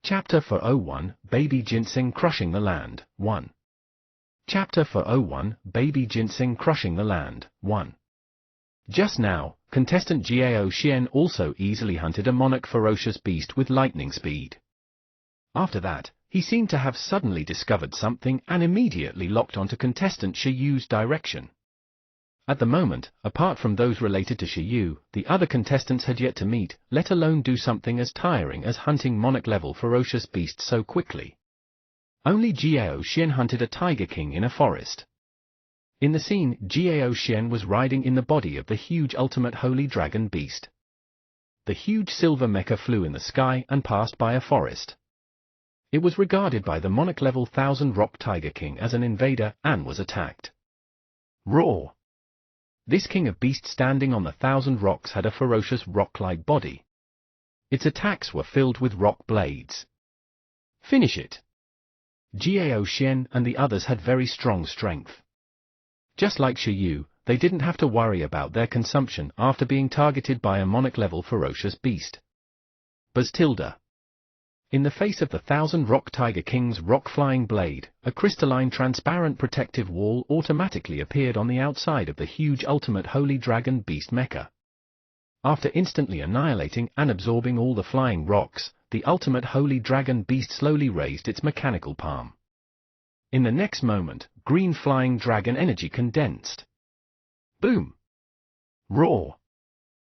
Chapter 401, Baby Ginseng Crushing the Land, 1. Chapter 401, Baby Ginseng Crushing the Land, 1. Just now, contestant Gao Xian also easily hunted a monarch ferocious beast with lightning speed. After that, he seemed to have suddenly discovered something and immediately locked onto contestant Shi Yu's direction. At the moment, apart from those related to Shi Yu, the other contestants had yet to meet, let alone do something as tiring as hunting monarch-level ferocious beasts so quickly. Only Gao Xian hunted a Tiger King in a forest. In the scene, Gao Xian was riding in the body of the huge ultimate holy dragon beast. The huge silver mecha flew in the sky and passed by a forest. It was regarded by the monarch-level Thousand Rock Tiger King as an invader and was attacked. Roar! This king of beasts standing on the Thousand Rocks had a ferocious rock-like body. Its attacks were filled with rock blades. Finish it! Gao Xian and the others had very strong strength. Just like Shi Yu, they didn't have to worry about their consumption after being targeted by a monarch-level ferocious beast. Tilda. In the face of the Thousand Rock Tiger King's rock-flying blade, a crystalline transparent protective wall automatically appeared on the outside of the huge ultimate holy dragon beast mecha. After instantly annihilating and absorbing all the flying rocks, the ultimate holy dragon beast slowly raised its mechanical palm. In the next moment, green flying dragon energy condensed. Boom! Roar!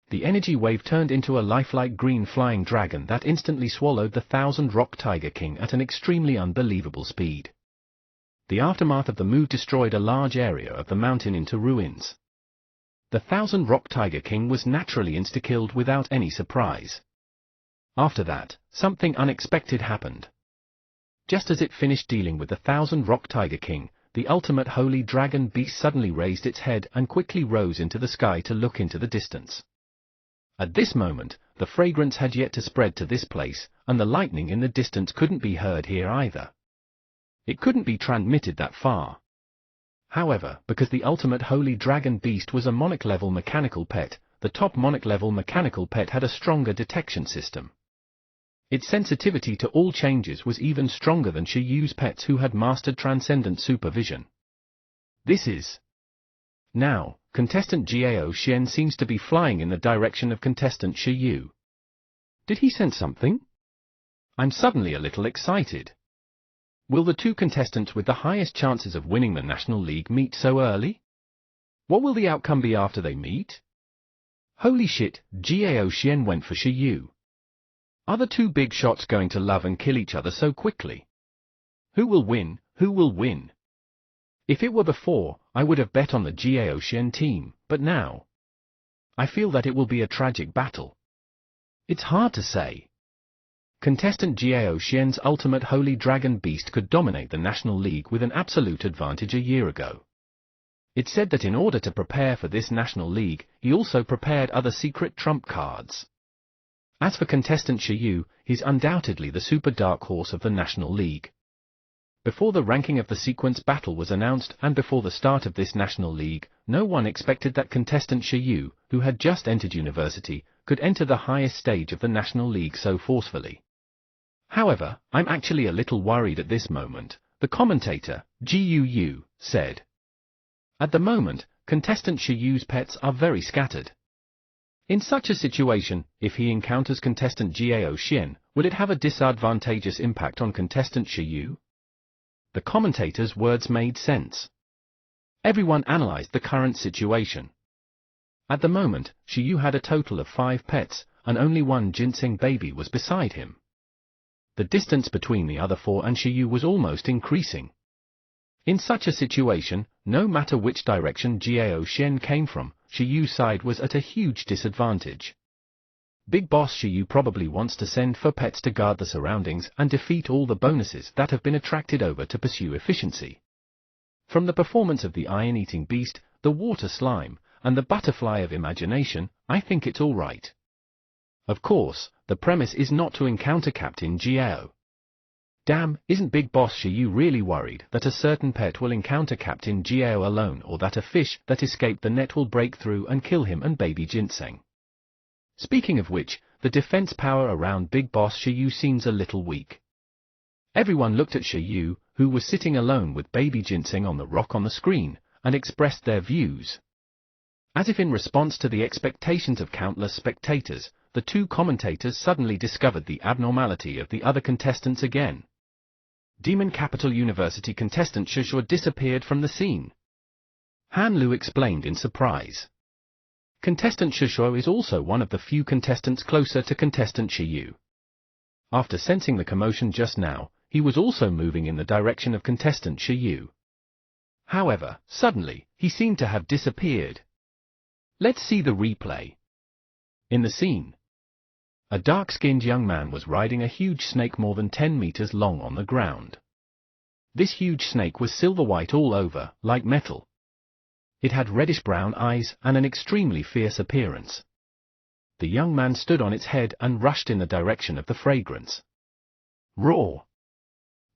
The energy wave turned into a lifelike green flying dragon that instantly swallowed the Thousand Rock Tiger King at an extremely unbelievable speed. The aftermath of the move destroyed a large area of the mountain into ruins. The Thousand Rock Tiger King was naturally insta-killed without any surprise. After that, something unexpected happened. Just as it finished dealing with the Thousand Rock Tiger King, the ultimate holy dragon beast suddenly raised its head and quickly rose into the sky to look into the distance. At this moment, the fragrance had yet to spread to this place, and the lightning in the distance couldn't be heard here either. It couldn't be transmitted that far. However, because the ultimate holy dragon beast was a monarch-level mechanical pet, the top monarch-level mechanical pet had a stronger detection system. Its sensitivity to all changes was even stronger than Shi Yu's pets who had mastered transcendent supervision. This is... Now, contestant Gao Xian seems to be flying in the direction of contestant Shi Yu. Did he sense something? I'm suddenly a little excited. Will the two contestants with the highest chances of winning the National League meet so early? What will the outcome be after they meet? Holy shit, Gao Xian went for Shi Yu. Are the two big shots going to love and kill each other so quickly? Who will win? Who will win? If it were before, I would have bet on the Gao Xian team, but now I feel that it will be a tragic battle. It's hard to say. Contestant Gao Xian's ultimate holy dragon beast could dominate the National League with an absolute advantage a year ago. It's said that in order to prepare for this National League, he also prepared other secret trump cards. As for contestant Shi Yu, he's undoubtedly the super dark horse of the National League. Before the ranking of the sequence battle was announced and before the start of this National League, no one expected that contestant Shi Yu, who had just entered university, could enter the highest stage of the National League so forcefully. However, I'm actually a little worried at this moment, the commentator, Gu said. At the moment, contestant Shi Yu's pets are very scattered. In such a situation, if he encounters contestant Gao Xian, would it have a disadvantageous impact on contestant Shi Yu? The commentator's words made sense. Everyone analyzed the current situation. At the moment, Shi Yu had a total of 5 pets, and only one ginseng baby was beside him. The distance between the other 4 and Shi Yu was almost increasing. In such a situation, no matter which direction Gao Xian came from, Shi Yu's side was at a huge disadvantage. Big Boss Shi Yu probably wants to send 4 pets to guard the surroundings and defeat all the bonuses that have been attracted over to pursue efficiency. From the performance of the iron-eating beast, the water slime, and the butterfly of imagination, I think it's alright. Of course, the premise is not to encounter Captain Gao. Damn, isn't Big Boss Shi Yu really worried that a certain pet will encounter Captain Gao alone, or that a fish that escaped the net will break through and kill him and baby Ginseng? Speaking of which, the defense power around Big Boss Shiyu seems a little weak. Everyone looked at Shiyu, who was sitting alone with baby Ginseng on the rock on the screen, and expressed their views. As if in response to the expectations of countless spectators, the two commentators suddenly discovered the abnormality of the other contestants again. Demon Capital University contestant Shishua disappeared from the scene. Han Lu explained in surprise. Contestant Shishua is also one of the few contestants closer to contestant Shiyu. After sensing the commotion just now, he was also moving in the direction of contestant Shiyu. However, suddenly, he seemed to have disappeared. Let's see the replay. In the scene, a dark-skinned young man was riding a huge snake more than 10 meters long on the ground. This huge snake was silver-white all over, like metal. It had reddish-brown eyes and an extremely fierce appearance. The young man stood on its head and rushed in the direction of the fragrance. Roar!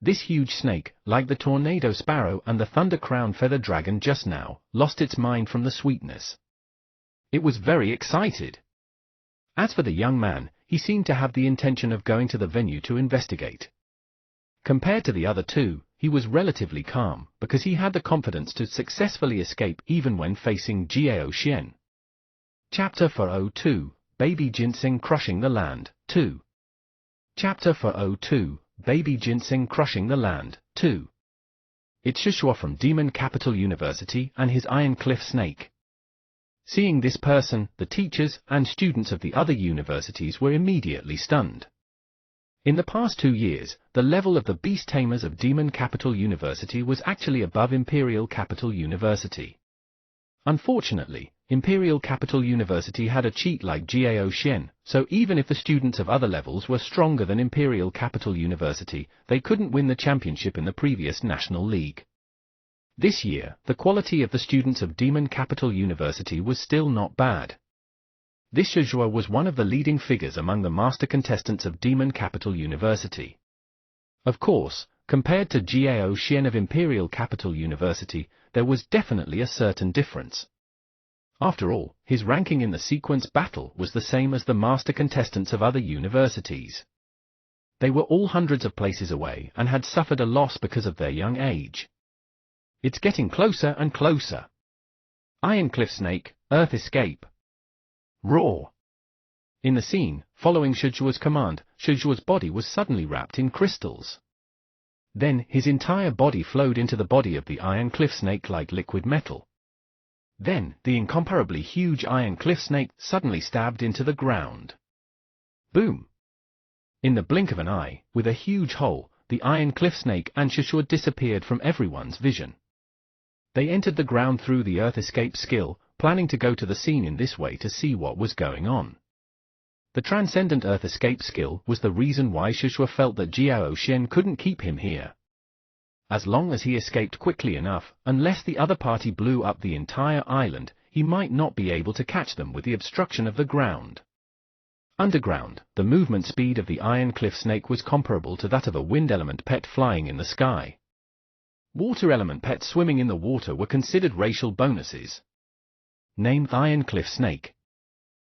This huge snake, like the tornado sparrow and the thunder-crowned feather dragon just now, lost its mind from the sweetness. It was very excited. As for the young man, he seemed to have the intention of going to the venue to investigate. Compared to the other two, he was relatively calm, because he had the confidence to successfully escape even when facing Jiao Xian. Chapter 402, Baby Ginseng Crushing the Land, 2. Chapter 402, Baby Ginseng Crushing the Land, 2. It's Shishua from Demon Capital University and his Iron Cliff Snake. Seeing this person, the teachers and students of the other universities were immediately stunned. In the past 2 years, the level of the beast tamers of Demon Capital University was actually above Imperial Capital University. Unfortunately, Imperial Capital University had a cheat like Jiao Xian, so even if the students of other levels were stronger than Imperial Capital University, they couldn't win the championship in the previous National League. This year, the quality of the students of Demon Capital University was still not bad. This Shishua was one of the leading figures among the master contestants of Demon Capital University. Of course, compared to Jiao Xian of Imperial Capital University, there was definitely a certain difference. After all, his ranking in the sequence battle was the same as the master contestants of other universities. They were all hundreds of places away and had suffered a loss because of their young age. It's getting closer and closer. Iron Cliff Snake, Earth Escape. Roar! In the scene, following Shishua's command, Shishua's body was suddenly wrapped in crystals. Then his entire body flowed into the body of the Iron Cliff Snake like liquid metal. Then, the incomparably huge Iron Cliff Snake suddenly stabbed into the ground. Boom! In the blink of an eye, with a huge hole, the Iron Cliff Snake and Shishua disappeared from everyone's vision. They entered the ground through the Earth Escape skill, planning to go to the scene in this way to see what was going on. The Transcendent Earth Escape skill was the reason why Shishua felt that Jiao Xian couldn't keep him here. As long as he escaped quickly enough, unless the other party blew up the entire island, he might not be able to catch them with the obstruction of the ground. Underground, the movement speed of the Iron Cliff Snake was comparable to that of a wind element pet flying in the sky. Water element pets swimming in the water were considered racial bonuses. Name Iron Cliff Snake.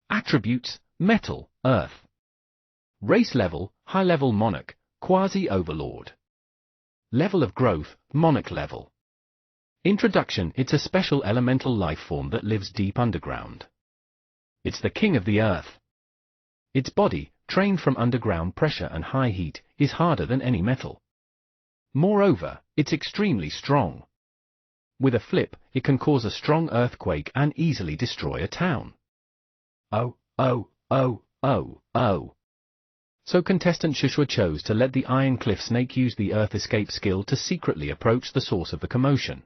Attributes: Metal, Earth. Race level: High level Monarch, Quasi-Overlord. Level of growth: Monarch level. Introduction: It's a special elemental life form that lives deep underground. It's the king of the earth. Its body, trained from underground pressure and high heat, is harder than any metal. Moreover, it's extremely strong. With a flip, it can cause a strong earthquake and easily destroy a town. Oh. So contestant Shishua chose to let the Iron Cliff Snake use the Earth Escape skill to secretly approach the source of the commotion.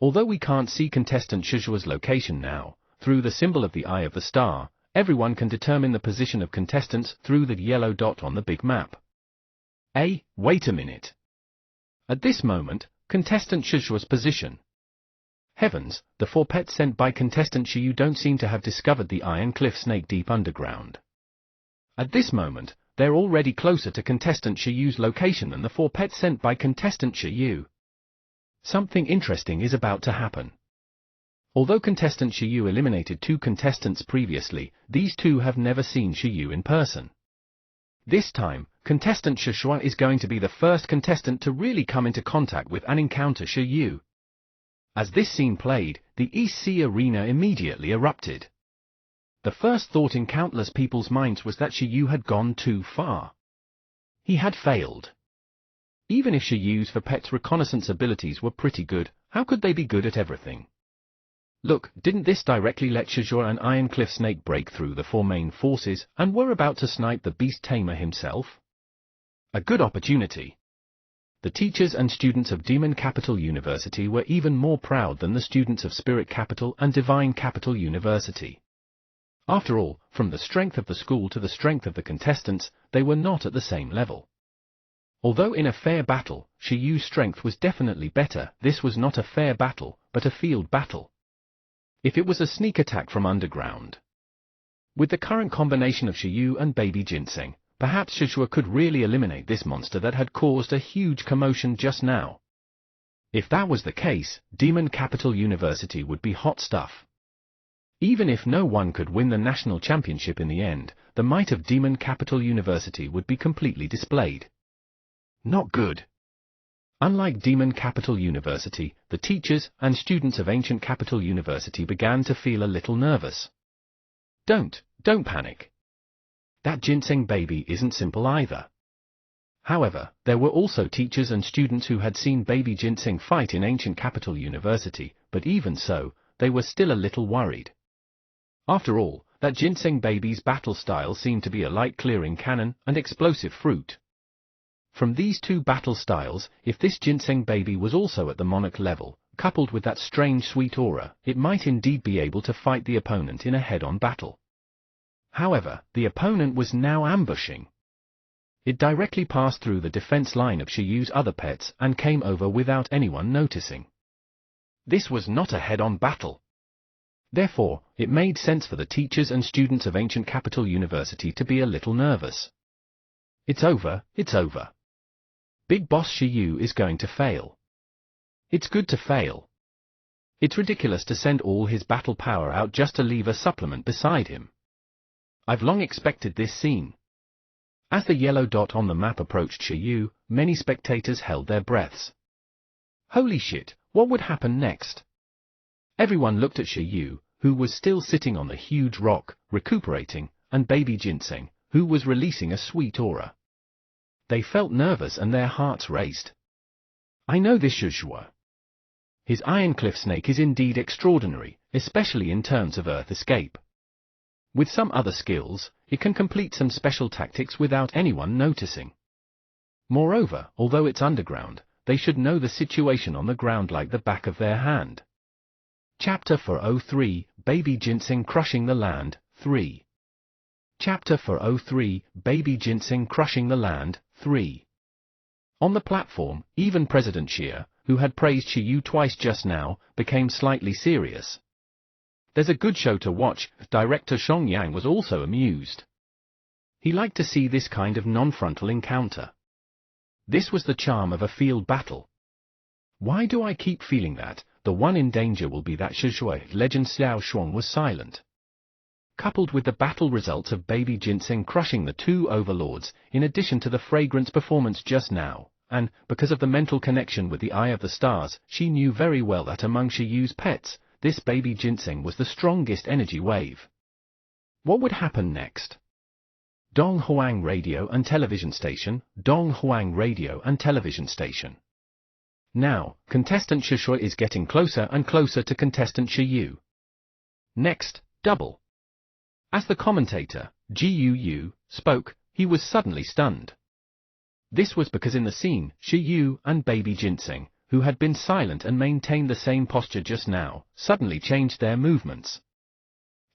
Although we can't see contestant Shishua's location now, through the symbol of the Eye of the Star, everyone can determine the position of contestants through the yellow dot on the big map. Wait a minute. At this moment, contestant Shishua's position. Heavens, the 4 pets sent by contestant Shiyu don't seem to have discovered the Iron Cliff Snake deep underground. At this moment, they're already closer to contestant Shiyu's location than the 4 pets sent by contestant Shiyu. Something interesting is about to happen. Although contestant Shiyu eliminated 2 contestants previously, these 2 have never seen Shiyu in person. This time, contestant Shushua is going to be the first contestant to really come into contact with and encounter Shiyu. As this scene played, the East Sea Arena immediately erupted. The first thought in countless people's minds was that Shiyu had gone too far. He had failed. Even if Shiyu's for pets reconnaissance abilities were pretty good, how could they be good at everything? Look, didn't this directly let Shizua and Iron Cliff Snake break through the 4 main forces and were about to snipe the beast tamer himself? A good opportunity. The teachers and students of Demon Capital University were even more proud than the students of Spirit Capital and Divine Capital University. After all, from the strength of the school to the strength of the contestants, they were not at the same level. Although in a fair battle, Shiyu's strength was definitely better, this was not a fair battle, but a field battle. If it was a sneak attack from underground. With the current combination of Shiyu and Baby Ginseng, perhaps Shizua could really eliminate this monster that had caused a huge commotion just now. If that was the case, Demon Capital University would be hot stuff. Even if no one could win the national championship in the end, the might of Demon Capital University would be completely displayed. Not good. Unlike Demon Capital University, the teachers and students of Ancient Capital University began to feel a little nervous. Don't panic. That ginseng baby isn't simple either. However, there were also teachers and students who had seen Baby Ginseng fight in Ancient Capital University, but even so, they were still a little worried. After all, that ginseng baby's battle style seemed to be a light-clearing cannon and explosive fruit. From these 2 battle styles, if this ginseng baby was also at the monarch level, coupled with that strange sweet aura, it might indeed be able to fight the opponent in a head-on battle. However, the opponent was now ambushing. It directly passed through the defense line of Shiyu's other pets and came over without anyone noticing. This was not a head-on battle. Therefore, it made sense for the teachers and students of Ancient Capital University to be a little nervous. It's over, it's over. Big Boss Shiyu is going to fail. It's good to fail. It's ridiculous to send all his battle power out just to leave a supplement beside him. I've long expected this scene. As the yellow dot on the map approached Shiyu, many spectators held their breaths. Holy shit, what would happen next? Everyone looked at Shiyu, who was still sitting on the huge rock, recuperating, and Baby Ginseng, who was releasing a sweet aura. They felt nervous and their hearts raced. I know this Shizua. His Iron Cliff Snake is indeed extraordinary, especially in terms of earth escape. With some other skills, it can complete some special tactics without anyone noticing. Moreover, although it's underground, they should know the situation on the ground like the back of their hand. Chapter 403, Baby Ginseng Crushing the Land, 3. Chapter 403, Baby Ginseng Crushing the Land, 3. On the platform, even President Xie, who had praised Shiyu twice just now, became slightly serious. There's a good show to watch. Director Xiong Yang was also amused. He liked to see this kind of non-frontal encounter. This was the charm of a field battle. Why do I keep feeling that the one in danger will be that Shizua? Legend Xiao Shuang was silent. Coupled with the battle results of Baby Ginseng crushing the 2 overlords, in addition to the fragrance performance just now, and, because of the mental connection with the Eye of the Stars, she knew very well that among Shiyu's pets, this Baby Ginseng was the strongest energy wave. What would happen next? Dong Huang Radio and Television Station, Dong Huang Radio and Television Station. Now, contestant Shizua is getting closer and closer to contestant Shiyu. Next, double. As the commentator, Gu spoke, he was suddenly stunned. This was because in the scene, Shiyu and Baby Ginseng, who had been silent and maintained the same posture just now, suddenly changed their movements.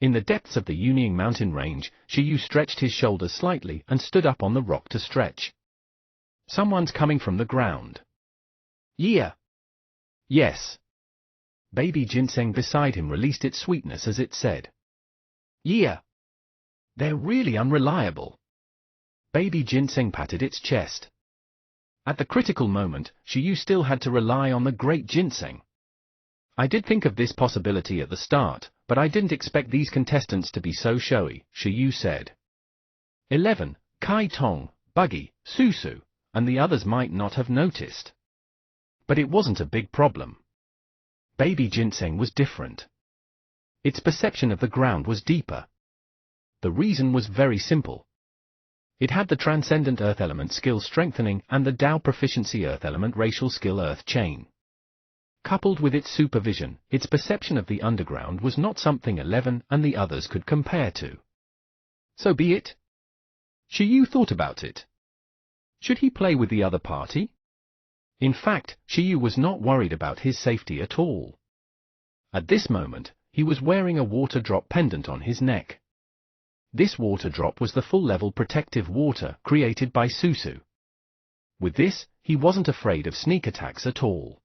In the depths of the Yunying mountain range, Shiyu stretched his shoulders slightly and stood up on the rock to stretch. Someone's coming from the ground. Yeah. Yes. Baby Ginseng beside him released its sweetness as it said. Yeah. They're really unreliable. Baby Ginseng patted its chest. At the critical moment, Shiyu still had to rely on the great Ginseng. I did think of this possibility at the start, but I didn't expect these contestants to be so showy, Shiyu said. 11. Kai Tong, Buggy, Susu, and the others might not have noticed. But it wasn't a big problem. Baby Ginseng was different. Its perception of the ground was deeper. The reason was very simple. It had the Transcendent Earth Element skill Strengthening and the Tao Proficiency Earth Element Racial skill Earth Chain. Coupled with its supervision, its perception of the underground was not something 11 and the others could compare to. So be it. Shiyu thought about it. Should he play with the other party? In fact, Shiyu was not worried about his safety at all. At this moment, he was wearing a water drop pendant on his neck. This water drop was the full-level protective water created by Susu. With this, he wasn't afraid of sneak attacks at all.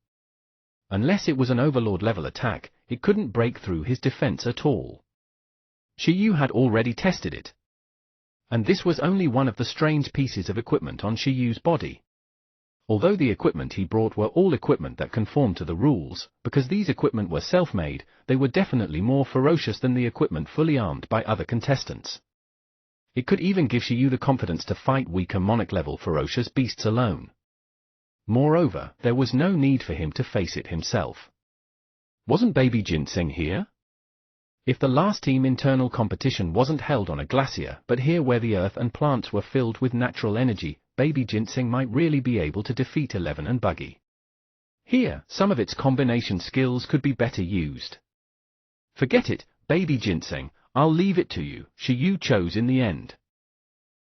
Unless it was an Overlord-level attack, it couldn't break through his defense at all. Shiyu had already tested it. And this was only one of the strange pieces of equipment on Shiyu's body. Although the equipment he brought were all equipment that conformed to the rules, because these equipment were self-made, they were definitely more ferocious than the equipment fully armed by other contestants. It could even give Shiyu the confidence to fight weaker Monarch-level ferocious beasts alone. Moreover, there was no need for him to face it himself. Wasn't Baby Ginseng here? If the last team internal competition wasn't held on a glacier but here where the earth and plants were filled with natural energy, Baby Ginseng might really be able to defeat 11 and Buggy. Here, some of its combination skills could be better used. Forget it, Baby Ginseng, I'll leave it to you, Shiyu chose in the end.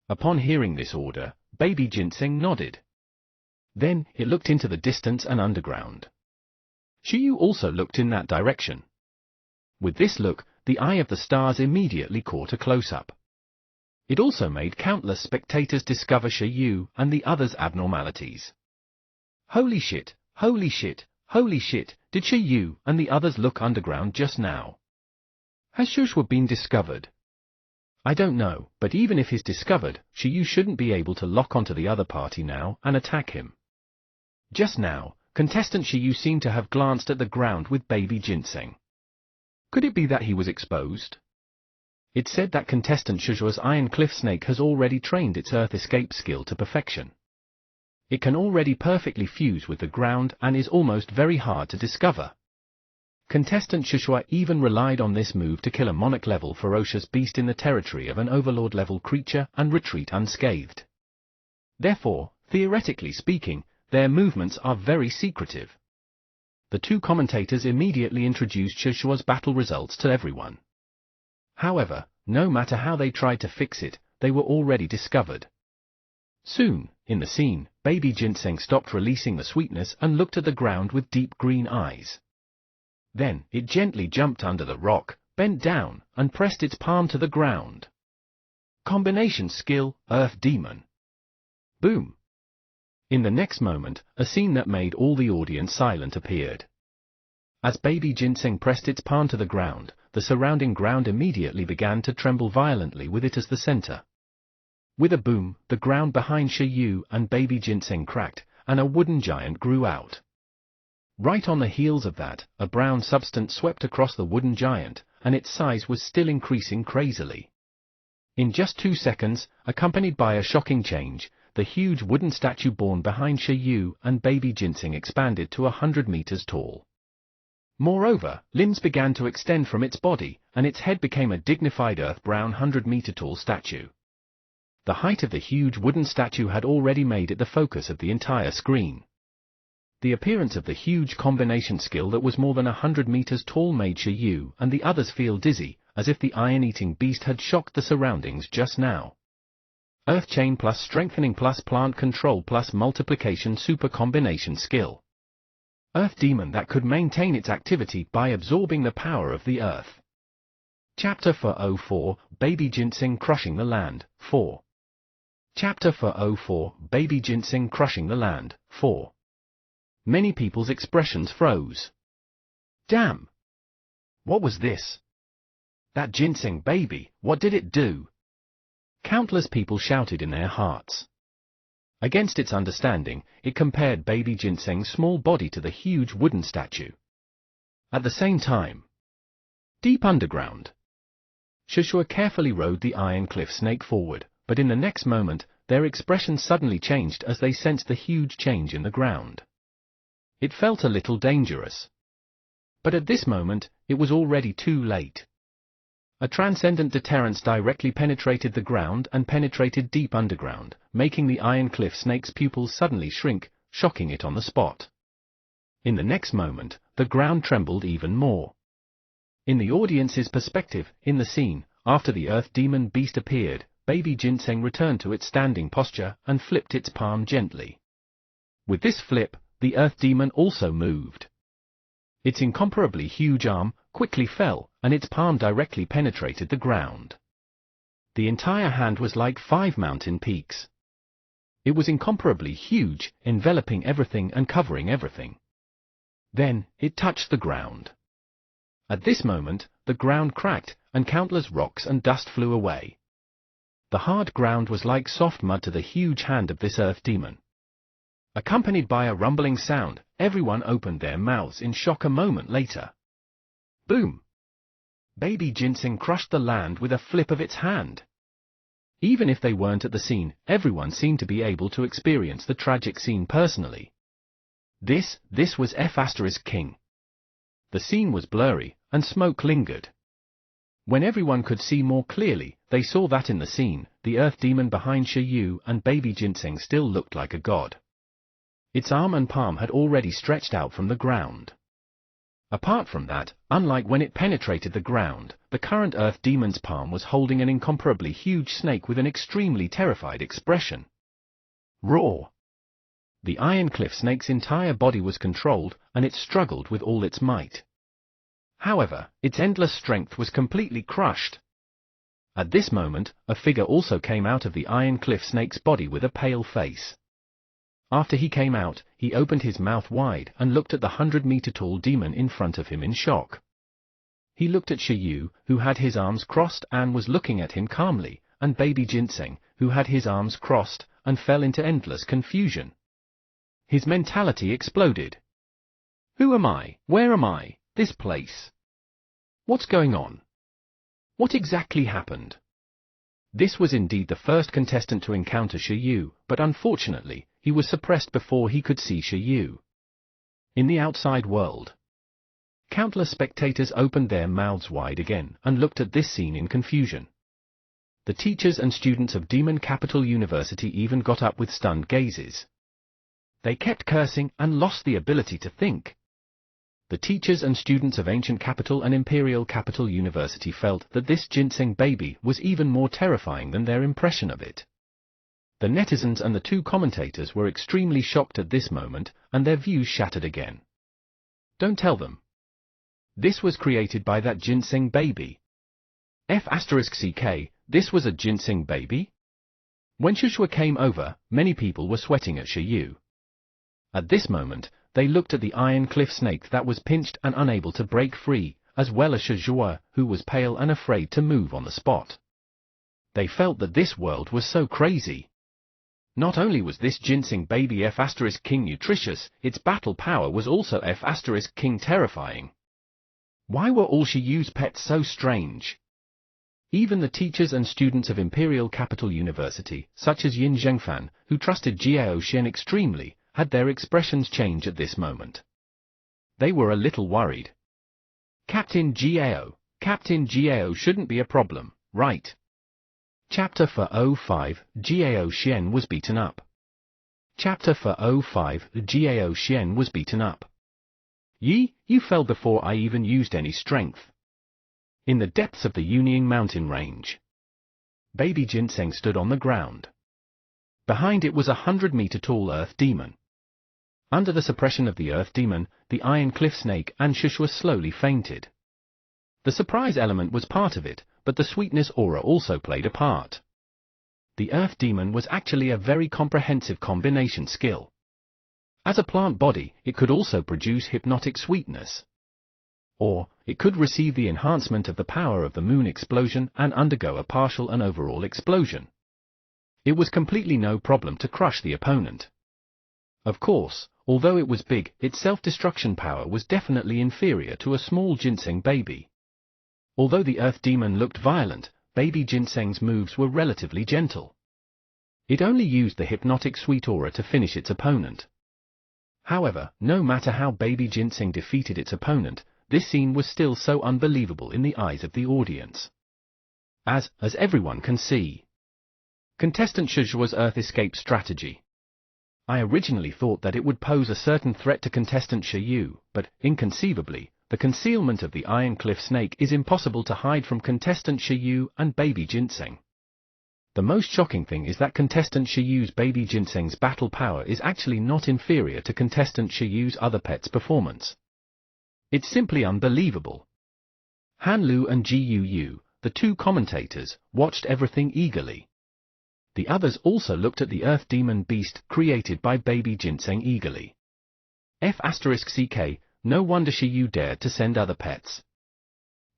Upon hearing this order, Baby Ginseng nodded. Then, it looked into the distance and underground. Shiyu also looked in that direction. With this look, the eye of the stars immediately caught a close-up. It also made countless spectators discover Shiyu and the others' abnormalities. Holy shit, holy shit, holy shit, did Shiyu and the others look underground just now? Has Shushua been discovered? I don't know, but even if he's discovered, Shiyu shouldn't be able to lock onto the other party now and attack him. Just now, contestant Shiyu seemed to have glanced at the ground with Baby Ginseng. Could it be that he was exposed? It said that contestant Shushua's Iron Cliff Snake has already trained its Earth Escape skill to perfection. It can already perfectly fuse with the ground and is almost very hard to discover. Contestant Shushua even relied on this move to kill a Monarch-level ferocious beast in the territory of an Overlord-level creature and retreat unscathed. Therefore, theoretically speaking, their movements are very secretive. The two commentators immediately introduced Shushua's battle results to everyone. However, no matter how they tried to fix it, they were already discovered. Soon, in the scene, Baby Ginseng stopped releasing the sweetness and looked at the ground with deep green eyes. Then, it gently jumped under the rock, bent down, and pressed its palm to the ground. Combination skill, Earth Demon. Boom! In the next moment, a scene that made all the audience silent appeared. As Baby Ginseng pressed its palm to the ground, the surrounding ground immediately began to tremble violently with it as the center. With a boom, the ground behind Shiyu and Baby Ginseng cracked, and a wooden giant grew out. Right on the heels of that, a brown substance swept across the wooden giant, and its size was still increasing crazily. In just 2 seconds, accompanied by a shocking change, the huge wooden statue born behind Shiyu and Baby Ginseng expanded to 100 meters tall. Moreover, limbs began to extend from its body, and its head became a dignified earth-brown 100-meter-tall statue. The height of the huge wooden statue had already made it the focus of the entire screen. The appearance of the huge combination skill that was more than 100 meters tall made Shiyu and the others feel dizzy, as if the iron-eating beast had shocked the surroundings just now. Earth Chain plus Strengthening plus Plant Control plus Multiplication Super Combination Skill. Earth Demon that could maintain its activity by absorbing the power of the Earth. Chapter 404, Baby Ginseng Crushing the Land, 4. Chapter 404, Baby Ginseng Crushing the Land, 4. Many people's expressions froze. Damn! What was this? That ginseng baby, what did it do? Countless people shouted in their hearts. Against its understanding, it compared Baby Ginseng's small body to the huge wooden statue. At the same time, deep underground, Shusha carefully rode the iron cliff snake forward, but in the next moment, their expressions suddenly changed as they sensed the huge change in the ground. It felt a little dangerous. But at this moment, it was already too late. A transcendent deterrence directly penetrated the ground and penetrated deep underground, making the iron cliff snake's pupils suddenly shrink, shocking it on the spot. In the next moment, the ground trembled even more. In the audience's perspective, in the scene, after the earth demon beast appeared, baby ginseng returned to its standing posture and flipped its palm gently. With this flip, the earth demon also moved. Its incomparably huge arm quickly fell, and its palm directly penetrated the ground. The entire hand was like 5 mountain peaks. It was incomparably huge, enveloping everything and covering everything. Then, it touched the ground. At this moment, the ground cracked, and countless rocks and dust flew away. The hard ground was like soft mud to the huge hand of this earth demon. Accompanied by a rumbling sound, everyone opened their mouths in shock a moment later. Boom! Baby ginseng crushed the land with a flip of its hand. Even if they weren't at the scene, everyone seemed to be able to experience the tragic scene personally. This was F*King. The scene was blurry, and smoke lingered. When everyone could see more clearly, they saw that in the scene, the earth demon behind Shiyu and baby ginseng still looked like a god. Its arm and palm had already stretched out from the ground. Apart from that, unlike when it penetrated the ground, the current earth demon's palm was holding an incomparably huge snake with an extremely terrified expression. Roar! The iron cliff snake's entire body was controlled, and it struggled with all its might. However, its endless strength was completely crushed. At this moment, a figure also came out of the iron cliff snake's body with a pale face. After he came out, he opened his mouth wide and looked at the 100-meter-tall demon in front of him in shock. He looked at Shiyu, who had his arms crossed and was looking at him calmly, and baby ginseng, who had his arms crossed, and fell into endless confusion. His mentality exploded. Who am I? Where am I? This place? What's going on? What exactly happened? This was indeed the first contestant to encounter Shiyu, but unfortunately, he was suppressed before he could see Shiyu. In the outside world, countless spectators opened their mouths wide again and looked at this scene in confusion. The teachers and students of Demon Capital University even got up with stunned gazes. They kept cursing and lost the ability to think. The teachers and students of Ancient Capital and Imperial Capital University felt that this ginseng baby was even more terrifying than their impression of it. The netizens and the 2 commentators were extremely shocked at this moment, and their views shattered again. Don't tell them. This was created by that ginseng baby. F*CK, this was a ginseng baby? When Shusha came over, many people were sweating at Shiyu. At this moment, they looked at the iron cliff snake that was pinched and unable to break free, as well as Shusha, who was pale and afraid to move on the spot. They felt that this world was so crazy. Not only was this ginseng baby F*King nutritious, its battle power was also F*King terrifying. Why were all Shiyu's pets so strange? Even the teachers and students of Imperial Capital University, such as Yin Zhengfan, who trusted Jiao Xian extremely, had their expressions change at this moment. They were a little worried. Captain Jiao shouldn't be a problem, right? Chapter 405, Jiao Xian was beaten up. Chapter 405, Jiao Xian was beaten up. You fell before I even used any strength. In the depths of the Yunying mountain range, baby ginseng stood on the ground. Behind it was a 100-meter-tall earth demon. Under the suppression of the earth demon, the iron cliff snake and Shusha slowly fainted. The surprise element was part of it, but the sweetness aura also played a part. The earth demon was actually a very comprehensive combination skill. As a plant body, it could also produce hypnotic sweetness. Or, it could receive the enhancement of the power of the moon explosion and undergo a partial and overall explosion. It was completely no problem to crush the opponent. Of course, Although it was big, its self-destruction power was definitely inferior to a small ginseng baby. Although the Earth Demon looked violent, baby ginseng's moves were relatively gentle. It only used the hypnotic sweet aura to finish its opponent. However, no matter how baby ginseng defeated its opponent, this scene was still so unbelievable in the eyes of the audience. As everyone can see. Contestant Shujua's Earth escape strategy. I originally thought that it would pose a certain threat to contestant Shiyu, but, inconceivably, the concealment of the Iron Cliff Snake is impossible to hide from contestant Shiyu and baby ginseng. The most shocking thing is that contestant Shiyu's baby ginseng's battle power is actually not inferior to contestant Shiyu's other pet's performance. It's simply unbelievable. Han Lu and Ji Yu, the two commentators, watched everything eagerly. The others also looked at the Earth Demon beast created by baby ginseng eagerly. F***ck, no wonder Shiyu dared to send other pets.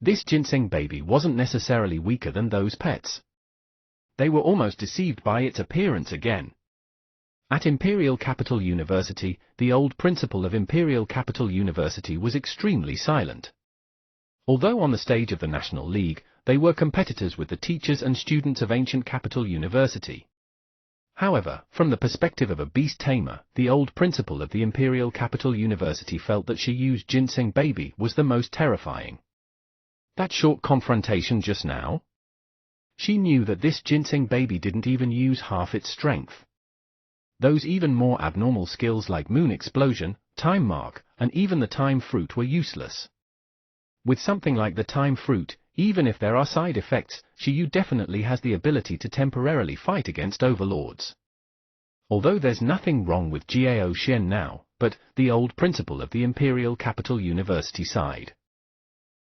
This ginseng baby wasn't necessarily weaker than those pets. They were almost deceived by its appearance again. At Imperial Capital University, the old principal of Imperial Capital University was extremely silent. Although on the stage of the National League, they were competitors with the teachers and students of Ancient Capital University. However, from the perspective of a beast tamer, the old principal of the Imperial Capital University felt that Shiyu's ginseng baby was the most terrifying. That short confrontation just now? She knew that this ginseng baby didn't even use half its strength. Those even more abnormal skills like Moon Explosion, Time Mark, and even the Time Fruit were useless. With something like the Time Fruit, even if there are side effects, Shiyu definitely has the ability to temporarily fight against overlords. Although there's nothing wrong with Gao Xian now, but the old principal of the Imperial Capital University sighed.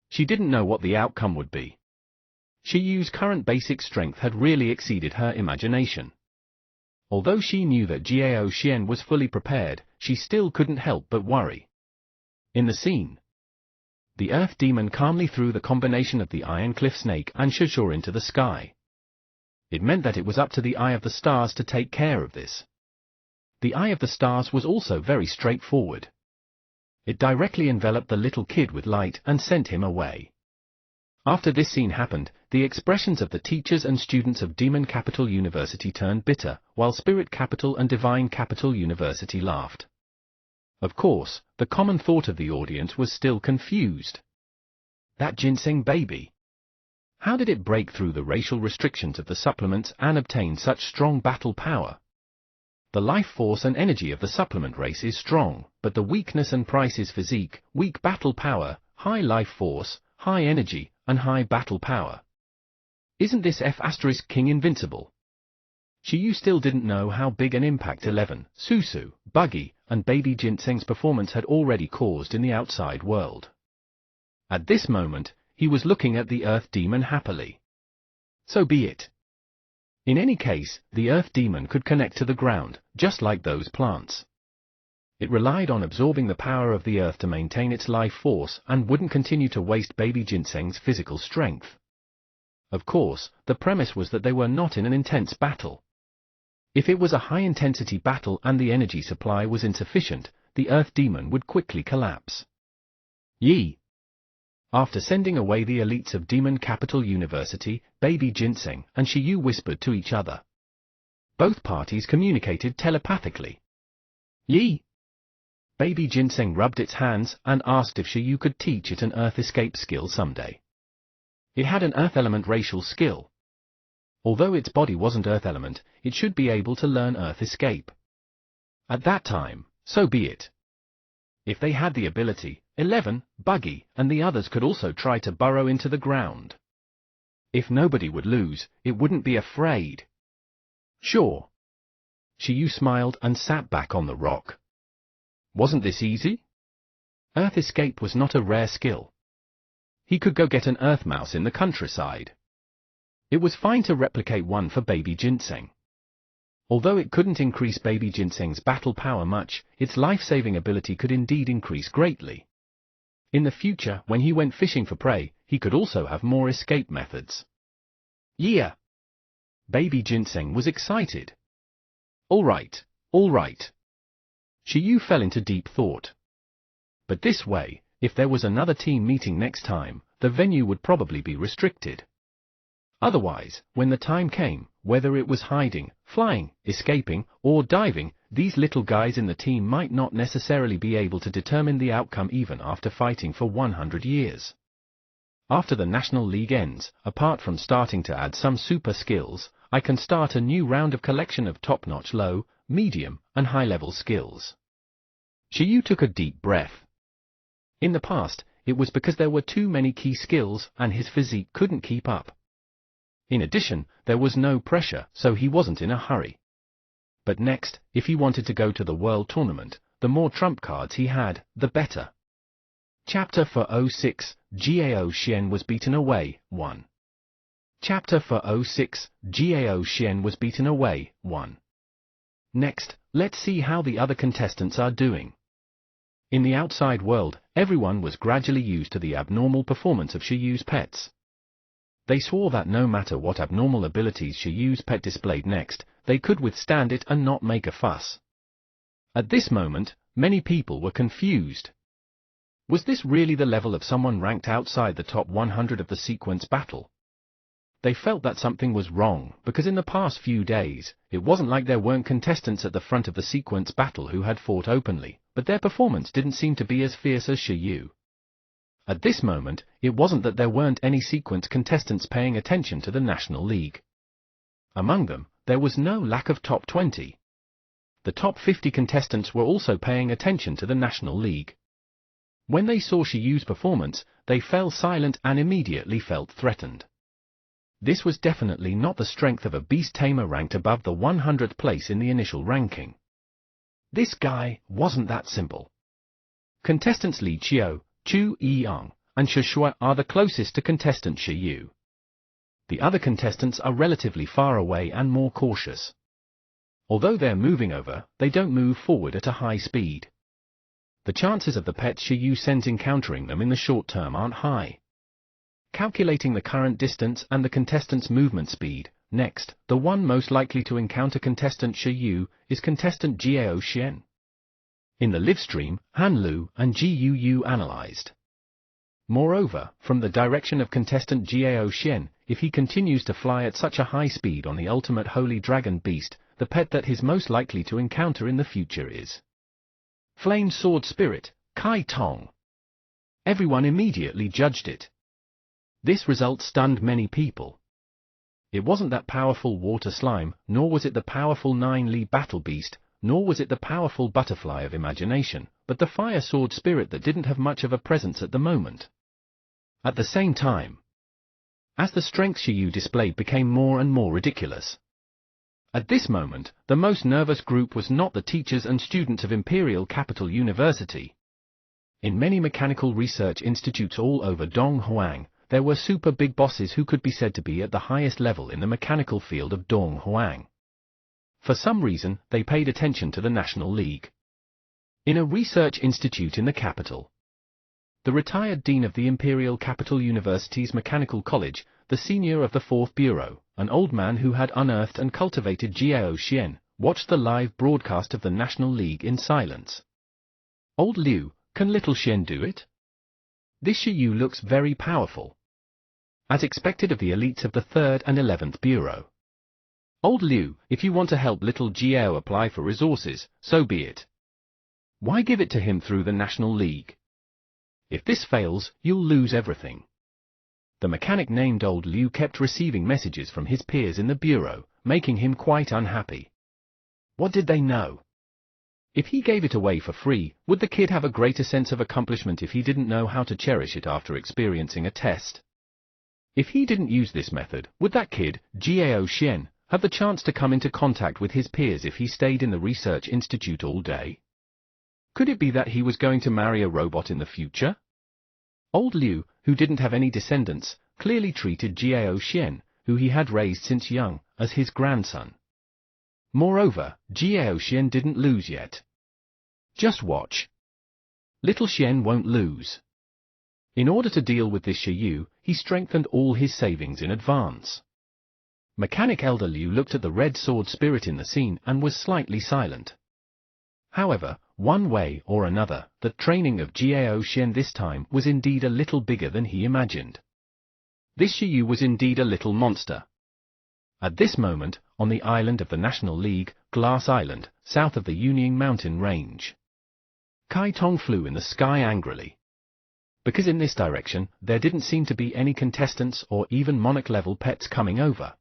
She didn't know what the outcome would be. Shiyu's current basic strength had really exceeded her imagination. Although she knew that Gao Xian was fully prepared, she still couldn't help but worry. In the scene, the Earth Demon calmly threw the combination of the Iron Cliff Snake and Shujua into the sky. It meant that it was up to the Eye of the Stars to take care of this. The Eye of the Stars was also very straightforward. It directly enveloped the little kid with light and sent him away. After this scene happened, the expressions of the teachers and students of Demon Capital University turned bitter, while Spirit Capital and Divine Capital University laughed. Of course, the common thought of the audience was still confused. That ginseng baby. How did it break through the racial restrictions of the supplements and obtain such strong battle power? The life force and energy of the supplement race is strong, but the weakness and price is physique, weak battle power, high life force, high energy, and high battle power. Isn't this F***king invincible? Shiyu still didn't know how big an impact 11, Susu, Buggy, and Baby Ginseng's performance had already caused in the outside world. At this moment, he was looking at the Earth Demon happily. So be it. In any case, the Earth Demon could connect to the ground, just like those plants. It relied on absorbing the power of the earth to maintain its life force and wouldn't continue to waste Baby Ginseng's physical strength. Of course, the premise was that they were not in an intense battle. If it was a high-intensity battle and the energy supply was insufficient, the Earth Demon would quickly collapse. Yi. After sending away the elites of Demon Capital University, Baby Ginseng and Shiyu whispered to each other. Both parties communicated telepathically. Yi. Baby Ginseng rubbed its hands and asked if Shiyu could teach it an Earth escape skill someday. It had an Earth element racial skill. Although its body wasn't Earth element, it should be able to learn Earth escape. At that time, so be it. If they had the ability, 11, Buggy, and the others could also try to burrow into the ground. If nobody would lose, it wouldn't be afraid. Sure. Shiyu smiled and sat back on the rock. Wasn't this easy? Earth escape was not a rare skill. He could go get an Earth mouse in the countryside. It was fine to replicate one for Baby Ginseng. Although it couldn't increase Baby Ginseng's battle power much, its life-saving ability could indeed increase greatly. In the future, when he went fishing for prey, he could also have more escape methods. Yeah! Baby Ginseng was excited. All right. Shi Yu fell into deep thought. But this way, if there was another team meeting next time, the venue would probably be restricted. Otherwise, when the time came, whether it was hiding, flying, escaping, or diving, these little guys in the team might not necessarily be able to determine the outcome even after fighting for 100 years. After the National League ends, apart from starting to add some super skills, I can start a new round of collection of top-notch low, medium, and high-level skills. Shi Yu took a deep breath. In the past, it was because there were too many key skills and his physique couldn't keep up. In addition, there was no pressure, so he wasn't in a hurry. But next, if he wanted to go to the World Tournament, the more trump cards he had, the better. Chapter 406, Gao Xian was beaten away, 1. Chapter 406, Gao Xian was beaten away, 1. Next, let's see how the other contestants are doing. In the outside world, everyone was gradually used to the abnormal performance of Shi Yu's pets. They swore that no matter what abnormal abilities Shi Yu's pet displayed next, they could withstand it and not make a fuss. At this moment, many people were confused. Was this really the level of someone ranked outside the top 100 of the sequence battle? They felt that something was wrong, because in the past few days, it wasn't like there weren't contestants at the front of the sequence battle who had fought openly, but their performance didn't seem to be as fierce as Shi Yu. At this moment, it wasn't that there weren't any sequence contestants paying attention to the National League. Among them, there was no lack of top 20. The top 50 contestants were also paying attention to the National League. When they saw Shi Yu's performance, they fell silent and immediately felt threatened. This was definitely not the strength of a beast tamer ranked above the 100th place in the initial ranking. This guy wasn't that simple. Contestants Li Qiu, Chu Yiyang, and Shi Shuai are the closest to contestant Shi Yu. The other contestants are relatively far away and more cautious. Although they're moving over, they don't move forward at a high speed. The chances of the pets Shi Yu sends encountering them in the short term aren't high. Calculating the current distance and the contestant's movement speed, next, the one most likely to encounter contestant Shi Yu is contestant Gao Xian. In the live stream, Han Lu and Ji Yu analyzed. Moreover, from the direction of contestant Gao Xian, if he continues to fly at such a high speed on the ultimate holy dragon beast, the pet that he's most likely to encounter in the future is Flame Sword Spirit, Kai Tong. Everyone immediately judged it. This result stunned many people. It wasn't that powerful water slime, nor was it the powerful 9-Li battle beast, nor was it the powerful butterfly of imagination, but the fire sword spirit that didn't have much of a presence at the moment. At the same time, as the strength Shi Yu displayed became more and more ridiculous. At this moment, the most nervous group was not the teachers and students of Imperial Capital University. In many mechanical research institutes all over Donghuang, there were super big bosses who could be said to be at the highest level in the mechanical field of Donghuang. For some reason, they paid attention to the National League. In a research institute in the capital, the retired dean of the Imperial Capital University's Mechanical College, the senior of the 4th Bureau, an old man who had unearthed and cultivated Gao Xian, watched the live broadcast of the National League in silence. Old Liu, can little Xian do it? This Shi Yu looks very powerful. As expected of the elites of the 3rd and 11th Bureau. Old Liu, if you want to help little Gao apply for resources, so be it. Why give it to him through the National League? If this fails, you'll lose everything. The mechanic named Old Liu kept receiving messages from his peers in the bureau, making him quite unhappy. What did they know? If he gave it away for free, would the kid have a greater sense of accomplishment if he didn't know how to cherish it after experiencing a test? If he didn't use this method, would that kid, Gao Xian, have the chance to come into contact with his peers if he stayed in the research institute all day? Could it be that he was going to marry a robot in the future? Old Liu, who didn't have any descendants, clearly treated Gao Xian, who he had raised since young, as his grandson. Moreover, Gao Xian didn't lose yet. Just watch. Little Xian won't lose. In order to deal with this Shi Yu, he strengthened all his savings in advance. Mechanic Elder Liu looked at the red sword spirit in the scene and was slightly silent. However, one way or another, the training of Jiao Xian this time was indeed a little bigger than he imagined. This Shiyu was indeed a little monster. At this moment, on the island of the National League, Glass Island, south of the Yunying mountain range, Kai Tong flew in the sky angrily. Because in this direction, there didn't seem to be any contestants or even monarch-level pets coming over.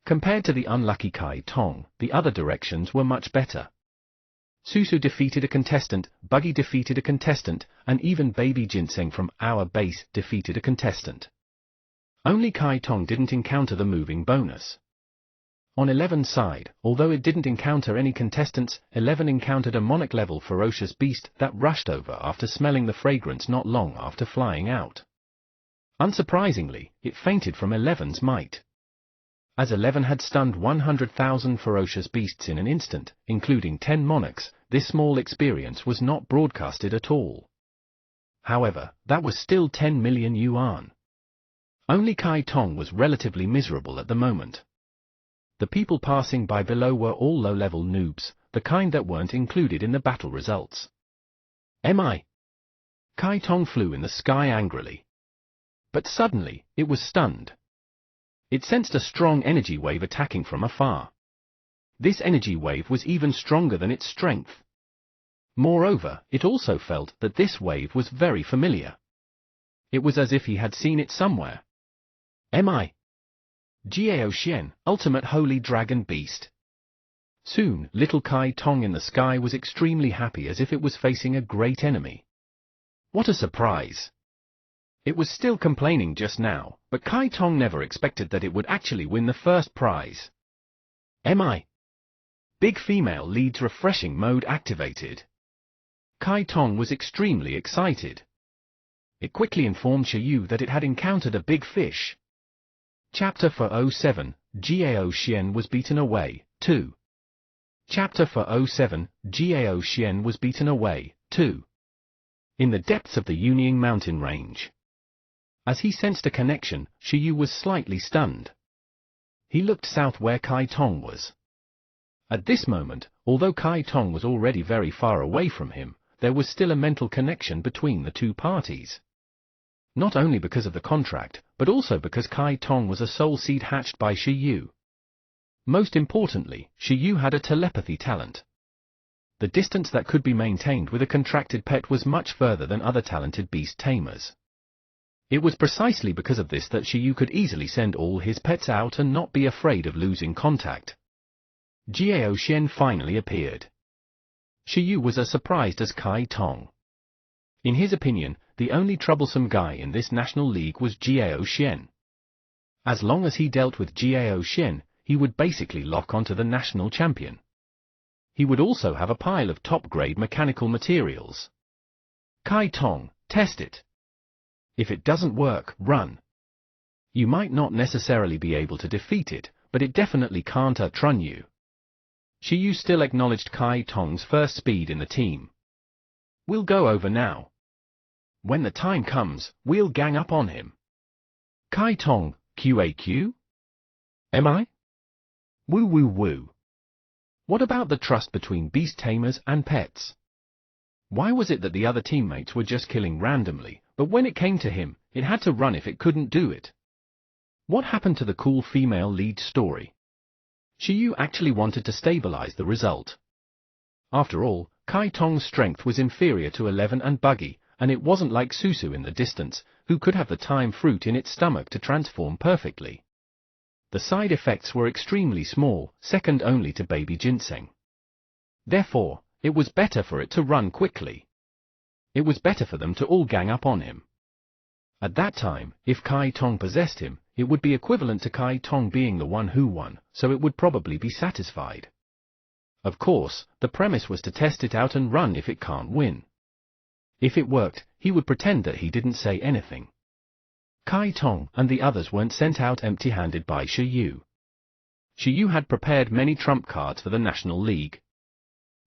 Compared to the unlucky Kai Tong, the other directions were much better. Susu defeated a contestant, Buggy defeated a contestant, and even Baby Ginseng from our base defeated a contestant. Only Kai Tong didn't encounter the moving bonus. On 11's side, although it didn't encounter any contestants, 11 encountered a monarch-level ferocious beast that rushed over after smelling the fragrance not long after flying out. Unsurprisingly, it fainted from 11's might. As 11 had stunned 100,000 ferocious beasts in an instant, including 10 monarchs, this small experience was not broadcasted at all. However, that was still 10 million yuan. Only Kai Tong was relatively miserable at the moment. The people passing by below were all low-level noobs, the kind that weren't included in the battle results. Mi. Kai Tong flew in the sky angrily. But suddenly, it was stunned. It sensed a strong energy wave attacking from afar. This energy wave was even stronger than its strength. Moreover, it also felt that this wave was very familiar. It was as if he had seen it somewhere. Mi. Jiao Xian, Ultimate Holy Dragon Beast. Soon, little Kai Tong in the sky was extremely happy as if it was facing a great enemy. What a surprise! It was still complaining just now, but Kai Tong never expected that it would actually win the first prize. Mi. Big Female Lead's Refreshing Mode activated. Kai Tong was extremely excited. It quickly informed Shiyu that it had encountered a big fish. Chapter 407, Jiao Xian was beaten away, 2. Chapter 407, Jiao Xian was beaten away, 2. In the depths of the Yunying mountain range. As he sensed a connection, Shiyu was slightly stunned. He looked south where Kai Tong was. At this moment, although Kai Tong was already very far away from him, there was still a mental connection between the two parties. Not only because of the contract, but also because Kai Tong was a soul seed hatched by Shiyu. Most importantly, Shiyu had a telepathy talent. The distance that could be maintained with a contracted pet was much further than other talented beast tamers. It was precisely because of this that Shiyu could easily send all his pets out and not be afraid of losing contact. Jiao Xian finally appeared. Shiyu was as surprised as Kai Tong. In his opinion, the only troublesome guy in this National League was Jiao Xian. As long as he dealt with Jiao Xian, he would basically lock onto the national champion. He would also have a pile of top-grade mechanical materials. Kai Tong, test it. If it doesn't work, run. You might not necessarily be able to defeat it, but it definitely can't outrun you. Shiyu still acknowledged Kai Tong's first speed in the team. We'll go over now. When the time comes, we'll gang up on him. Kai Tong, QAQ? Mi? Woo woo woo. What about the trust between beast tamers and pets? Why was it that the other teammates were just killing randomly, but when it came to him, it had to run if it couldn't do it? What happened to the cool female lead story? Shiyu actually wanted to stabilize the result. After all, Kai Tong's strength was inferior to 11 and Buggy, and it wasn't like Susu in the distance, who could have the time fruit in its stomach to transform perfectly. The side effects were extremely small, second only to Baby Ginseng. Therefore, it was better for it to run quickly. It was better for them to all gang up on him. At that time, if Kai Tong possessed him, it would be equivalent to Kai Tong being the one who won, so it would probably be satisfied. Of course, the premise was to test it out and run if it can't win. If it worked, he would pretend that he didn't say anything. Kai Tong and the others weren't sent out empty-handed by Shiyu. Shiyu had prepared many trump cards for the National League.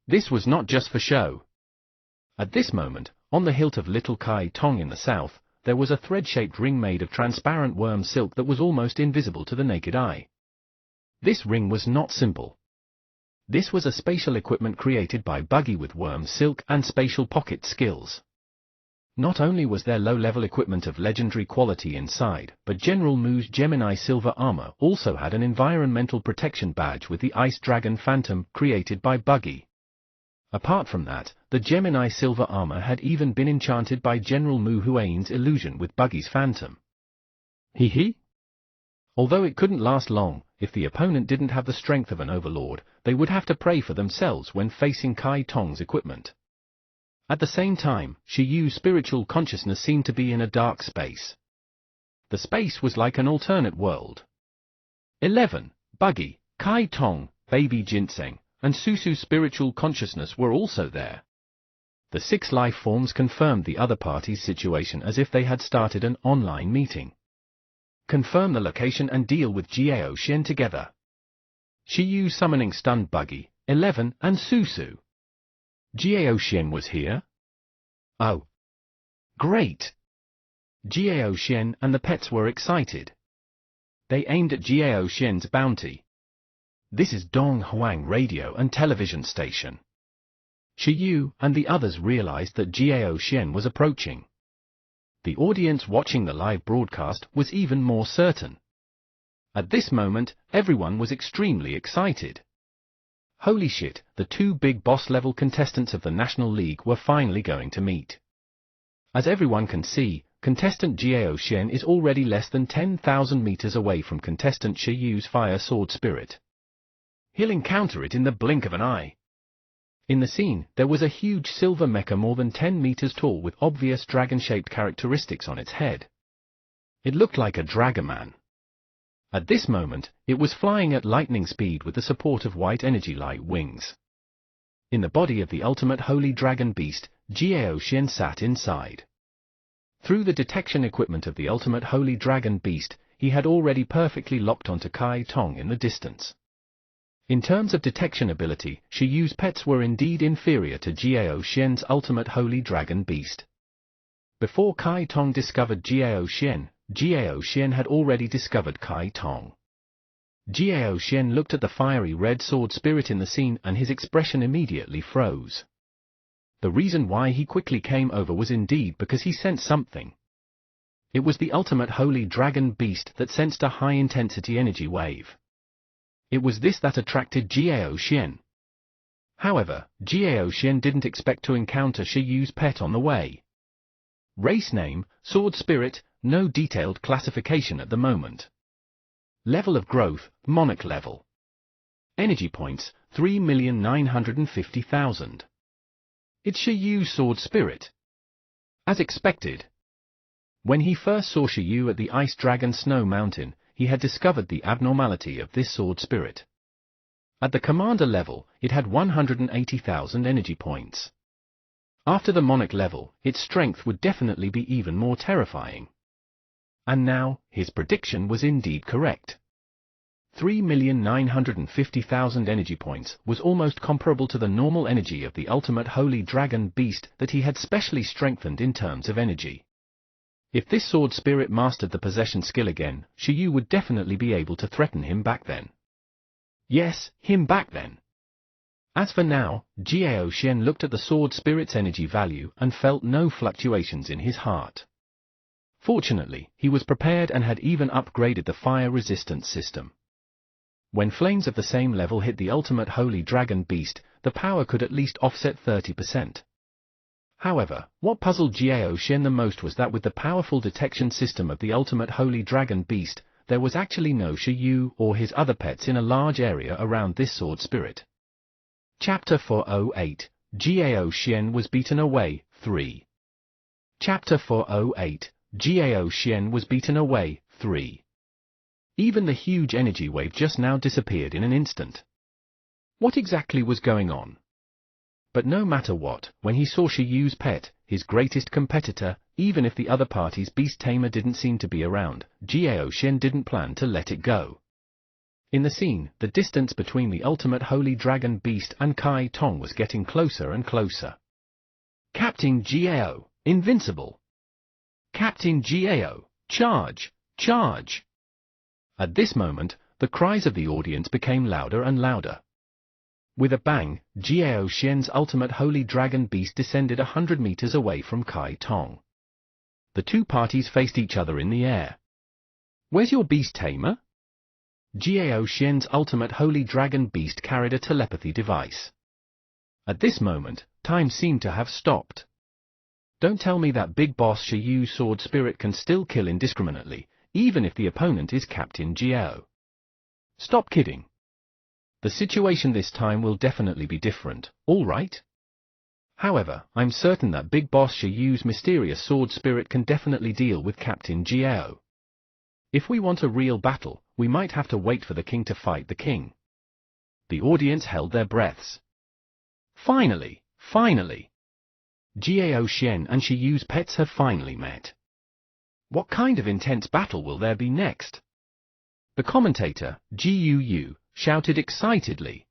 This was not just for show. At this moment, on the hilt of little Kai Tong in the south, there was a thread-shaped ring made of transparent worm silk that was almost invisible to the naked eye. This ring was not simple. This was a spatial equipment created by Buggy with Worm Silk and Spatial Pocket skills. Not only was there low-level equipment of legendary quality inside, but General Mu's Gemini Silver armor also had an environmental protection badge with the Ice Dragon Phantom created by Buggy. Apart from that, the Gemini Silver armor had even been enchanted by General Mu Huain's illusion with Buggy's Phantom. Hee. Although it couldn't last long, if the opponent didn't have the strength of an overlord, they would have to pray for themselves when facing Kai Tong's equipment. At the same time, Shi Yu's spiritual consciousness seemed to be in a dark space. The space was like an alternate world. 11. Buggy, Kai Tong, Baby Ginseng, and Susu's spiritual consciousness were also there. The 6 life forms confirmed the other party's situation as if they had started an online meeting. Confirm the location and deal with Jiao Xian together. Shi Yu summoning stunned Buggy, 11, and Susu. Jiao Xian was here? Oh. Great! Jiao Xian and the pets were excited. They aimed at Jiao Xian's bounty. This is Dong Huang radio and television station. Shi Yu and the others realized that Jiao Xian was approaching. The audience watching the live broadcast was even more certain. At this moment, everyone was extremely excited. Holy shit, the 2 big boss-level contestants of the National League were finally going to meet. As everyone can see, contestant Jiao Xian is already less than 10,000 meters away from contestant Shi Yu's Fire Sword Spirit. He'll encounter it in the blink of an eye. In the scene, there was a huge silver mecha more than 10 meters tall with obvious dragon-shaped characteristics on its head. It looked like a Dragoman. At this moment, it was flying at lightning speed with the support of white energy light wings. In the body of the ultimate holy dragon beast, Jiao Xian sat inside. Through the detection equipment of the ultimate holy dragon beast, he had already perfectly locked onto Kai Tong in the distance. In terms of detection ability, Shi Yu's pets were indeed inferior to Jiao Xian's ultimate holy dragon beast. Before Kai Tong discovered Jiao Xian had already discovered Kai Tong. Jiao Xian looked at the fiery red sword spirit in the scene and his expression immediately froze. The reason why he quickly came over was indeed because he sensed something. It was the ultimate holy dragon beast that sensed a high-intensity energy wave. It was this that attracted Jiao Xian. However, Jiao Xian didn't expect to encounter Shi Yu's pet on the way. Race name, Sword Spirit, no detailed classification at the moment. Level of growth, Monarch level. Energy points, 3,950,000. It's Shi Yu's Sword Spirit. As expected. When he first saw Shi Yu at the Ice Dragon Snow Mountain, he had discovered the abnormality of this sword spirit. At the commander level, it had 180,000 energy points. After the Monarch level, its strength would definitely be even more terrifying. And now, his prediction was indeed correct. 3,950,000 energy points was almost comparable to the normal energy of the ultimate holy dragon beast that he had specially strengthened in terms of energy. If this sword spirit mastered the possession skill again, Shi Yu would definitely be able to threaten him back then. Yes, him back then. As for now, Jiao Xian looked at the sword spirit's energy value and felt no fluctuations in his heart. Fortunately, he was prepared and had even upgraded the fire resistance system. When flames of the same level hit the ultimate holy dragon beast, the power could at least offset 30%. However, what puzzled Jiao Xian the most was that with the powerful detection system of the ultimate holy dragon beast, there was actually no Shi Yu or his other pets in a large area around this sword spirit. Chapter 408, Jiao Xian was beaten away, 3. Chapter 408, Jiao Xian was beaten away, 3. Even the huge energy wave just now disappeared in an instant. What exactly was going on? But no matter what, when he saw Shi Yu's pet, his greatest competitor, even if the other party's beast tamer didn't seem to be around, Jiao Xian didn't plan to let it go. In the scene, the distance between the ultimate holy dragon beast and Kai Tong was getting closer and closer. Captain Jiao, invincible! Captain Jiao, charge! Charge! At this moment, the cries of the audience became louder and louder. With a bang, Jiao Xian's ultimate holy dragon beast descended 100 meters away from Kai Tong. The two parties faced each other in the air. "Where's your beast tamer?" Jiao Xian's ultimate holy dragon beast carried a telepathy device. At this moment, time seemed to have stopped. Don't tell me that big boss Shiyu's sword spirit can still kill indiscriminately, even if the opponent is Captain Jiao. Stop kidding. The situation this time will definitely be different, all right? However, I'm certain that Big Boss Shiyu's mysterious sword spirit can definitely deal with Captain Jiao. If we want a real battle, we might have to wait for the king to fight the king. The audience held their breaths. Finally! Jiao Xian and Shiyu's pets have finally met. What kind of intense battle will there be next? The commentator, Ji Yu, shouted excitedly.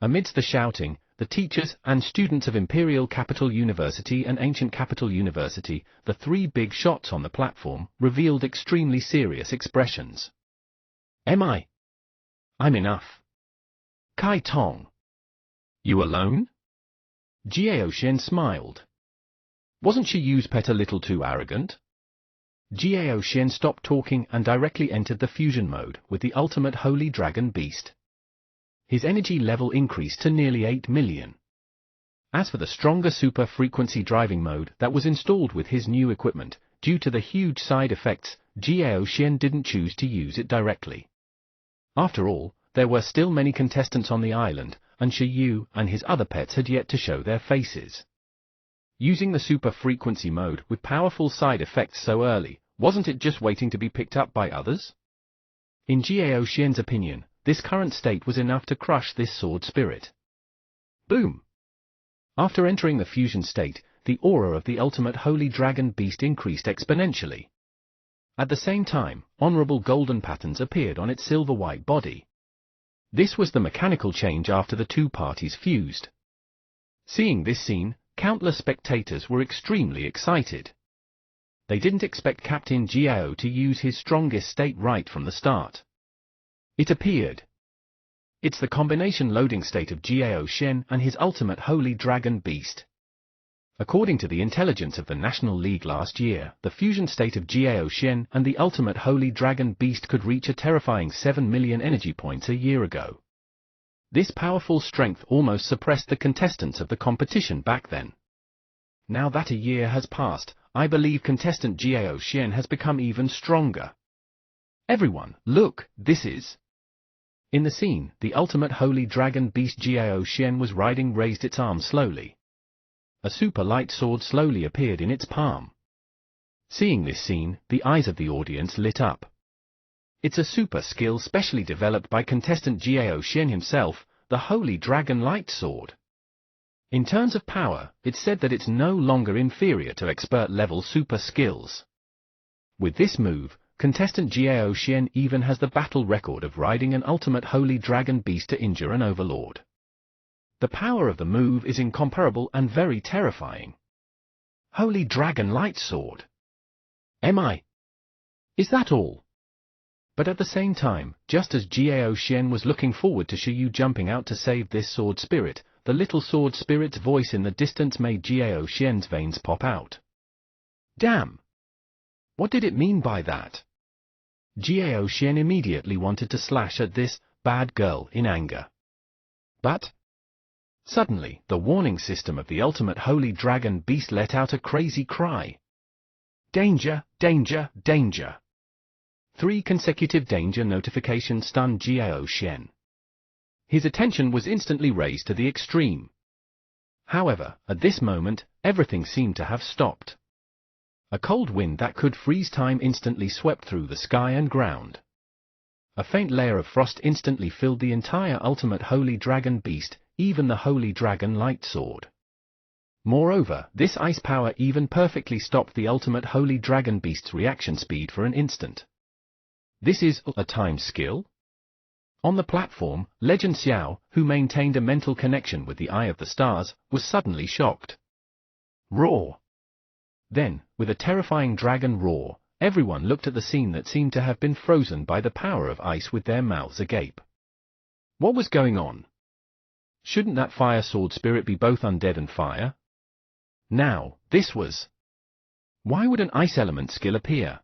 Amidst the shouting, the teachers and students of Imperial Capital University and Ancient Capital University, the three big shots on the platform, revealed extremely serious expressions. I'm enough. Kai Tong. You alone? Jiao Xian smiled. Wasn't Shiyu's pet a little too arrogant? Jiao Xian stopped talking and directly entered the fusion mode with the ultimate holy dragon beast. His energy level increased to nearly 8 million. As for the stronger super frequency driving mode that was installed with his new equipment, due to the huge side effects, Jiao Xian didn't choose to use it directly. After all, there were still many contestants on the island, and Shiyu and his other pets had yet to show their faces. Using the super frequency mode with powerful side effects so early, wasn't it just waiting to be picked up by others? In Jiao Xian's opinion, this current state was enough to crush this sword spirit. Boom! After entering the fusion state, the aura of the ultimate holy dragon beast increased exponentially. At the same time, honorable golden patterns appeared on its silver-white body. This was the mechanical change after the two parties fused. Seeing this scene, countless spectators were extremely excited. They didn't expect Captain Jiao to use his strongest state right from the start. It appeared. It's the combination loading state of Jiao Xian and his ultimate holy dragon beast. According to the intelligence of the National League last year, the fusion state of Jiao Xian and the ultimate holy dragon beast could reach a terrifying 7 million energy points a year ago. This powerful strength almost suppressed the contestants of the competition back then. Now that a year has passed, I believe contestant Jiao Xian has become even stronger. Everyone, look, this is... In the scene, the ultimate holy dragon beast Jiao Xian was riding raised its arm slowly. A super light sword slowly appeared in its palm. Seeing this scene, the eyes of the audience lit up. It's a super skill specially developed by contestant Jiao Xian himself, the Holy Dragon Light Sword. In terms of power, it's said that it's no longer inferior to expert-level super skills. With this move, contestant Jiao Xian even has the battle record of riding an ultimate holy dragon beast to injure an overlord. The power of the move is incomparable and very terrifying. Holy Dragon Light Sword. Is that all? But at the same time, just as Jiao Xian was looking forward to Shiyu jumping out to save this sword spirit, the little sword spirit's voice in the distance made Jiao Xian's veins pop out. Damn! What did it mean by that? Jiao Xian immediately wanted to slash at this bad girl in anger. But suddenly, the warning system of the ultimate holy dragon beast let out a crazy cry. Danger! Danger! Danger! 3 consecutive danger notifications stunned Jiao Xian. His attention was instantly raised to the extreme. However, at this moment, everything seemed to have stopped. A cold wind that could freeze time instantly swept through the sky and ground. A faint layer of frost instantly filled the entire ultimate holy dragon beast, even the holy dragon light sword. Moreover, this ice power even perfectly stopped the ultimate holy dragon beast's reaction speed for an instant. This is a time skill? On the platform, Legend Xiao, who maintained a mental connection with the Eye of the Stars, was suddenly shocked. Roar! Then, with a terrifying dragon roar, everyone looked at the scene that seemed to have been frozen by the power of ice with their mouths agape. What was going on? shouldn't that fire sword spirit be both undead and fire? Now, this was... Why would an ice element skill appear?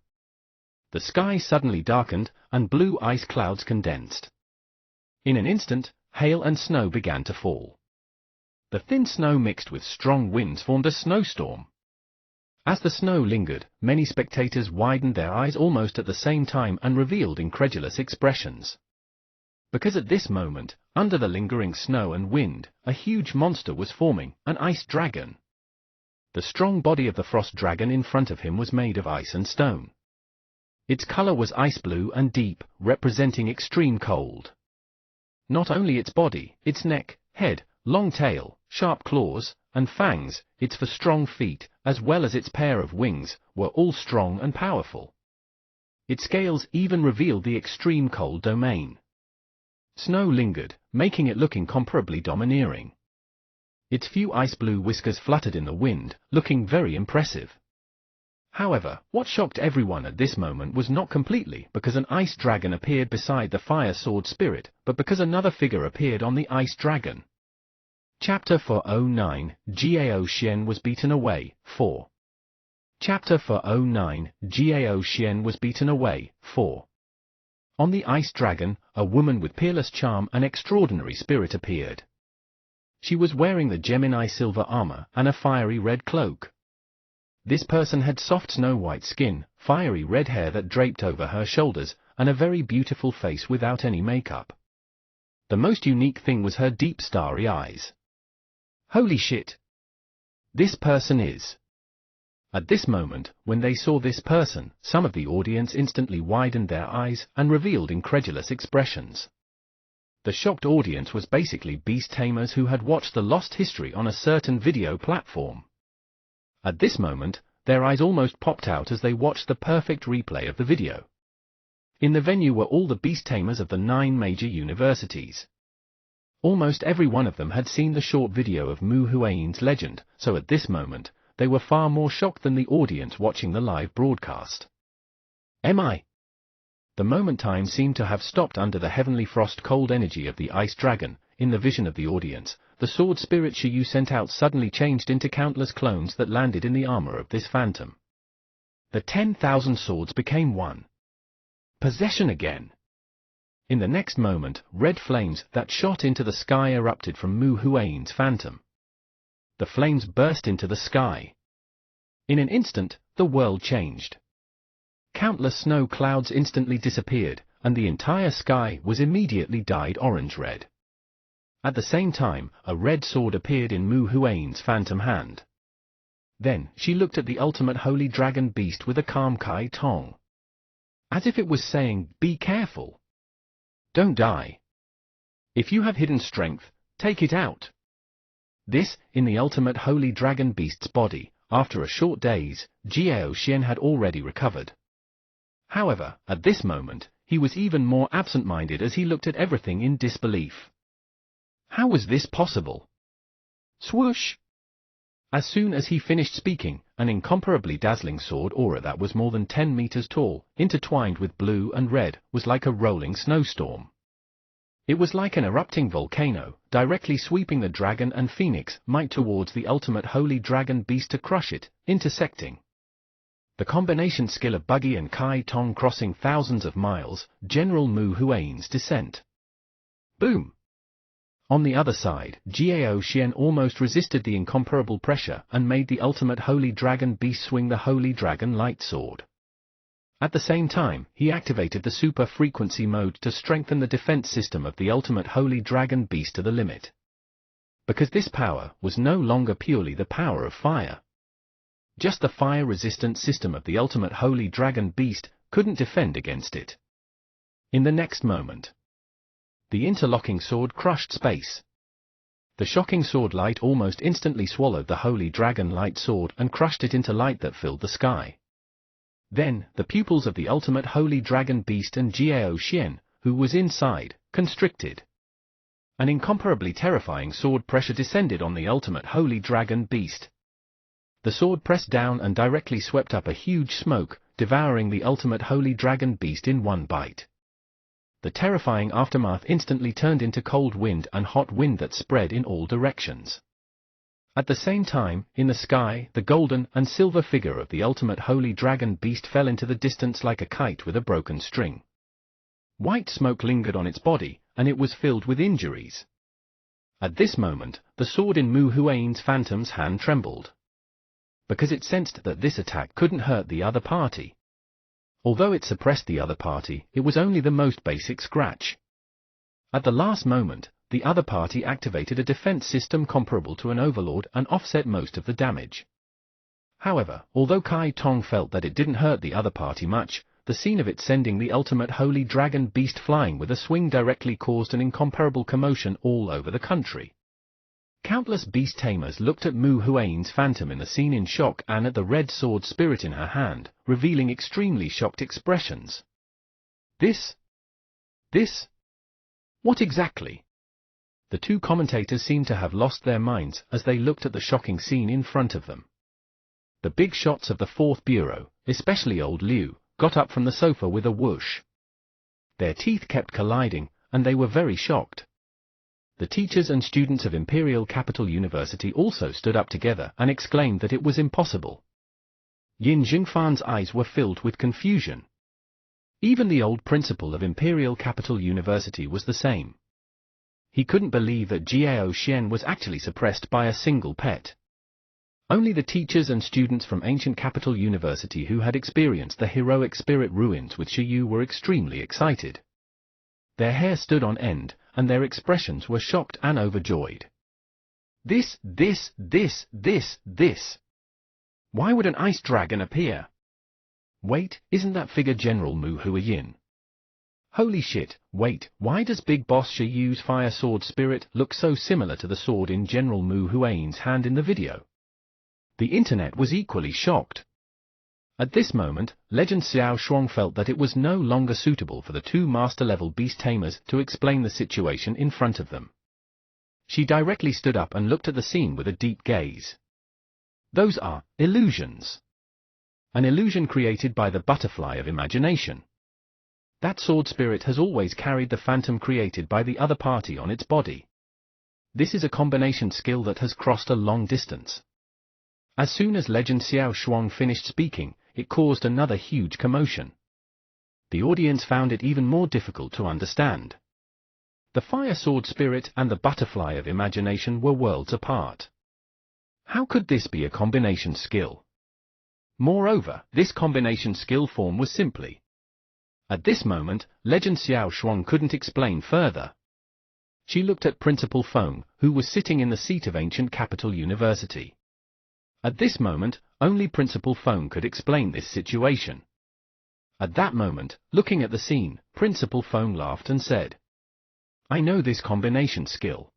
The sky suddenly darkened, and blue ice clouds condensed. In an instant, hail and snow began to fall. The thin snow mixed with strong winds formed a snowstorm. As the snow lingered, many spectators widened their eyes almost at the same time and revealed incredulous expressions. Because at this moment, under the lingering snow and wind, a huge monster was forming, an ice dragon. The strong body of the frost dragon in front of him was made of ice and stone. Its color was ice blue and deep, representing extreme cold. Not only its body, its neck, head, long tail, sharp claws, and fangs, its strong feet, as well as its pair of wings, were all strong and powerful. Its scales even revealed the extreme cold domain. Snow lingered, making it look incomparably domineering. Its few ice-blue whiskers fluttered in the wind, looking very impressive. However, what shocked everyone at this moment was not completely because an ice dragon appeared beside the fire sword spirit, but because another figure appeared on the ice dragon. Chapter 409, Gao Xian was beaten away, 4. Chapter 409, Gao Xian was beaten away, 4. On the ice dragon, a woman with peerless charm and extraordinary spirit appeared. She was wearing the Gemini silver armor and a fiery red cloak. This person had soft snow-white skin, fiery red hair that draped over her shoulders, and a very beautiful face without any makeup. The most unique thing was her deep starry eyes. Holy shit! This person is... At this moment, when they saw this person, some of the audience instantly widened their eyes and revealed incredulous expressions. The shocked audience was basically beast tamers who had watched the lost history on a certain video platform. At this moment, their eyes almost popped out as they watched the perfect replay of the video. In the venue were all the beast tamers of the 9 major universities. Almost every one of them had seen the short video of Mu Huayin's legend, so at this moment, they were far more shocked than the audience watching the live broadcast. The moment time seemed to have stopped under the heavenly frost cold energy of the ice dragon. In the vision of the audience, the sword spirit Shiyu sent out suddenly changed into countless clones that landed in the armor of this phantom. The 10,000 swords became one. Possession again. In the next moment, red flames that shot into the sky erupted from Mu Huayin's phantom. The flames burst into the sky. In an instant, the world changed. Countless snow clouds instantly disappeared, and the entire sky was immediately dyed orange-red. At the same time, a red sword appeared in Mu Huayin's phantom hand. Then, she looked at the ultimate holy dragon beast with a calm Kai Tong. As if it was saying, be careful. Don't die. If you have hidden strength, take it out. This, in the ultimate holy dragon beast's body. After a short days, Gao Xian had already recovered. However, at this moment, he was even more absent-minded as he looked at everything in disbelief. How was this possible? Swoosh! As soon as he finished speaking, an incomparably dazzling sword aura that was more than 10 meters tall, intertwined with blue and red, was like a rolling snowstorm. It was like an erupting volcano, directly sweeping the dragon and phoenix might towards the ultimate holy dragon beast to crush it, intersecting. The combination skill of Buggy and Kai Tong crossing thousands of miles, General Mu Huayin's descent. Boom! On the other side, Gao Xian almost resisted the incomparable pressure and made the ultimate holy dragon beast swing the holy dragon light sword. At the same time, he activated the super frequency mode to strengthen the defense system of the ultimate holy dragon beast to the limit. Because this power was no longer purely the power of fire. Just the fire-resistant system of the ultimate holy dragon beast couldn't defend against it. In the next moment, the interlocking sword crushed space. The shocking sword light almost instantly swallowed the holy dragon light sword and crushed it into light that filled the sky. Then, the pupils of the ultimate holy dragon beast and Gao Xian, who was inside, constricted. An incomparably terrifying sword pressure descended on the ultimate holy dragon beast. The sword pressed down and directly swept up a huge smoke, devouring the ultimate holy dragon beast in one bite. The the terrifying aftermath instantly turned into cold wind and hot wind that spread in all directions. At the same time, in the sky, the golden and silver figure of the ultimate holy dragon beast fell into the distance like a kite with a broken string. White smoke lingered on its body, and it was filled with injuries. At this moment, the sword in Mu Huayin's phantom's hand trembled, because it sensed that this attack couldn't hurt the other party. Although it suppressed the other party, it was only the most basic scratch. At the last moment, the other party activated a defense system comparable to an overlord and offset most of the damage. However, although Kai Tong felt that it didn't hurt the other party much, the scene of it sending the ultimate holy dragon beast flying with a swing directly caused an incomparable commotion all over the country. Countless beast tamers looked at Mu Huayin's phantom in the scene in shock and at the red sword spirit in her hand, revealing extremely shocked expressions. This? What exactly? The two commentators seemed to have lost their minds as they looked at the shocking scene in front of them. The big shots of the Fourth Bureau, especially old Liu, got up from the sofa with a whoosh. Their teeth kept colliding, and they were very shocked. The teachers and students of Imperial Capital University also stood up together and exclaimed that it was impossible. Yin Jingfan's eyes were filled with confusion. Even the old principal of Imperial Capital University was the same. He couldn't believe that Jiao Xian was actually suppressed by a single pet. Only the teachers and students from Ancient Capital University who had experienced the heroic spirit ruins with Shiyu were extremely excited. Their hair stood on end, and their expressions were shocked and overjoyed. This. Why would an ice dragon appear? Wait, isn't that figure General Mu Huayin? Holy shit, wait, why does Big Boss Shiyu's fire sword spirit look so similar to the sword in General Mu Huayin's hand in the video? The internet was equally shocked. At this moment, Legend Xiao Shuang felt that it was no longer suitable for the two master-level beast tamers to explain the situation in front of them. She directly stood up and looked at the scene with a deep gaze. Those are illusions. An illusion created by the butterfly of imagination. That sword spirit has always carried the phantom created by the other party on its body. This is a combination skill that has crossed a long distance. As soon as Legend Xiao Shuang finished speaking, it caused another huge commotion. The audience found it even more difficult to understand. The fire sword spirit and the butterfly of imagination were worlds apart. How could this be a combination skill? Moreover, this combination skill form was simply. At this moment, Legend Xiao Shuang couldn't explain further. She looked at Principal Feng, who was sitting in the seat of Ancient Capital University. At this moment, only Principal Feng could explain this situation. At that moment, looking at the scene, Principal Feng laughed and said, I know this combination skill.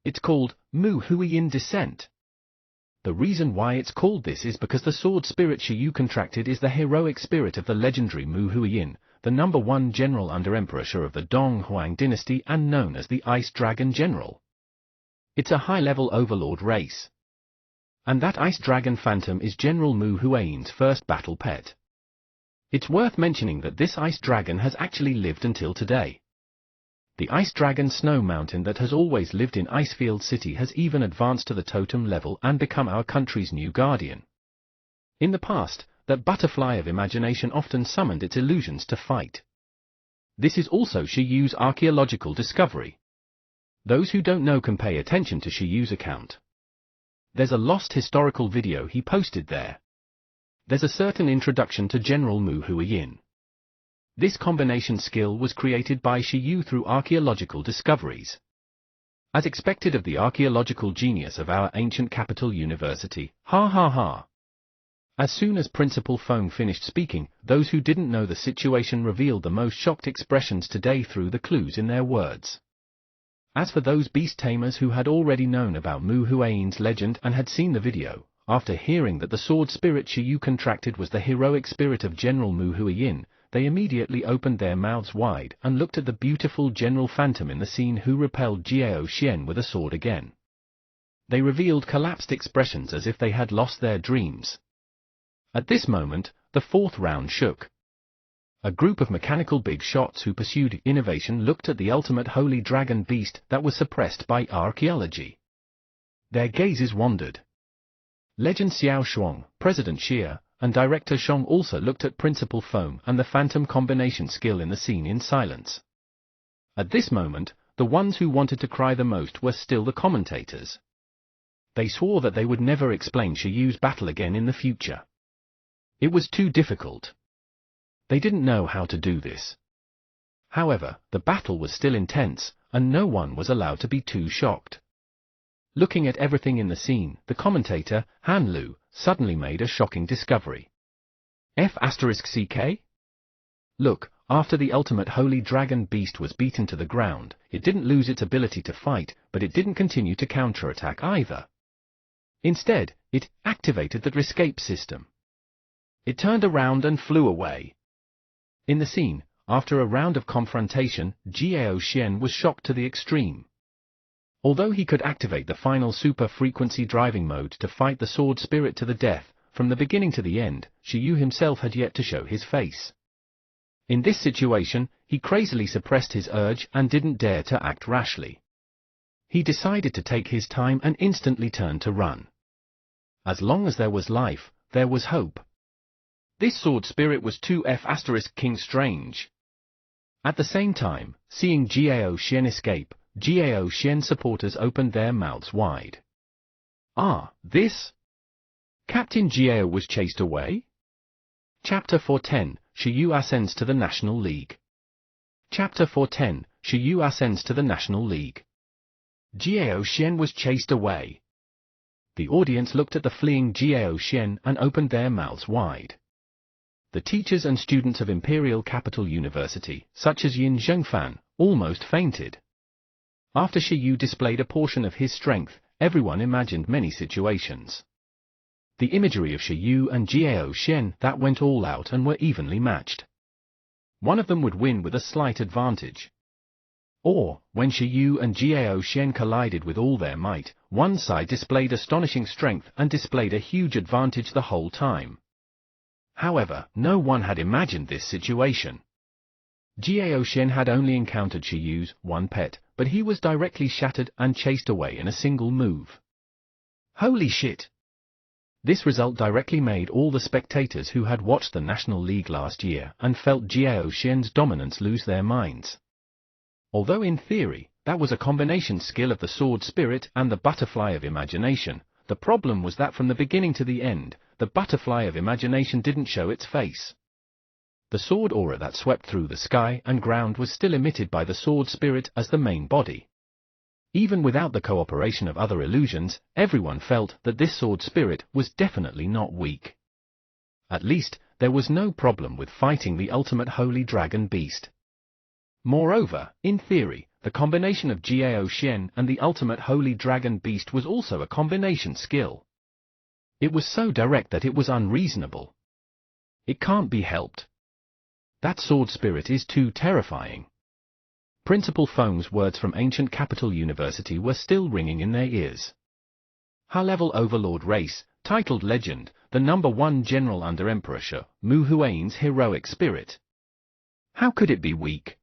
It's called Mu Huayin Descent. The reason why it's called this is because the sword spirit Shiyu contracted is the heroic spirit of the legendary Mu Huayin, the #1 general under Emperor Shi of the Dong Huang dynasty and known as the Ice Dragon General. It's a high-level overlord race. And that Ice Dragon Phantom is General Mu Huayin's first battle pet. It's worth mentioning that this Ice Dragon has actually lived until today. The Ice Dragon Snow Mountain that has always lived in Icefield City has even advanced to the totem level and become our country's new guardian. In the past, that butterfly of imagination often summoned its illusions to fight. This is also Shiyu's archaeological discovery. Those who don't know can pay attention to Shiyu's account. There's a lost historical video he posted there. There's a certain introduction to General Mu Huayin. This combination skill was created by Shiyu through archaeological discoveries. As expected of the archaeological genius of our Ancient Capital University, ha ha ha. As soon as Principal Feng finished speaking, those who didn't know the situation revealed the most shocked expressions today through the clues in their words. As for those beast tamers who had already known about Mu Huayin's legend and had seen the video, after hearing that the sword spirit Shiyu contracted was the heroic spirit of General Mu Huayin, they immediately opened their mouths wide and looked at the beautiful General Phantom in the scene who repelled Jiao Xian with a sword again. They revealed collapsed expressions as if they had lost their dreams. At this moment, the fourth round shook. A group of mechanical big shots who pursued innovation looked at the ultimate holy dragon beast that was suppressed by archaeology. Their gazes wandered. Legend Xiao Shuang, President Xia, and Director Shong also looked at Principal Foam and the phantom combination skill in the scene in silence. At this moment, the ones who wanted to cry the most were still the commentators. They swore that they would never explain Shiyu's battle again in the future. It was too difficult. They didn't know how to do this. However, the battle was still intense, and no one was allowed to be too shocked. Looking at everything in the scene, the commentator, Han Lu, suddenly made a shocking discovery. F*CK? Look, after the ultimate holy dragon beast was beaten to the ground, it didn't lose its ability to fight, but it didn't continue to counterattack either. Instead, it activated the escape system. It turned around and flew away. In the scene, after a round of confrontation, Jiao Xian was shocked to the extreme. Although he could activate the final super-frequency driving mode to fight the sword spirit to the death, from the beginning to the end, Shiyu himself had yet to show his face. In this situation, he crazily suppressed his urge and didn't dare to act rashly. He decided to take his time and instantly turned to run. As long as there was life, there was hope. This sword spirit was too F*King strange. At the same time, seeing Jiao Xian escape, Jiao Xian supporters opened their mouths wide. Ah, this? Captain Jiao was chased away? Chapter 410, Shiyu ascends to the National League. Chapter 410, Shiyu ascends to the National League. Jiao Xian was chased away. The audience looked at the fleeing Jiao Xian and opened their mouths wide. The teachers and students of Imperial Capital University, such as Yin Zhengfan, almost fainted. After Shiyu displayed a portion of his strength, everyone imagined many situations. The imagery of Shiyu and Jiao Xian that went all out and were evenly matched. One of them would win with a slight advantage. Or, when Shiyu and Jiao Xian collided with all their might, one side displayed astonishing strength and displayed a huge advantage the whole time. However, no one had imagined this situation. Jiao Xian had only encountered Shiyu's one pet, but he was directly shattered and chased away in a single move. Holy shit! This result directly made all the spectators who had watched the National League last year and felt Jiao Xian's dominance lose their minds. Although in theory, that was a combination skill of the sword spirit and the butterfly of imagination, the problem was that from the beginning to the end, the butterfly of imagination didn't show its face. The sword aura that swept through the sky and ground was still emitted by the sword spirit as the main body. Even without the cooperation of other illusions, everyone felt that this sword spirit was definitely not weak. At least, there was no problem with fighting the ultimate holy dragon beast. Moreover, in theory, the combination of Jiao Xian and the ultimate holy dragon beast was also a combination skill. It was so direct that it was unreasonable. It can't be helped. That sword spirit is too terrifying. Principal Foam's words from Ancient Capital University were still ringing in their ears. High-level overlord race, titled Legend, the #1 general under Emperor Shi Mu Huain's heroic spirit. How could it be weak?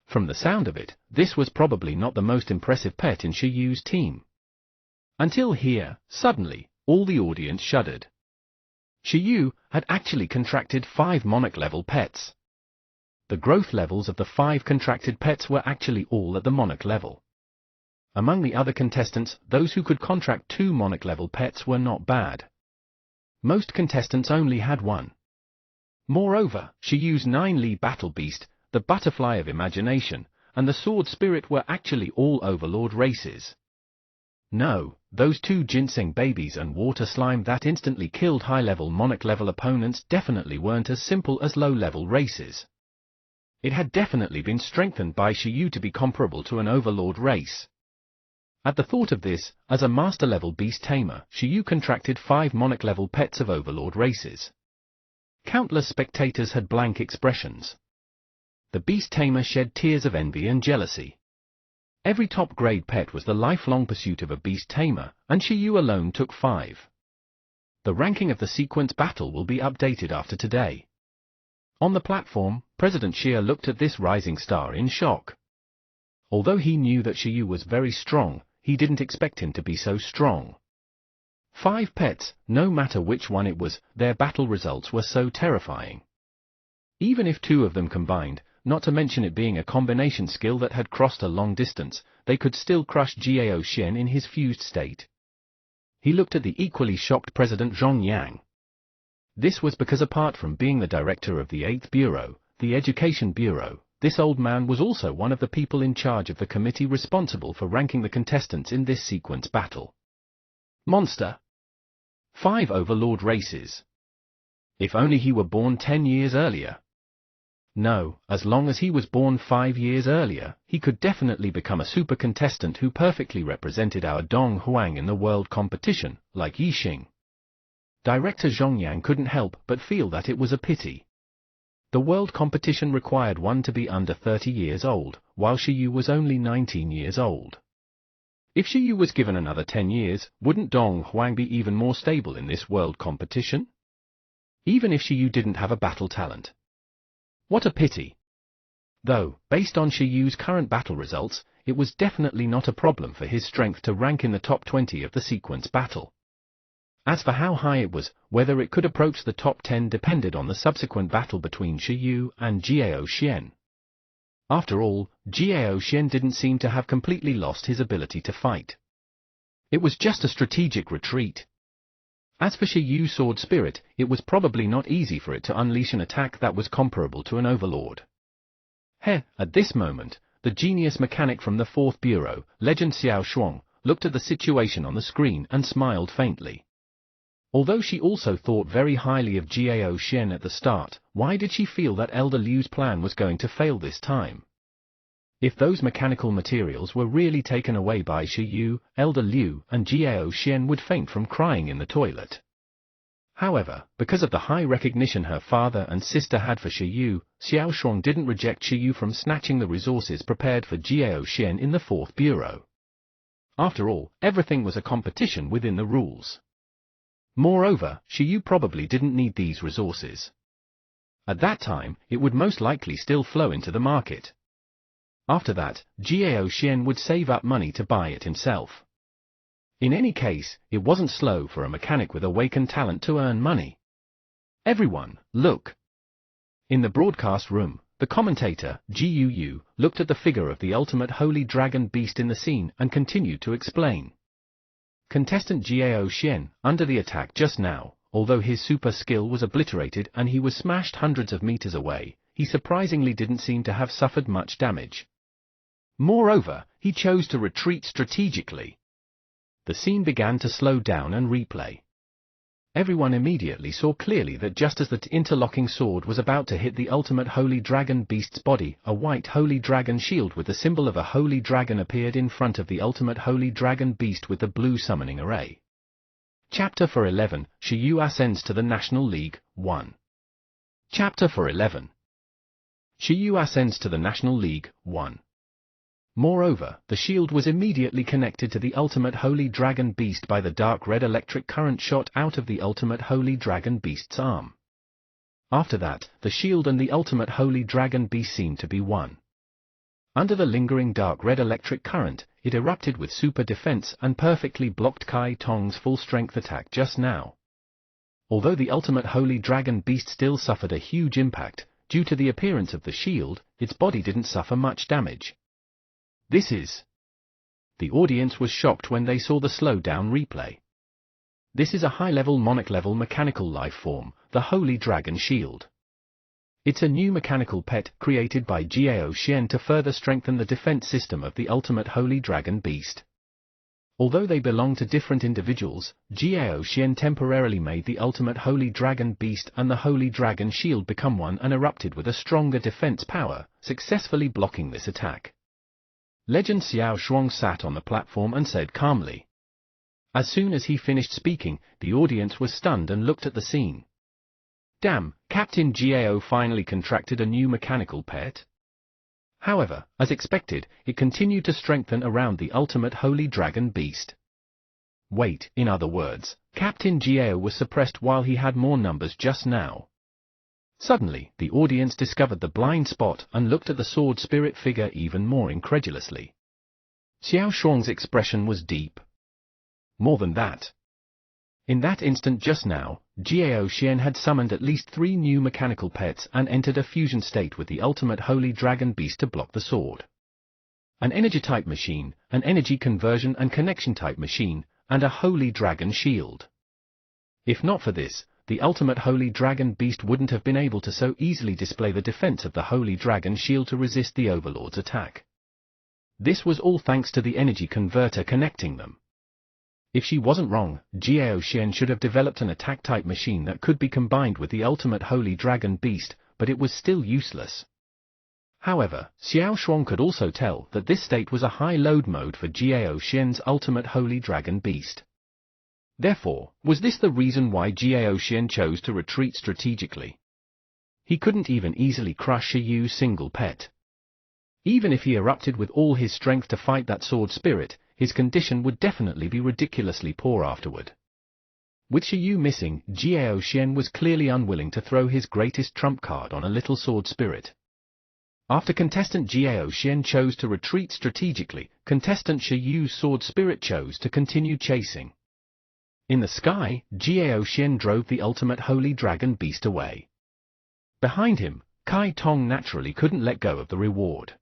From the sound of it, this was probably not the most impressive pet in Shiyu's team. Until here, suddenly, all the audience shuddered. Shiyu had actually contracted 5 monarch-level pets. The growth levels of the 5 contracted pets were actually all at the monarch level. Among the other contestants, those who could contract 2 monarch-level pets were not bad. Most contestants only had 1. Moreover, Shiyu's 9-Li battle beast, the butterfly of imagination, and the sword spirit were actually all overlord races. No, those 2 ginseng babies and water slime that instantly killed high-level monarch-level opponents definitely weren't as simple as low-level races. It had definitely been strengthened by Shiyu to be comparable to an overlord race. At the thought of this, as a master-level beast tamer, Shiyu contracted 5 monarch-level pets of overlord races. Countless spectators had blank expressions. The beast tamer shed tears of envy and jealousy. Every top-grade pet was the lifelong pursuit of a beast tamer, and Shiyu alone took 5. The ranking of the sequence battle will be updated after today. On the platform, President Xia looked at this rising star in shock. Although he knew that Xiyu was very strong, he didn't expect him to be so strong. 5 pets, no matter which one it was, their battle results were so terrifying. Even if 2 of them combined, not to mention it being a combination skill that had crossed a long distance, they could still crush Jiao Xian in his fused state. He looked at the equally shocked President Zhong Yang. This was because apart from being the director of the 8th Bureau, the Education Bureau, this old man was also one of the people in charge of the committee responsible for ranking the contestants in this sequence battle. Monster. 5 Overlord races. If only he were born 10 years earlier. No, as long as he was born 5 years earlier, he could definitely become a super contestant who perfectly represented our Dong Huang in the world competition, like Yixing. Director Zhong Yang couldn't help but feel that it was a pity. The world competition required one to be under 30 years old, while Xiyu was only 19 years old. If Xiyu was given another 10 years, wouldn't Dong Huang be even more stable in this world competition? Even if Xiyu didn't have a battle talent. What a pity. Though, based on Shiyu's current battle results, it was definitely not a problem for his strength to rank in the top 20 of the sequence battle. As for how high it was, whether it could approach the top 10 depended on the subsequent battle between Xiyu and Jiao Xian. After all, Jiao Xian didn't seem to have completely lost his ability to fight. It was just a strategic retreat. As for Shiyu's sword spirit, it was probably not easy for it to unleash an attack that was comparable to an overlord. At this moment, the genius mechanic from the 4th Bureau, Legend Xiao Shuang, looked at the situation on the screen and smiled faintly. Although she also thought very highly of Jiao Xian at the start, why did she feel that Elder Liu's plan was going to fail this time? If those mechanical materials were really taken away by Xiyu, Elder Liu and Jiao Xian would faint from crying in the toilet. However, because of the high recognition her father and sister had for Xiyu, Xiao Shuang didn't reject Xiyu from snatching the resources prepared for Jiao Xian in the 4th Bureau. After all, everything was a competition within the rules. Moreover, Xiyu probably didn't need these resources. At that time, it would most likely still flow into the market. After that, Jiao Xian would save up money to buy it himself. In any case, it wasn't slow for a mechanic with awakened talent to earn money. Everyone, look! In the broadcast room, the commentator, Ji Yu, looked at the figure of the ultimate holy dragon beast in the scene and continued to explain. Contestant Jiao Xian, under the attack just now, although his super skill was obliterated and he was smashed hundreds of meters away, he surprisingly didn't seem to have suffered much damage. Moreover, he chose to retreat strategically. The scene began to slow down and replay. Everyone immediately saw clearly that just as the interlocking sword was about to hit the ultimate holy dragon beast's body, a white holy dragon shield with the symbol of a holy dragon appeared in front of the ultimate holy dragon beast with the blue summoning array. Chapter 11, Xiyu ascends to the National League, 1. Chapter 11. Xiyu ascends to the National League, 1. Moreover, the shield was immediately connected to the ultimate holy dragon beast by the dark red electric current shot out of the ultimate holy dragon beast's arm. After that, the shield and the ultimate holy dragon beast seemed to be one. Under the lingering dark red electric current, it erupted with super defense and perfectly blocked Kai Tong's full-strength attack just now. Although the ultimate holy dragon beast still suffered a huge impact, due to the appearance of the shield, its body didn't suffer much damage. The audience was shocked when they saw the slow-down replay. This is a high-level Monarch-level mechanical life form, the Holy Dragon Shield. It's a new mechanical pet created by Jiao Xian to further strengthen the defense system of the ultimate Holy Dragon Beast. Although they belong to different individuals, Jiao Xian temporarily made the ultimate Holy Dragon Beast and the Holy Dragon Shield become one and erupted with a stronger defense power, successfully blocking this attack. Legend Xiao Shuang sat on the platform and said calmly. As soon as he finished speaking, the audience was stunned and looked at the scene. Damn, Captain Jiao finally contracted a new mechanical pet? However, as expected, it continued to strengthen around the ultimate Holy Dragon Beast. Wait, in other words, Captain Jiao was suppressed while he had more numbers just now. Suddenly, the audience discovered the blind spot and looked at the sword spirit figure even more incredulously. Xiao Shuang's expression was deep. More than that. In that instant just now, Jiao Xian had summoned at least 3 new mechanical pets and entered a fusion state with the ultimate holy dragon beast to block the sword. An energy-type machine, an energy conversion and connection-type machine, and a holy dragon shield. If not for this, the ultimate holy dragon beast wouldn't have been able to so easily display the defense of the holy dragon shield to resist the overlord's attack. This was all thanks to the energy converter connecting them. If she wasn't wrong, Jiao Xian should have developed an attack-type machine that could be combined with the ultimate holy dragon beast, but it was still useless. However, Xiao Shuang could also tell that this state was a high-load mode for Jiao Xian's ultimate holy dragon beast. Therefore, was this the reason why Jiao Xian chose to retreat strategically? He couldn't even easily crush Shi Yu's single pet. Even if he erupted with all his strength to fight that sword spirit, his condition would definitely be ridiculously poor afterward. With Shi Yu missing, Jiao Xian was clearly unwilling to throw his greatest trump card on a little sword spirit. After contestant Jiao Xian chose to retreat strategically, contestant Shi Yu's sword spirit chose to continue chasing. In the sky, Jiao Xian drove the ultimate holy dragon beast away. Behind him, Kai Tong naturally couldn't let go of the reward.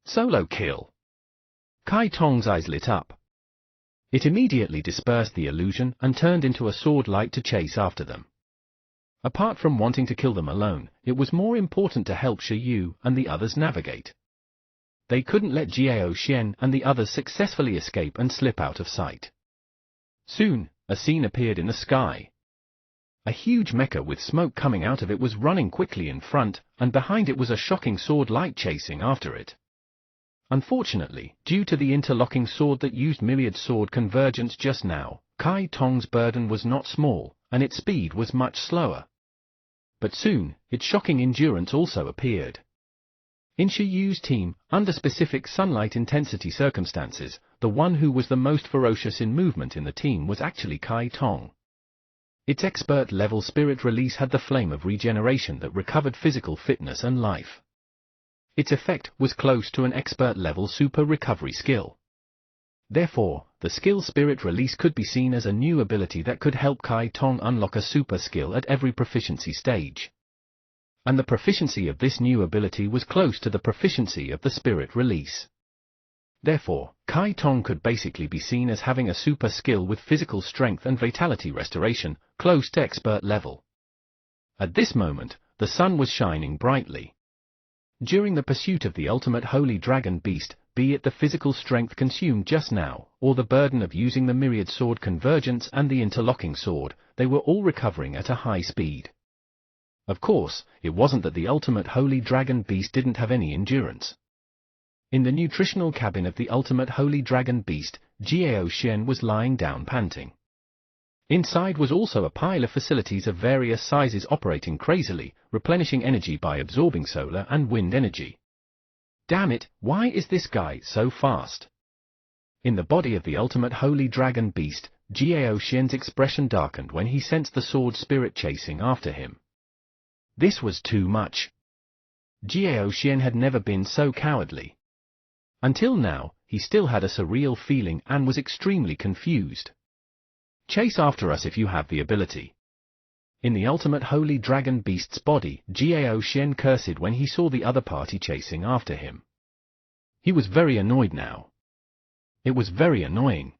Solo kill. Kai Tong's eyes lit up. It immediately dispersed the illusion and turned into a sword light to chase after them. Apart from wanting to kill them alone, it was more important to help Shi Yu and the others navigate. They couldn't let Jiao Xian and the others successfully escape and slip out of sight. Soon, a scene appeared in the sky. A huge mecha with smoke coming out of it was running quickly in front, and behind it was a shocking sword light chasing after it. Unfortunately, due to the interlocking sword that used myriad sword convergence just now, Kai Tong's burden was not small, and its speed was much slower. But soon, its shocking endurance also appeared. In Shi Yu's team, under specific sunlight intensity circumstances, the one who was the most ferocious in movement in the team was actually Kai Tong. Its expert-level spirit release had the flame of regeneration that recovered physical fitness and life. Its effect was close to an expert-level super recovery skill. Therefore, the skill spirit release could be seen as a new ability that could help Kai Tong unlock a super skill at every proficiency stage. And the proficiency of this new ability was close to the proficiency of the spirit release. Therefore, Kai Tong could basically be seen as having a super skill with physical strength and vitality restoration, close to expert level. At this moment, the sun was shining brightly. During the pursuit of the ultimate holy dragon beast, be it the physical strength consumed just now, or the burden of using the myriad sword convergence and the interlocking sword, they were all recovering at a high speed. Of course, it wasn't that the ultimate holy dragon beast didn't have any endurance. In the nutritional cabin of the ultimate holy dragon beast, Jiao Xian was lying down panting. Inside was also a pile of facilities of various sizes operating crazily, replenishing energy by absorbing solar and wind energy. Damn it, why is this guy so fast? In the body of the ultimate holy dragon beast, Jiao Xian's expression darkened when he sensed the sword spirit chasing after him. This was too much. Jiao Xian had never been so cowardly. Until now, he still had a surreal feeling and was extremely confused. Chase after us if you have the ability. In the ultimate holy dragon beast's body, Jiao Xian cursed when he saw the other party chasing after him. He was very annoyed now. It was very annoying.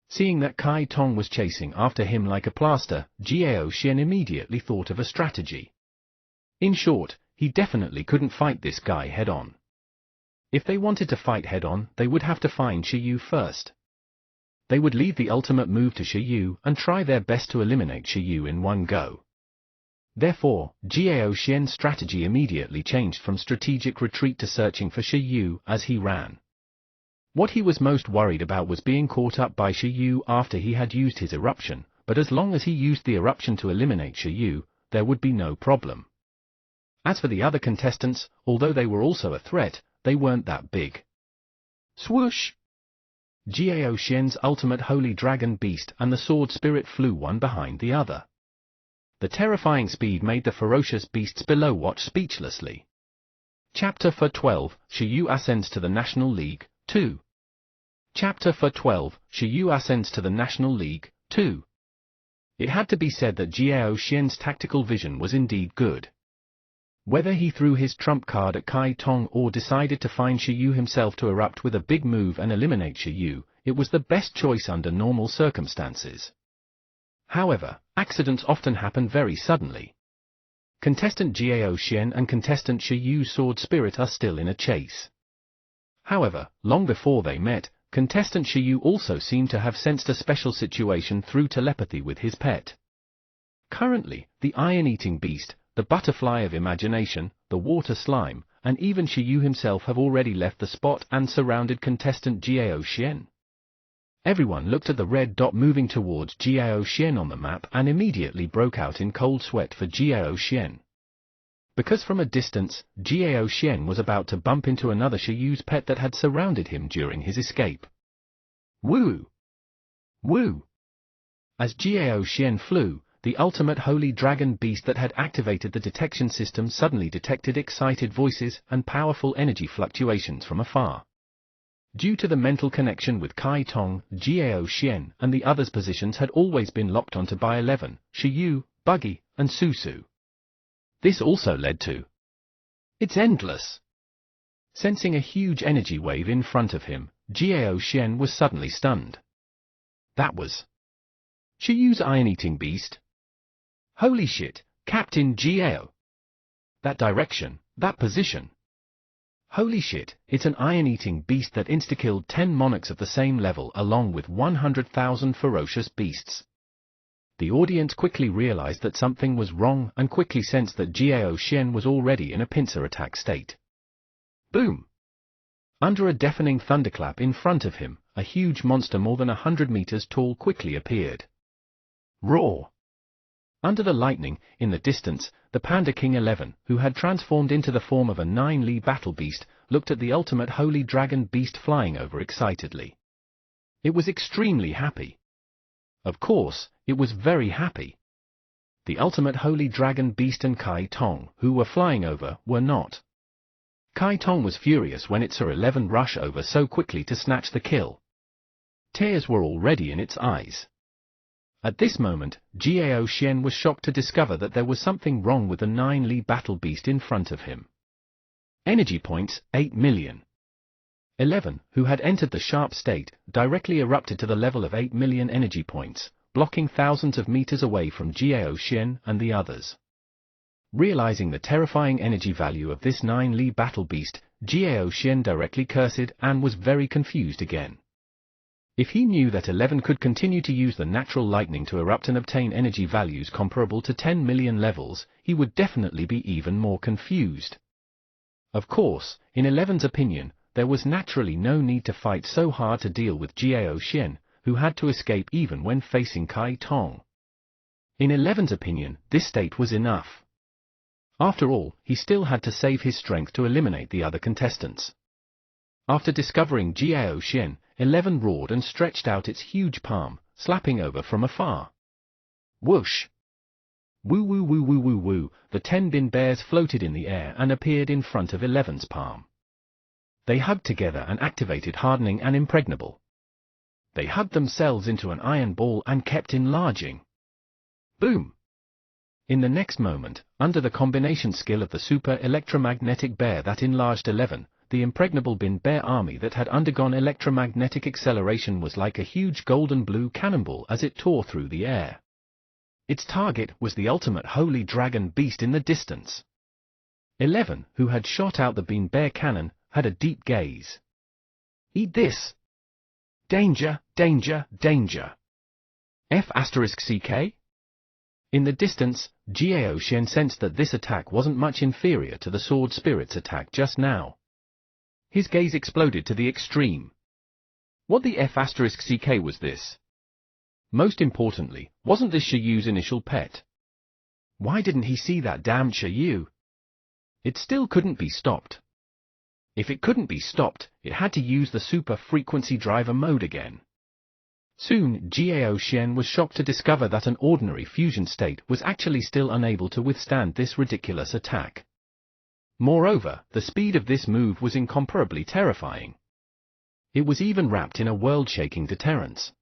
Seeing that Kai Tong was chasing after him like a plaster, Jiao Xian immediately thought of a strategy. In short, he definitely couldn't fight this guy head-on. If they wanted to fight head-on, they would have to find Shi Yu first. They would leave the ultimate move to Shi Yu and try their best to eliminate Shi Yu in one go. Therefore, Jiao Xian's strategy immediately changed from strategic retreat to searching for Shi Yu as he ran. What he was most worried about was being caught up by Shi Yu after he had used his eruption, but as long as he used the eruption to eliminate Shi Yu, there would be no problem. As for the other contestants, although they were also a threat, they weren't that big. Swoosh! Jiao Xian's ultimate holy dragon beast and the sword spirit flew one behind the other. The terrifying speed made the ferocious beasts below watch speechlessly. Chapter 12, Shiyu ascends to the National League, 2. Chapter 12, Shiyu ascends to the National League, 2. It had to be said that Jiao Xian's tactical vision was indeed good. Whether he threw his trump card at Kai Tong or decided to find Shiyu himself to erupt with a big move and eliminate Shiyu, it was the best choice under normal circumstances. However, accidents often happen very suddenly. Contestant Jiao Xian and contestant Shiyu's sword spirit are still in a chase. However, long before they met, contestant Shiyu also seemed to have sensed a special situation through telepathy with his pet. Currently, the iron-eating beast, the butterfly of imagination, the water slime, and even Shiyu himself have already left the spot and surrounded contestant Jiao Xian. Everyone looked at the red dot moving towards Jiao Xian on the map and immediately broke out in cold sweat for Jiao Xian. Because from a distance, Jiao Xian was about to bump into another Shiyu's pet that had surrounded him during his escape. Woo! Woo! As Jiao Xian flew, the ultimate holy dragon beast that had activated the detection system suddenly detected excited voices and powerful energy fluctuations from afar. Due to the mental connection with Kai Tong, Jiao Xian and the others' positions had always been locked onto by 11, Shiyu, Buggy, and Susu. This also led to "It's endless!" Sensing a huge energy wave in front of him, Jiao Xian was suddenly stunned. That was Shiyu's iron-eating beast. Holy shit, Captain Jiao! That direction, that position. Holy shit, it's an iron-eating beast that insta-killed 10 monarchs of the same level along with 100,000 ferocious beasts. The audience quickly realized that something was wrong and quickly sensed that Jiao Xian was already in a pincer attack state. Boom! Under a deafening thunderclap in front of him, a huge monster more than 100 meters tall quickly appeared. Roar! Under the lightning, in the distance, the Panda King 11, who had transformed into the form of a 9-Li battle beast, looked at the ultimate holy dragon beast flying over excitedly. It was extremely happy. Of course, it was very happy. The ultimate holy dragon beast and Kai Tong, who were flying over, were not. Kai Tong was furious when it saw 11 rush over so quickly to snatch the kill. Tears were already in its eyes. At this moment, Jiao Xian was shocked to discover that there was something wrong with the 9-Li battle beast in front of him. Energy points, 8 million. 11, who had entered the sharp state, directly erupted to the level of 8 million energy points, blocking thousands of meters away from Jiao Xian and the others. Realizing the terrifying energy value of this 9-Li battle beast, Jiao Xian directly cursed and was very confused again. If he knew that 11 could continue to use the natural lightning to erupt and obtain energy values comparable to 10 million levels, he would definitely be even more confused. Of course, in 11's opinion, there was naturally no need to fight so hard to deal with Jiao Xian, who had to escape even when facing Kai Tong. In 11's opinion, this state was enough. After all, he still had to save his strength to eliminate the other contestants. After discovering Jiao Xian, 11 roared and stretched out its huge palm, slapping over from afar. Whoosh! Woo woo woo woo woo woo, the 10 bin bears floated in the air and appeared in front of 11's palm. They hugged together and activated hardening and impregnable. They hugged themselves into an iron ball and kept enlarging. Boom! In the next moment, under the combination skill of the super electromagnetic bear that enlarged 11, the impregnable bin bear army that had undergone electromagnetic acceleration was like a huge golden blue cannonball as it tore through the air. Its target was the ultimate holy dragon beast in the distance. 11, who had shot out the bin bear cannon, had a deep gaze. Eat this! Danger, danger, danger! F*CK? In the distance, Jiao Xian sensed that this attack wasn't much inferior to the sword spirit's attack just now. His gaze exploded to the extreme. What the F*CK was this? Most importantly, wasn't this Shiyu's initial pet? Why didn't he see that damned Shiyu? It still couldn't be stopped. If it couldn't be stopped, it had to use the super frequency driver mode again. Soon, Gao Xian was shocked to discover that an ordinary fusion state was actually still unable to withstand this ridiculous attack. Moreover, the speed of this move was incomparably terrifying. It was even wrapped in a world-shaking deterrence.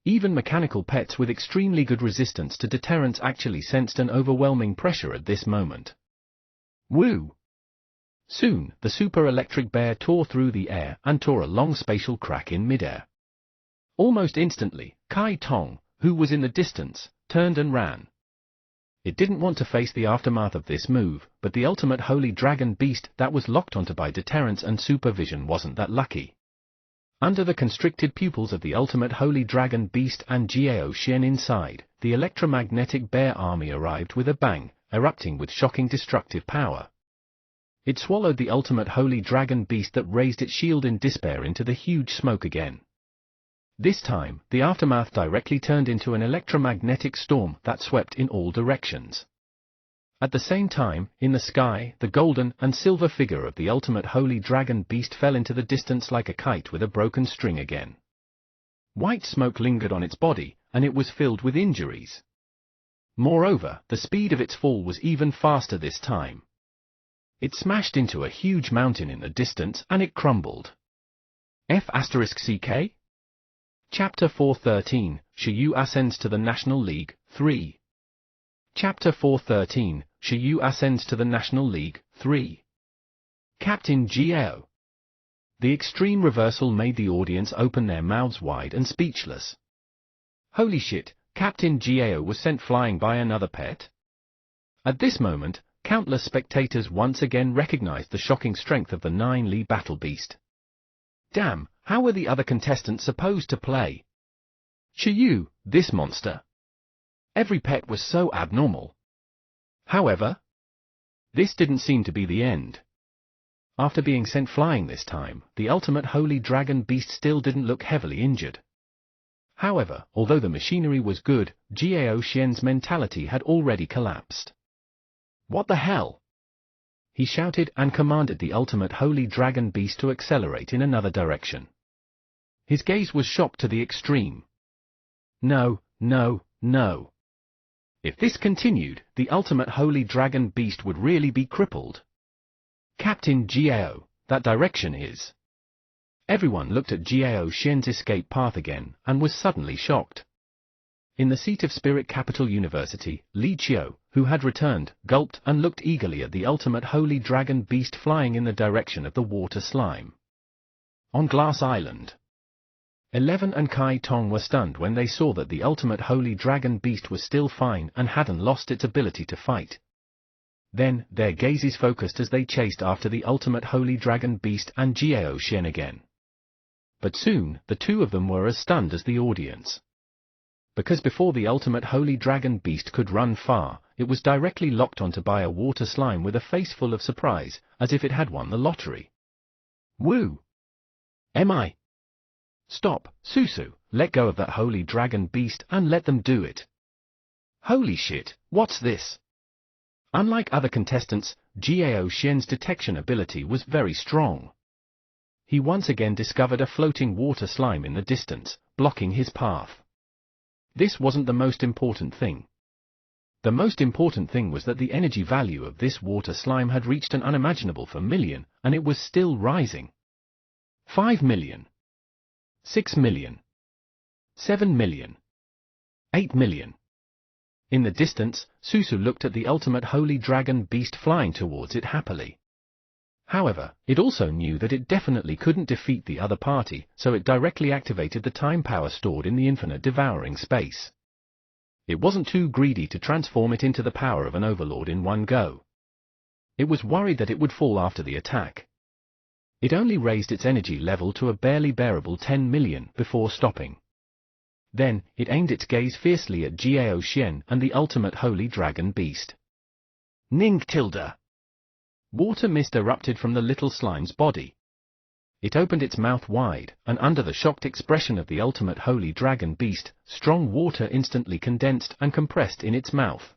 Even mechanical pets with extremely good resistance to deterrence actually sensed an overwhelming pressure at this moment. Woo! Soon, the super-electric bear tore through the air and tore a long spatial crack in midair. Almost instantly, Kai Tong, who was in the distance, turned and ran. It didn't want to face the aftermath of this move, but the ultimate holy dragon beast that was locked onto by deterrence and supervision wasn't that lucky. Under the constricted pupils of the ultimate holy dragon beast and Gao Xian inside, the electromagnetic bear army arrived with a bang, erupting with shocking destructive power. It swallowed the ultimate holy dragon beast that raised its shield in despair into the huge smoke again. This time, the aftermath directly turned into an electromagnetic storm that swept in all directions. At the same time, in the sky, the golden and silver figure of the ultimate holy dragon beast fell into the distance like a kite with a broken string again. White smoke lingered on its body, and it was filled with injuries. Moreover, the speed of its fall was even faster this time. It smashed into a huge mountain in the distance and it crumbled. F*CK? Chapter 413, Shiyu Ascends to the National League, 3. Chapter 413, Shiyu Ascends to the National League, 3. Captain Gao. The extreme reversal made the audience open their mouths wide and speechless. Holy shit, Captain Gao was sent flying by another pet? At this moment, countless spectators once again recognized the shocking strength of the 9-Li battle beast. Damn, how were the other contestants supposed to play? Shiyu, this monster. Every pet was so abnormal. However, this didn't seem to be the end. After being sent flying this time, the ultimate holy dragon beast still didn't look heavily injured. However, although the machinery was good, Gao Xian's mentality had already collapsed. What the hell? He shouted and commanded the ultimate holy dragon beast to accelerate in another direction. His gaze was shocked to the extreme. No, no, no. If this continued, the ultimate holy dragon beast would really be crippled. Captain Gao, that direction is... Everyone looked at Gao Xian's escape path again and was suddenly shocked. In the seat of Spirit Capital University, Li Qiu, who had returned, gulped and looked eagerly at the ultimate holy dragon beast flying in the direction of the water slime. On Glass Island, 11 and Kai Tong were stunned when they saw that the ultimate holy dragon beast was still fine and hadn't lost its ability to fight. Then, their gazes focused as they chased after the ultimate holy dragon beast and Gao Xian again. But soon, the two of them were as stunned as the audience. Because before the ultimate holy dragon beast could run far, it was directly locked onto by a water slime with a face full of surprise, as if it had won the lottery. Woo! Mi! Stop, Susu, let go of that holy dragon beast and let them do it. Holy shit, what's this? Unlike other contestants, Gao Xian's detection ability was very strong. He once again discovered a floating water slime in the distance, blocking his path. This wasn't the most important thing. The most important thing was that the energy value of this water slime had reached an unimaginable 4 million, and it was still rising. 5 million. 6 million. 7 million. 8 million. In the distance, Susu looked at the ultimate holy dragon beast flying towards it happily. However, it also knew that it definitely couldn't defeat the other party, so it directly activated the time power stored in the infinite devouring space. It wasn't too greedy to transform it into the power of an overlord in one go. It was worried that it would fall after the attack. It only raised its energy level to a barely bearable 10 million before stopping. Then, it aimed its gaze fiercely at Gao Xian and the ultimate holy dragon beast. Ning tilde! Water mist erupted from the little slime's body. It opened its mouth wide, and under the shocked expression of the ultimate holy dragon beast, strong water instantly condensed and compressed in its mouth.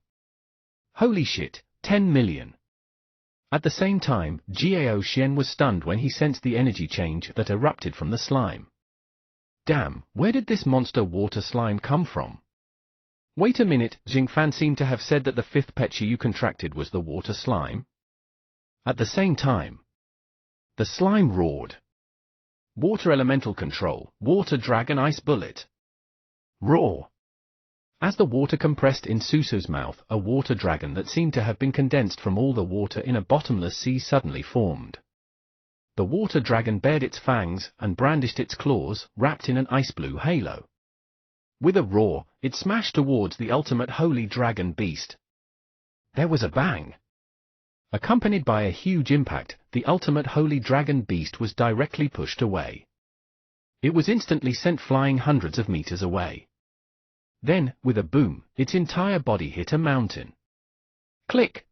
Holy shit, 10 million! At the same time, Gao Xian was stunned when he sensed the energy change that erupted from the slime. Damn, where did this monster water slime come from? Wait a minute, Xingfan seemed to have said that the fifth pet Shiyu contracted was the water slime. At the same time, the slime roared. Water elemental control, water dragon ice bullet. Roar! As the water compressed in Susu's mouth, a water dragon that seemed to have been condensed from all the water in a bottomless sea suddenly formed. The water dragon bared its fangs and brandished its claws, wrapped in an ice-blue halo. With a roar, it smashed towards the ultimate holy dragon beast. There was a bang. Accompanied by a huge impact, the ultimate holy dragon beast was directly pushed away. It was instantly sent flying hundreds of meters away. Then, with a boom, its entire body hit a mountain. Click!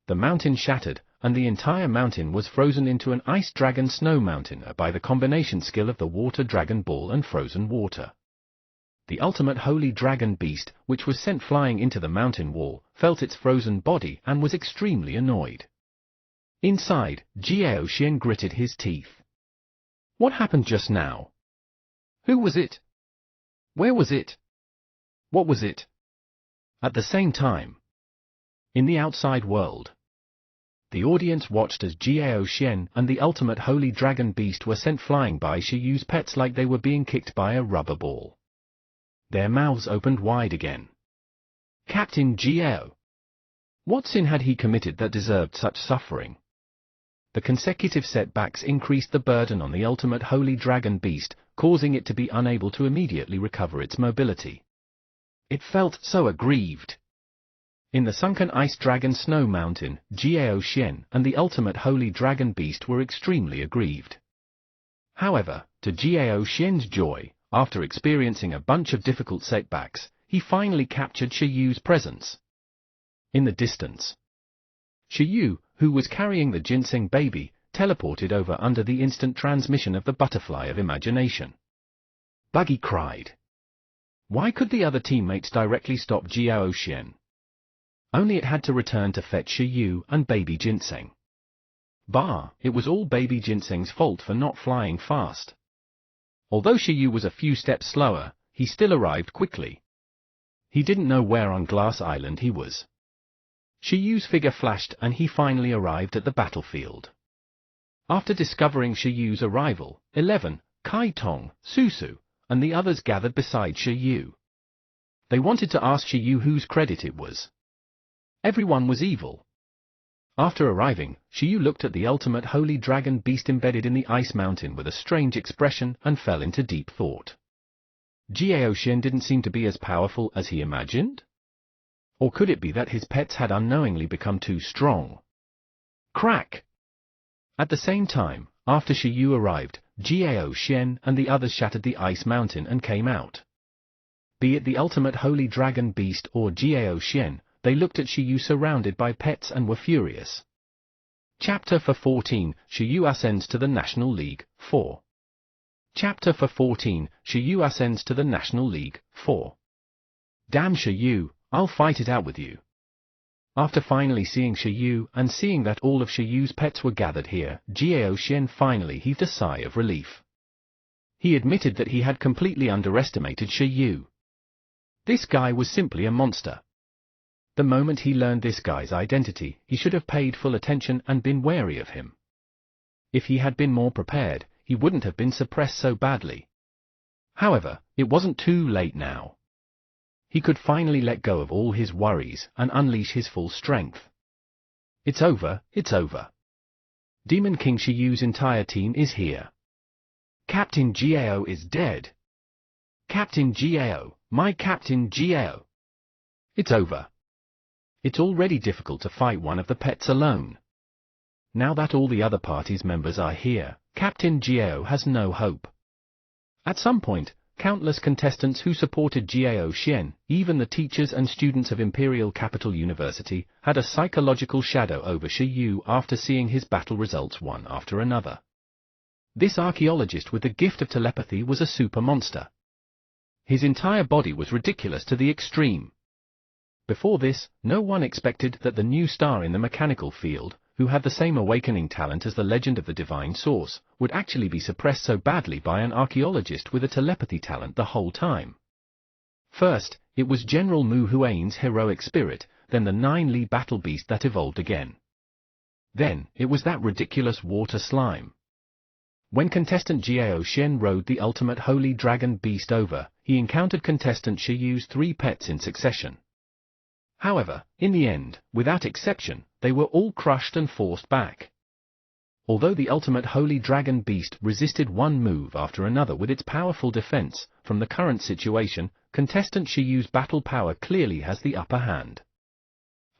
The mountain shattered, and the entire mountain was frozen into an ice dragon snow mountain by the combination skill of the water dragon ball and frozen water. The ultimate holy dragon beast, which was sent flying into the mountain wall, felt its frozen body and was extremely annoyed. Inside, Jiao Xian gritted his teeth. What happened just now? Who was it? Where was it? What was it? At the same time, in the outside world, the audience watched as Jiao Xian and the ultimate holy dragon beast were sent flying by Shiyu's pets like they were being kicked by a rubber ball. Their mouths opened wide again. Captain Jiao! What sin had he committed that deserved such suffering? The consecutive setbacks increased the burden on the ultimate holy dragon beast, causing it to be unable to immediately recover its mobility. It felt so aggrieved. In the sunken ice dragon snow mountain, Jiao Xian and the ultimate holy dragon beast were extremely aggrieved. However, to Jiao Xian's joy, after experiencing a bunch of difficult setbacks, he finally captured Shiyu's presence. In the distance, Shiyu, who was carrying the ginseng baby, teleported over under the instant transmission of the butterfly of imagination. Buggy cried. Why could the other teammates directly stop Jiao Xian? Only it had to return to fetch Shiyu and baby ginseng. Bah, it was all baby ginseng's fault for not flying fast. Although Shiyu was a few steps slower, he still arrived quickly. He didn't know where on Glass Island he was. Shiyu's figure flashed and he finally arrived at the battlefield. After discovering Shiyu's arrival, 11, Kai Tong, Susu, and the others gathered beside Shiyu. They wanted to ask Shiyu whose credit it was. Everyone was evil. After arriving, Shiyu looked at the ultimate holy dragon beast embedded in the ice mountain with a strange expression and fell into deep thought. Jiao Xian didn't seem to be as powerful as he imagined? Or could it be that his pets had unknowingly become too strong? Crack! At the same time, after Shiyu arrived, Jiao Xian and the others shattered the ice mountain and came out. Be it the ultimate holy dragon beast or Jiao Xian, they looked at Shiyu surrounded by pets and were furious. Chapter 14, Shiyu ascends to the National League, 4. Chapter 14, Shiyu ascends to the National League, 4. Damn Shiyu, I'll fight it out with you. After finally seeing Shiyu and seeing that all of Shiyu's pets were gathered here, Jiao Xian finally heaved a sigh of relief. He admitted that he had completely underestimated Shiyu. This guy was simply a monster. The moment he learned this guy's identity, he should have paid full attention and been wary of him. If he had been more prepared, he wouldn't have been suppressed so badly. However, it wasn't too late now. He could finally let go of all his worries and unleash his full strength. It's over, it's over. Demon King Shiyu's entire team is here. Captain Jiao is dead. Captain Jiao, my Captain Jiao. It's over. It's already difficult to fight one of the pets alone. Now that all the other party's members are here, Captain Jiao has no hope. At some point, countless contestants who supported Jiao Xian, even the teachers and students of Imperial Capital University, had a psychological shadow over Shiyu after seeing his battle results one after another. This archaeologist with the gift of telepathy was a super monster. His entire body was ridiculous to the extreme. Before this, no one expected that the new star in the mechanical field, who had the same awakening talent as the legend of the divine source, would actually be suppressed so badly by an archaeologist with a telepathy talent the whole time. First, it was General Mu Huain's heroic spirit, then the 9 Li battle beast that evolved again. Then, it was that ridiculous water slime. When contestant Jiao Xian rode the ultimate holy dragon beast over, he encountered contestant Shi Yu's 3 pets in succession. However, in the end, without exception, they were all crushed and forced back. Although the ultimate holy dragon beast resisted one move after another with its powerful defense, from the current situation, contestant Shi Yu's battle power clearly has the upper hand.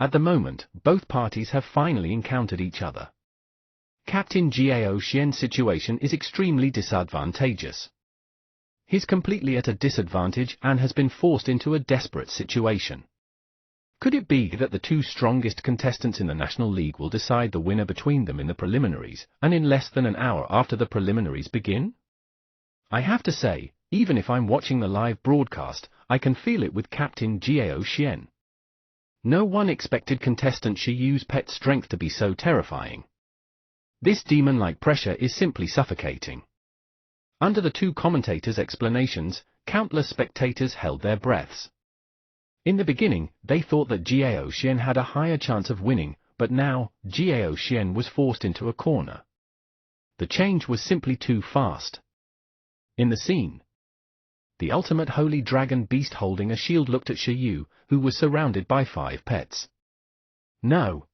At the moment, both parties have finally encountered each other. Captain Jiao Xian's situation is extremely disadvantageous. He's completely at a disadvantage and has been forced into a desperate situation. Could it be that the 2 strongest contestants in the National League will decide the winner between them in the preliminaries, and in less than an hour after the preliminaries begin? I have to say, even if I'm watching the live broadcast, I can feel it with Captain Jiao Xian. No one expected contestant Shi Yu's pet strength to be so terrifying. This demon-like pressure is simply suffocating. Under the 2 commentators' explanations, countless spectators held their breaths. In the beginning, they thought that Jiao Xian had a higher chance of winning, but now, Jiao Xian was forced into a corner. The change was simply too fast. In the scene, the ultimate holy dragon beast holding a shield looked at Shi Yu, who was surrounded by 5 pets. No.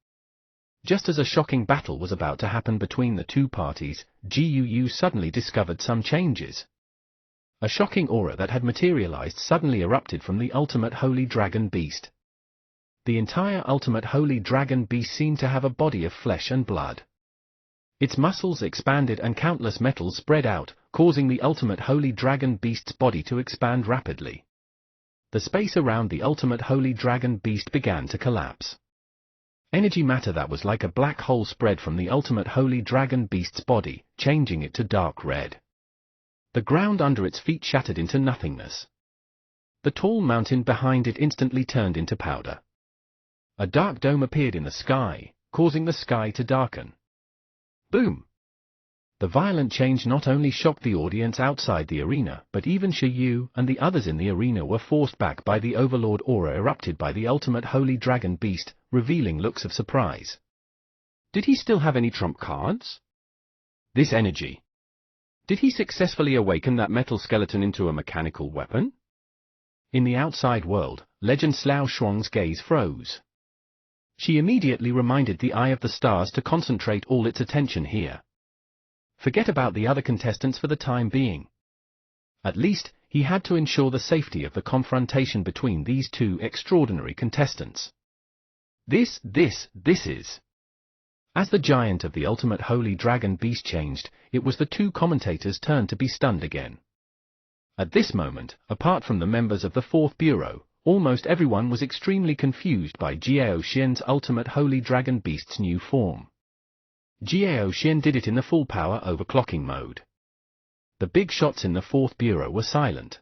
Just as a shocking battle was about to happen between the 2 parties, Jiao Yu suddenly discovered some changes. A shocking aura that had materialized suddenly erupted from the ultimate holy dragon beast. The entire ultimate holy dragon beast seemed to have a body of flesh and blood. Its muscles expanded and countless metals spread out, causing the ultimate holy dragon beast's body to expand rapidly. The space around the ultimate holy dragon beast began to collapse. Energy matter that was like a black hole spread from the ultimate holy dragon beast's body, changing it to dark red. The ground under its feet shattered into nothingness. The tall mountain behind it instantly turned into powder. A dark dome appeared in the sky, causing the sky to darken. Boom! The violent change not only shocked the audience outside the arena, but even Shi Yu and the others in the arena were forced back by the overlord aura erupted by the ultimate holy dragon beast, revealing looks of surprise. Did he still have any trump cards? This energy. Did he successfully awaken that metal skeleton into a mechanical weapon? In the outside world, Legend Xiao Shuang's gaze froze. She immediately reminded the Eye of the Stars to concentrate all its attention here. Forget about the other contestants for the time being. At least, he had to ensure the safety of the confrontation between these 2 extraordinary contestants. This is... As the giant of the ultimate holy dragon beast changed, it was the 2 commentators' turn to be stunned again. At this moment, apart from the members of the 4th Bureau, almost everyone was extremely confused by Jiao Xian's ultimate holy dragon beast's new form. Jiao Xian did it in the full power overclocking mode. The big shots in the 4th Bureau were silent.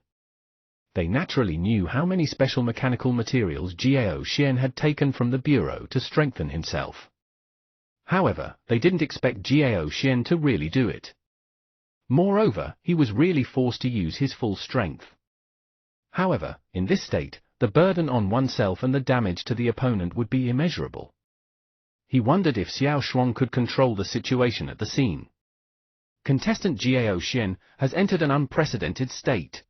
They naturally knew how many special mechanical materials Jiao Xian had taken from the Bureau to strengthen himself. However, they didn't expect Jiao Xian to really do it. Moreover, he was really forced to use his full strength. However, in this state, the burden on oneself and the damage to the opponent would be immeasurable. He wondered if Xiao Shuang could control the situation at the scene. Contestant Jiao Xian has entered an unprecedented state.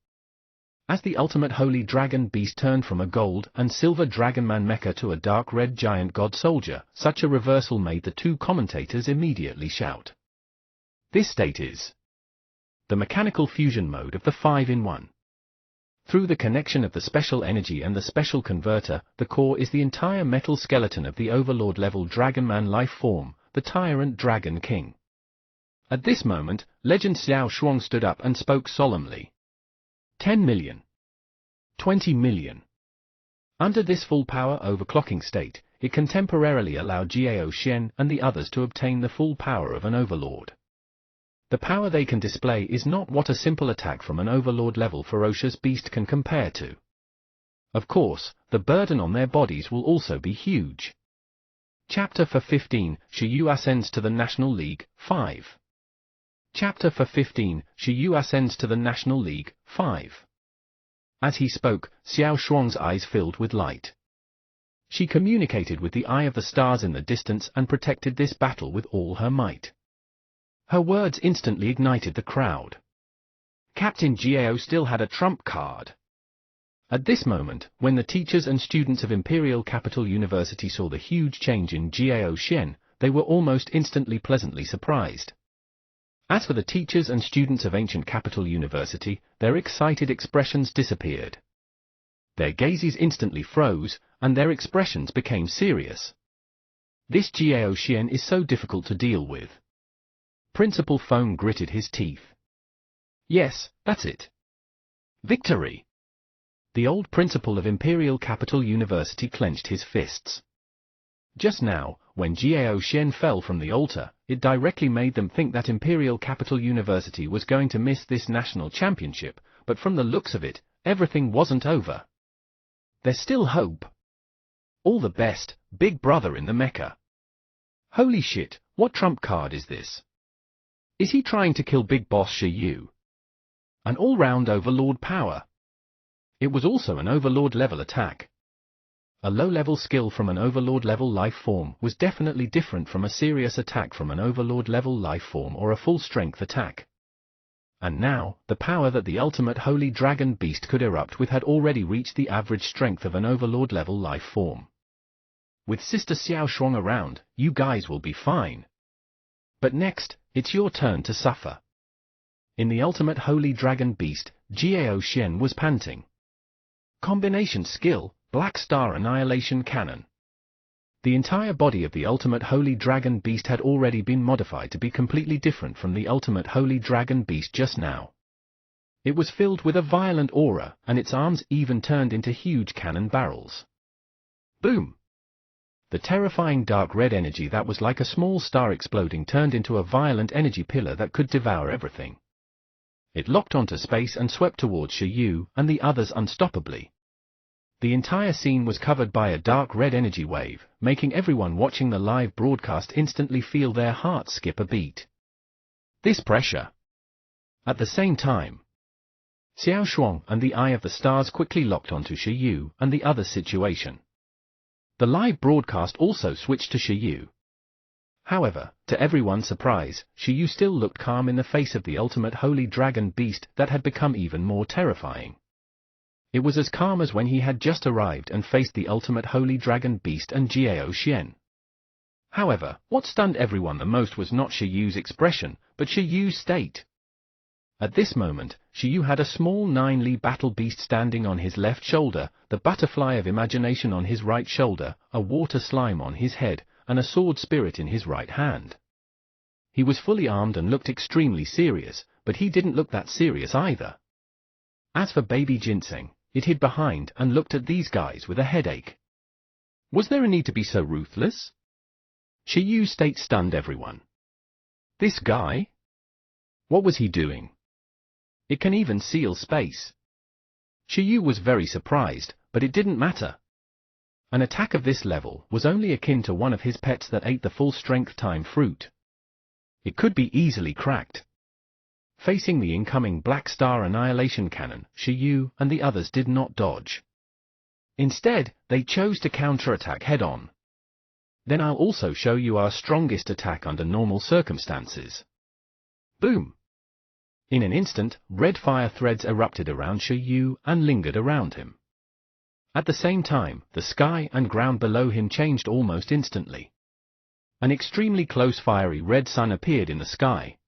As the ultimate holy dragon beast turned from a gold and silver dragonman mecha to a dark red giant god soldier, such a reversal made the 2 commentators immediately shout. This state is the mechanical fusion mode of the 5-in-1. Through the connection of the special energy and the special converter, the core is the entire metal skeleton of the overlord level dragonman life form, the tyrant dragon king. At this moment, Legend Xiao Shuang stood up and spoke solemnly. 10 million. 20 million. Under this full power overclocking state, it can temporarily allow Jiao Xian and the others to obtain the full power of an overlord. The power they can display is not what a simple attack from an overlord-level ferocious beast can compare to. Of course, the burden on their bodies will also be huge. Chapter for 15, Shi Yu ascends to the National League, 5. Chapter for 15, Shi Yu ascends to the National League, 5. As he spoke, Xiao Shuang's eyes filled with light. She communicated with the Eye of the Stars in the distance and protected this battle with all her might. Her words instantly ignited the crowd. Captain Gao still had a trump card. At this moment, when the teachers and students of Imperial Capital University saw the huge change in Gao Xian, they were almost instantly pleasantly surprised. As for the teachers and students of Ancient Capital University, their excited expressions disappeared. Their gazes instantly froze, and their expressions became serious. This Gao Xian is so difficult to deal with. Principal Feng gritted his teeth. Yes, that's it. Victory! The old principal of Imperial Capital University clenched his fists. Just now, when Gao Xian fell from the altar, it directly made them think that Imperial Capital University was going to miss this national championship, but from the looks of it, everything wasn't over. There's still hope. All the best, big brother in the Mecca. Holy shit, what trump card is this? Is he trying to kill Big Boss Shi Yu? An all-round overlord power. It was also an overlord-level attack. A low-level skill from an overlord-level life form was definitely different from a serious attack from an overlord-level life form or a full-strength attack. And now, the power that the ultimate Holy Dragon Beast could erupt with had already reached the average strength of an overlord-level life form. With Sister Xiao Shuang around, you guys will be fine. But next, it's your turn to suffer. In the ultimate Holy Dragon Beast, Gao Xian was panting. Combination skill, Black Star Annihilation Cannon. The entire body of the ultimate Holy Dragon Beast had already been modified to be completely different from the ultimate Holy Dragon Beast just now. It was filled with a violent aura, and its arms even turned into huge cannon barrels. Boom! The terrifying dark red energy that was like a small star exploding turned into a violent energy pillar that could devour everything. It locked onto space and swept towards Shi Yu and the others unstoppably. The entire scene was covered by a dark red energy wave, making everyone watching the live broadcast instantly feel their hearts skip a beat. This pressure. At the same time, Xiao Shuang and the Eye of the Stars quickly locked onto Shi Yu and the other's situation. The live broadcast also switched to Shi Yu. However, to everyone's surprise, Shi Yu still looked calm in the face of the ultimate Holy Dragon Beast that had become even more terrifying. It was as calm as when he had just arrived and faced the ultimate Holy Dragon Beast and Gao Xian. However, what stunned everyone the most was not Shi Yu's expression, but Shi Yu's state. At this moment, Shi Yu had a small 9-li battle beast standing on his left shoulder, the butterfly of imagination on his right shoulder, a water slime on his head, and a sword spirit in his right hand. He was fully armed and looked extremely serious, but he didn't look that serious either. As for baby Ginseng, it hid behind and looked at these guys with a headache. Was there a need to be so ruthless? Shi Yu's state stunned everyone. This guy? What was he doing? It can even seal space. Shi Yu was very surprised, but it didn't matter. An attack of this level was only akin to one of his pets that ate the full-strength time fruit. It could be easily cracked. Facing the incoming Black Star Annihilation Cannon, Shi Yu and the others did not dodge. Instead, they chose to counterattack head-on. Then I'll also show you our strongest attack under normal circumstances. Boom! In an instant, red fire threads erupted around Shi Yu and lingered around him. At the same time, the sky and ground below him changed almost instantly. An extremely close fiery red sun appeared in the sky.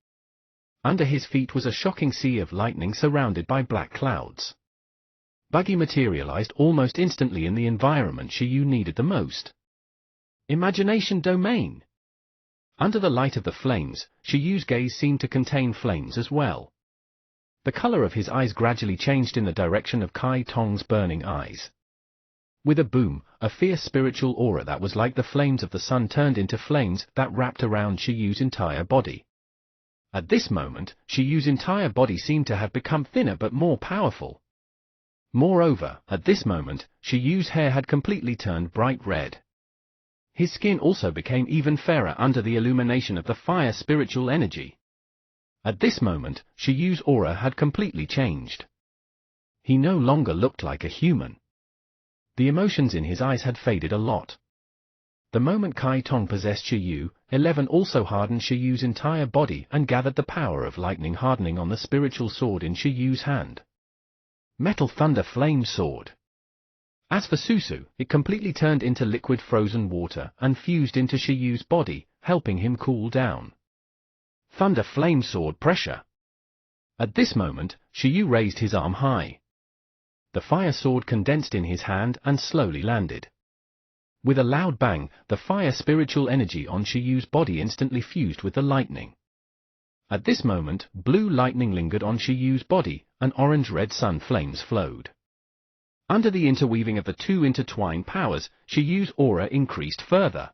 Under his feet was a shocking sea of lightning surrounded by black clouds. Buggy materialized almost instantly in the environment Shi Yu needed the most. Imagination domain. Under the light of the flames, Shi Yu's gaze seemed to contain flames as well. The color of his eyes gradually changed in the direction of Kai Tong's burning eyes. With a boom, a fierce spiritual aura that was like the flames of the sun turned into flames that wrapped around Shi Yu's entire body. At this moment, Shi Yu's entire body seemed to have become thinner but more powerful. Moreover, at this moment, Shi Yu's hair had completely turned bright red. His skin also became even fairer under the illumination of the fire spiritual energy. At this moment, Shiyu's aura had completely changed. He no longer looked like a human. The emotions in his eyes had faded a lot. The moment Kai Tong possessed Shiyu, 11 also hardened Shiyu's entire body and gathered the power of lightning hardening on the spiritual sword in Shiyu's hand. Metal Thunder Flame Sword. As for Susu, it completely turned into liquid frozen water and fused into Shiyu's body, helping him cool down. Thunder Flame Sword Pressure. At this moment, Shiyu raised his arm high. The fire sword condensed in his hand and slowly landed. With a loud bang, the fire spiritual energy on Shiyu's body instantly fused with the lightning. At this moment, blue lightning lingered on Shiyu's body, and orange-red sun flames flowed. Under the interweaving of the two intertwined powers, Shiyu's aura increased further.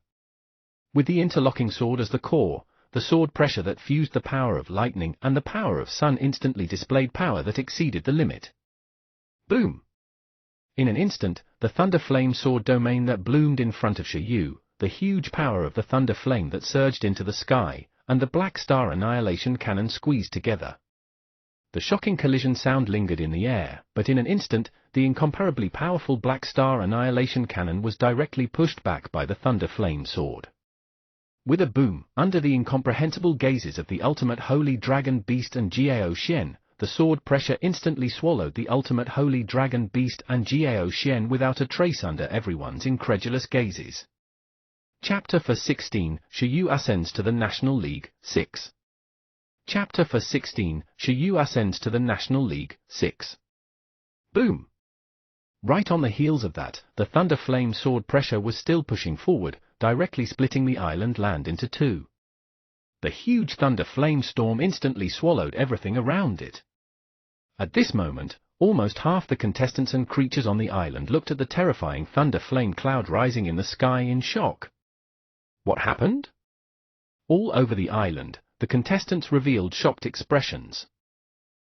With the interlocking sword as the core, the sword pressure that fused the power of lightning and the power of sun instantly displayed power that exceeded the limit. Boom! In an instant, the Thunder Flame Sword domain that bloomed in front of Shiyu, the huge power of the Thunder Flame that surged into the sky, and the Black Star Annihilation Cannon squeezed together. The shocking collision sound lingered in the air, but in an instant, the incomparably powerful Black Star Annihilation Cannon was directly pushed back by the Thunder Flame Sword. With a boom, under the incomprehensible gazes of the Ultimate Holy Dragon Beast and Jiao Xian, the sword pressure instantly swallowed the Ultimate Holy Dragon Beast and Jiao Xian without a trace under everyone's incredulous gazes. Chapter 16, Shiyu Ascends to the National League, 6. Chapter 16, Shiyu Ascends to the National League, 6. Boom! Right on the heels of that, the Thunder Flame Sword pressure was still pushing forward, directly splitting the island land into two. The huge Thunder Flame Storm instantly swallowed everything around it. At this moment, almost half the contestants and creatures on the island looked at the terrifying Thunder Flame cloud rising in the sky in shock. What happened? All over the island, the contestants revealed shocked expressions.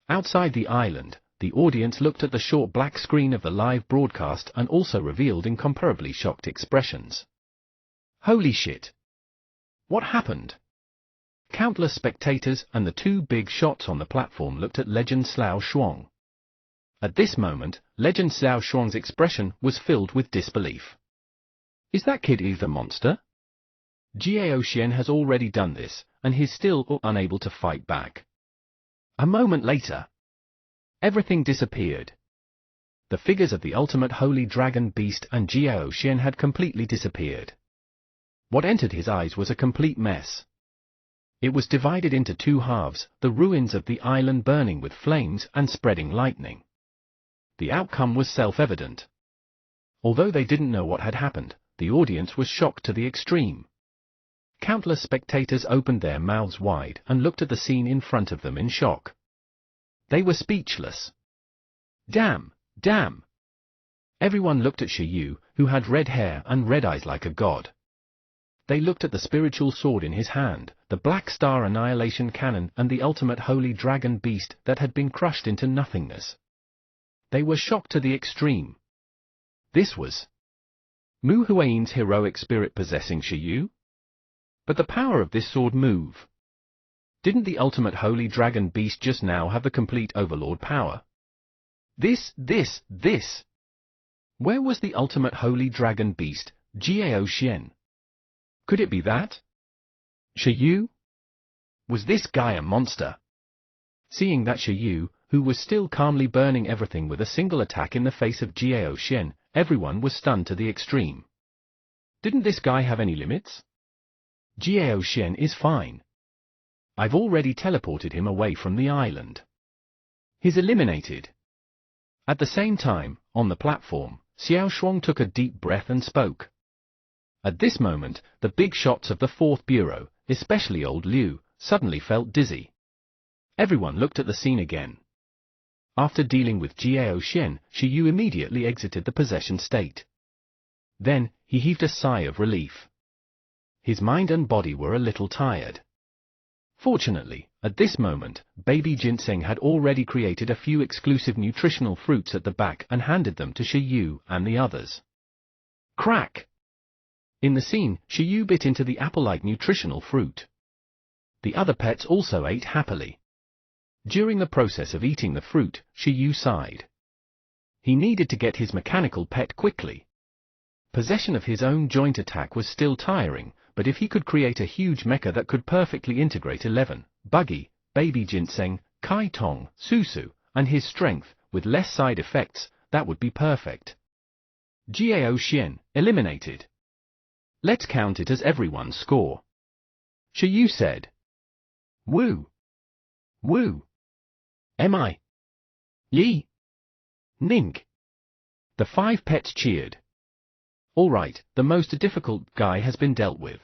Outside the island, the audience looked at the short black screen of the live broadcast and also revealed incomparably shocked expressions. Holy shit! What happened? Countless spectators and the two big shots on the platform looked at Legend Xiao Shuang. At this moment, Legend Xiao Shuang's expression was filled with disbelief. Is that kid the monster? Jiao Xian has already done this, and he's still unable to fight back. A moment later, everything disappeared. The figures of the Ultimate Holy Dragon Beast and Jiao Xian had completely disappeared. What entered his eyes was a complete mess. It was divided into two halves, the ruins of the island burning with flames and spreading lightning. The outcome was self-evident. Although they didn't know what had happened, the audience was shocked to the extreme. Countless spectators opened their mouths wide and looked at the scene in front of them in shock. They were speechless. Damn! Damn! Everyone looked at Shiyu, who had red hair and red eyes like a god. They looked at the spiritual sword in his hand, the Black Star Annihilation Cannon and the Ultimate Holy Dragon Beast that had been crushed into nothingness. They were shocked to the extreme. This was Mu Huayin's heroic spirit possessing Shiyu? But the power of this sword move. Didn't the Ultimate Holy Dragon Beast just now have the complete Overlord power? This. Where was the Ultimate Holy Dragon Beast, Jiao Xian? Could it be that? Shiyu? Was this guy a monster? Seeing that Shiyu, who was still calmly burning everything with a single attack in the face of Jiao Xian, everyone was stunned to the extreme. Didn't this guy have any limits? Jiao Xian is fine. I've already teleported him away from the island. He's eliminated. At the same time, on the platform, Xiao Shuang took a deep breath and spoke. At this moment, the big shots of the Fourth Bureau, especially old Liu, suddenly felt dizzy. Everyone looked at the scene again. After dealing with Jiao Xian, Shiyu immediately exited the possession state. Then, he heaved a sigh of relief. His mind and body were a little tired. Fortunately, at this moment, Baby Ginseng had already created a few exclusive nutritional fruits at the back and handed them to Shiyu and the others. Crack! In the scene, Shiyu bit into the apple-like nutritional fruit. The other pets also ate happily. During the process of eating the fruit, Shiyu sighed. He needed to get his mechanical pet quickly. Possession of his own joint attack was still tiring, but if he could create a huge mecha that could perfectly integrate 11, Buggy, Baby Ginseng, Kai Tong, Susu, and his strength, with less side effects, that would be perfect. Jiao Xian, eliminated. Let's count it as everyone's score. Shiyu said. Woo! Woo! Mi! Yi! Nink! The 5 pets cheered. Alright, the most difficult guy has been dealt with.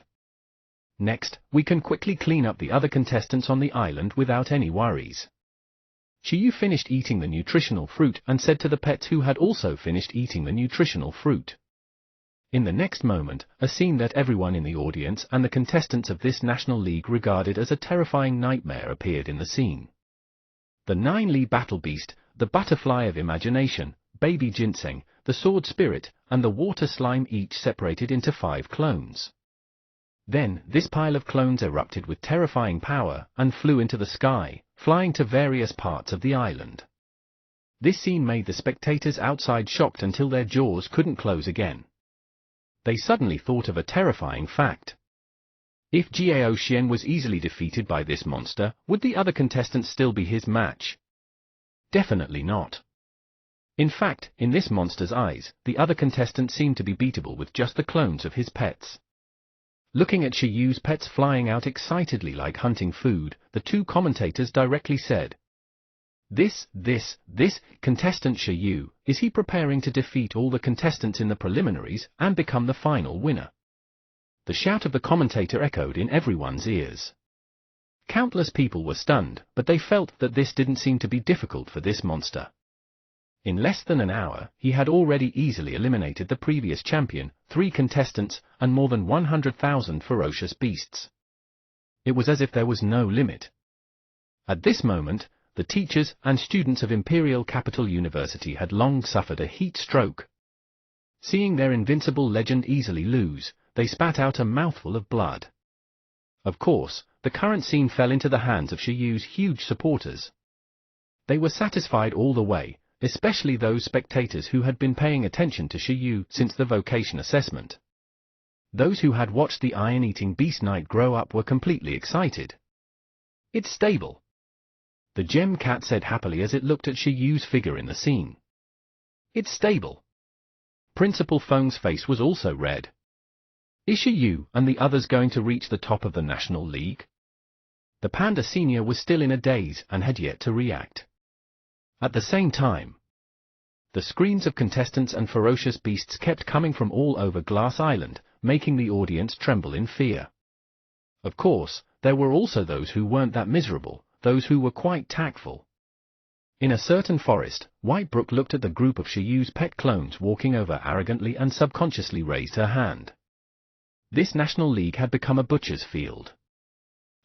Next, we can quickly clean up the other contestants on the island without any worries. Shiyu finished eating the nutritional fruit and said to the pets who had also finished eating the nutritional fruit. In the next moment, a scene that everyone in the audience and the contestants of this National League regarded as a terrifying nightmare appeared in the scene. The 9-Li battle beast, the butterfly of imagination, Baby Ginseng, the sword spirit, and the water slime each separated into 5 clones. Then, this pile of clones erupted with terrifying power and flew into the sky, flying to various parts of the island. This scene made the spectators outside shocked until their jaws couldn't close again. They suddenly thought of a terrifying fact. If Jiao Xian was easily defeated by this monster, would the other contestants still be his match? Definitely not. In fact, in this monster's eyes, the other contestants seemed to be beatable with just the clones of his pets. Looking at Shiyu's pets flying out excitedly like hunting food, the 2 commentators directly said, This contestant Shiyu, is he preparing to defeat all the contestants in the preliminaries and become the final winner? The shout of the commentator echoed in everyone's ears. Countless people were stunned, but they felt that this didn't seem to be difficult for this monster. In less than an hour, he had already easily eliminated the previous champion, 3 contestants, and more than 100,000 ferocious beasts. It was as if there was no limit. At this moment, the teachers and students of Imperial Capital University had long suffered a heat stroke. Seeing their invincible legend easily lose, they spat out a mouthful of blood. Of course, the current scene fell into the hands of Shiyu's huge supporters. They were satisfied all the way, especially those spectators who had been paying attention to Shiyu since the vocation assessment. Those who had watched the iron-eating beast knight grow up were completely excited. It's stable. The gem cat said happily as it looked at Shiyu's figure in the scene. It's stable. Principal Feng's face was also red. Is Shiyu and the others going to reach the top of the National League? The Panda Senior was still in a daze and had yet to react. At the same time, the screams of contestants and ferocious beasts kept coming from all over Glass Island, making the audience tremble in fear. Of course, there were also those who weren't that miserable, those who were quite tactful. In a certain forest, Whitebrook looked at the group of Shiyu's pet clones walking over arrogantly and subconsciously raised her hand. This National League had become a butcher's field.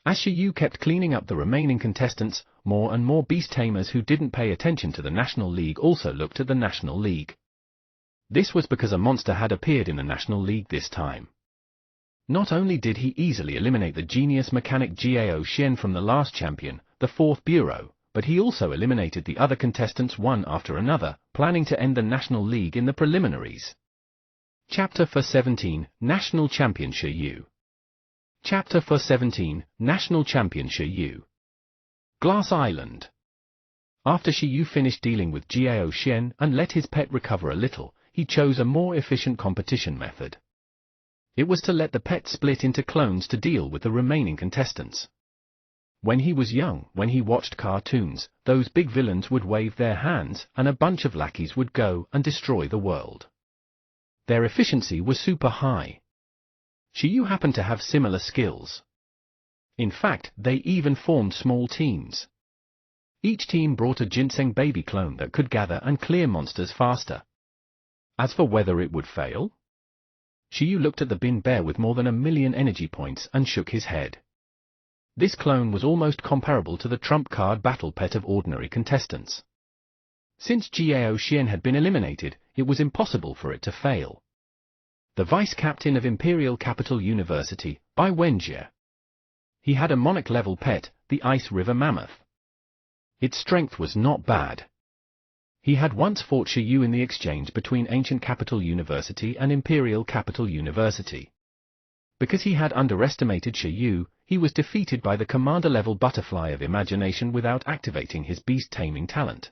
As Shiyu kept cleaning up the remaining contestants, more and more beast tamers who didn't pay attention to the National League also looked at the National League. This was because a monster had appeared in the National League this time. Not only did he easily eliminate the genius mechanic Jiao Xian from the last champion, the 4th Bureau, but he also eliminated the other contestants one after another, planning to end the National League in the preliminaries. Chapter 17, National Champion Shiyu. Chapter 17, National Champion Shiyu. Glass Island. After Shiyu finished dealing with Jiao Xian and let his pet recover a little, he chose a more efficient competition method. It was to let the pet split into clones to deal with the remaining contestants. When he was young, when he watched cartoons, those big villains would wave their hands and a bunch of lackeys would go and destroy the world. Their efficiency was super high. Shiyu happened to have similar skills. In fact, they even formed small teams. Each team brought a ginseng baby clone that could gather and clear monsters faster. As for whether it would fail, Shiyu looked at the bin bear with more than 1 million energy points and shook his head. This clone was almost comparable to the trump card battle pet of ordinary contestants. Since Jiao Xian had been eliminated, it was impossible for it to fail. the vice captain of Imperial Capital University, Bai Wenjie. He had a Monarch-level pet, the Ice River Mammoth. Its strength was not bad. He had once fought Shi Yu in the exchange between Ancient Capital University and Imperial Capital University. Because he had underestimated Shi Yu, he was defeated by the commander-level Butterfly of Imagination without activating his beast-taming talent.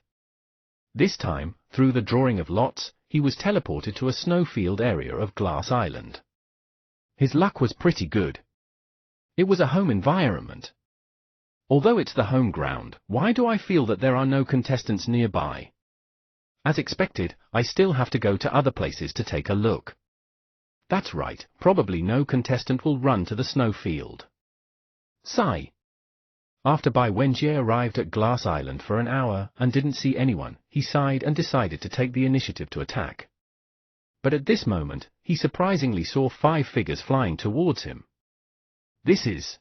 This time, through the drawing of lots, he was teleported to a snowfield area of Glass Island. His luck was pretty good. It was a home environment. Although it's the home ground, why do I feel that there are no contestants nearby? As expected, I still have to go to other places to take a look. That's right, probably no contestant will run to the snowfield. Sigh. After Bai Wenjie arrived at Glass Island for an hour and didn't see anyone, he sighed and decided to take the initiative to attack. But at this moment, he surprisingly saw 5 figures flying towards him. This is...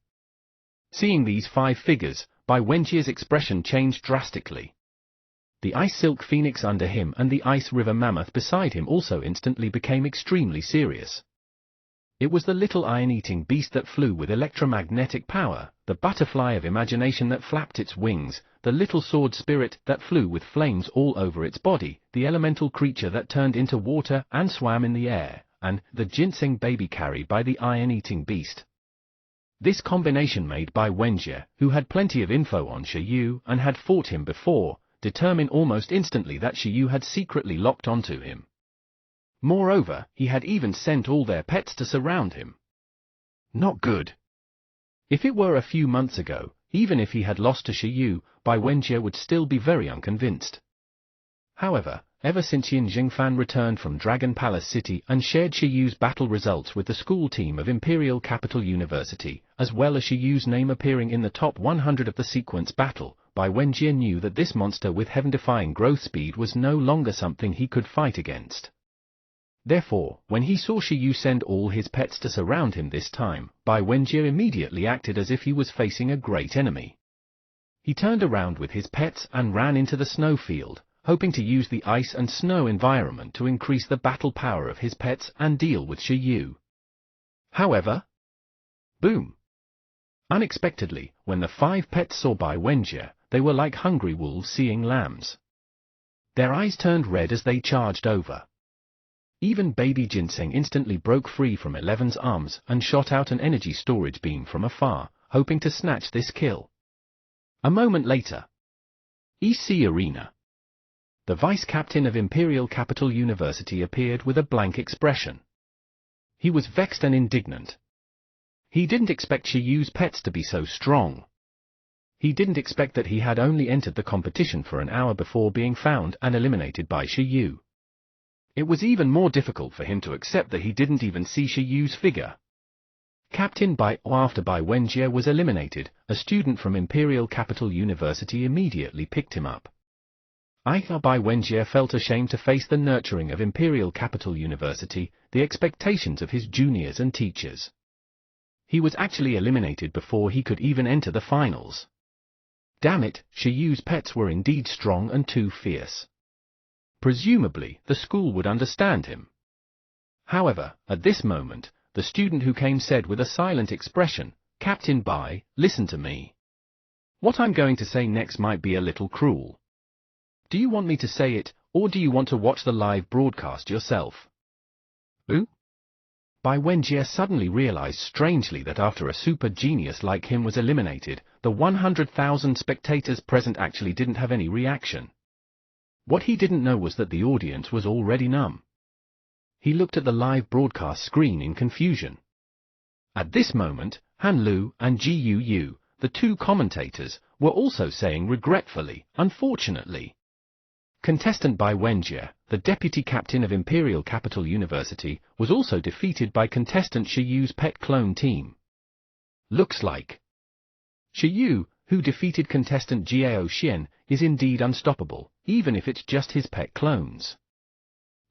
Seeing these 5 figures, Bai Wenjie's expression changed drastically. The Ice Silk Phoenix under him and the Ice River Mammoth beside him also instantly became extremely serious. It was the little iron-eating beast that flew with electromagnetic power, the Butterfly of Imagination that flapped its wings, the little sword spirit that flew with flames all over its body, the elemental creature that turned into water and swam in the air, and the ginseng baby carried by the iron-eating beast. This combination made Bai Wenjie, who had plenty of info on Shi Yu and had fought him before, determine almost instantly that Shi Yu had secretly locked onto him. Moreover, he had even sent all their pets to surround him. Not good. If it were a few months ago, even if he had lost to Shi Yu, Bai Wenjie would still be very unconvinced. However, ever since Yin Jingfan returned from Dragon Palace City and shared Shi Yu's battle results with the school team of Imperial Capital University, as well as Shi Yu's name appearing in the top 100 of the sequence battle, Bai Wenjie knew that this monster with heaven-defying growth speed was no longer something he could fight against. Therefore, when he saw Shi Yu send all his pets to surround him this time, Bai Wenjie immediately acted as if he was facing a great enemy. He turned around with his pets and ran into the snowfield, hoping to use the ice and snow environment to increase the battle power of his pets and deal with Shi Yu. However, boom! Unexpectedly, when the 5 pets saw Bai Wenjie, they were like hungry wolves seeing lambs. Their eyes turned red as they charged over. Even baby Ginseng instantly broke free from Eleven's arms and shot out an energy storage beam from afar, hoping to snatch this kill. A moment later, EC Arena. The vice captain of Imperial Capital University appeared with a blank expression. He was vexed and indignant. He didn't expect Shi Yu's pets to be so strong. He didn't expect that he had only entered the competition for an hour before being found and eliminated by Shi Yu. It was even more difficult for him to accept that he didn't even see Shi Yu's figure. Captain Bai. After Bai Wenjie was eliminated, a student from Imperial Capital University immediately picked him up. Bai Wenjie felt ashamed to face the nurturing of Imperial Capital University, the expectations of his juniors and teachers. He was actually eliminated before he could even enter the finals. Damn it, Shi Yu's pets were indeed strong and too fierce. Presumably, the school would understand him. However, at this moment, the student who came said with a silent expression, "Captain Bai, listen to me. What I'm going to say next might be a little cruel. Do you want me to say it, or do you want to watch the live broadcast yourself?" Who? Bai Wenjie suddenly realized strangely that after a super genius like him was eliminated, the 100,000 spectators present actually didn't have any reaction. What he didn't know was that the audience was already numb. He looked at the live broadcast screen in confusion. At this moment, Han Lu and Ji Yu, the 2 commentators, were also saying regretfully, "Unfortunately." Contestant Bai Wenjie, the deputy captain of Imperial Capital University, was also defeated by contestant Shi Yu's pet clone team. Looks like Shi Yu, who defeated contestant Jiao Xian, is indeed unstoppable, even if it's just his pet clones.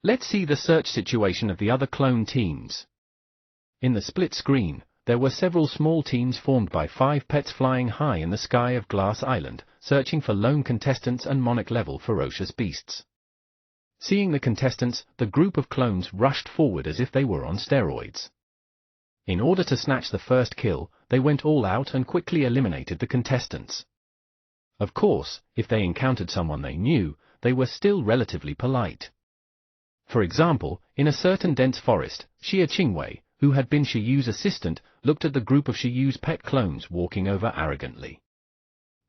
Let's see the search situation of the other clone teams. In the split screen, there were several small teams formed by 5 pets flying high in the sky of Glass Island, searching for lone contestants and Monarch-level ferocious beasts. Seeing the contestants, the group of clones rushed forward as if they were on steroids. In order to snatch the first kill, they went all out and quickly eliminated the contestants. Of course, if they encountered someone they knew, they were still relatively polite. For example, in a certain dense forest, Xia Qingwei, who had been Shiyu's assistant, looked at the group of Shiyu's pet clones walking over arrogantly.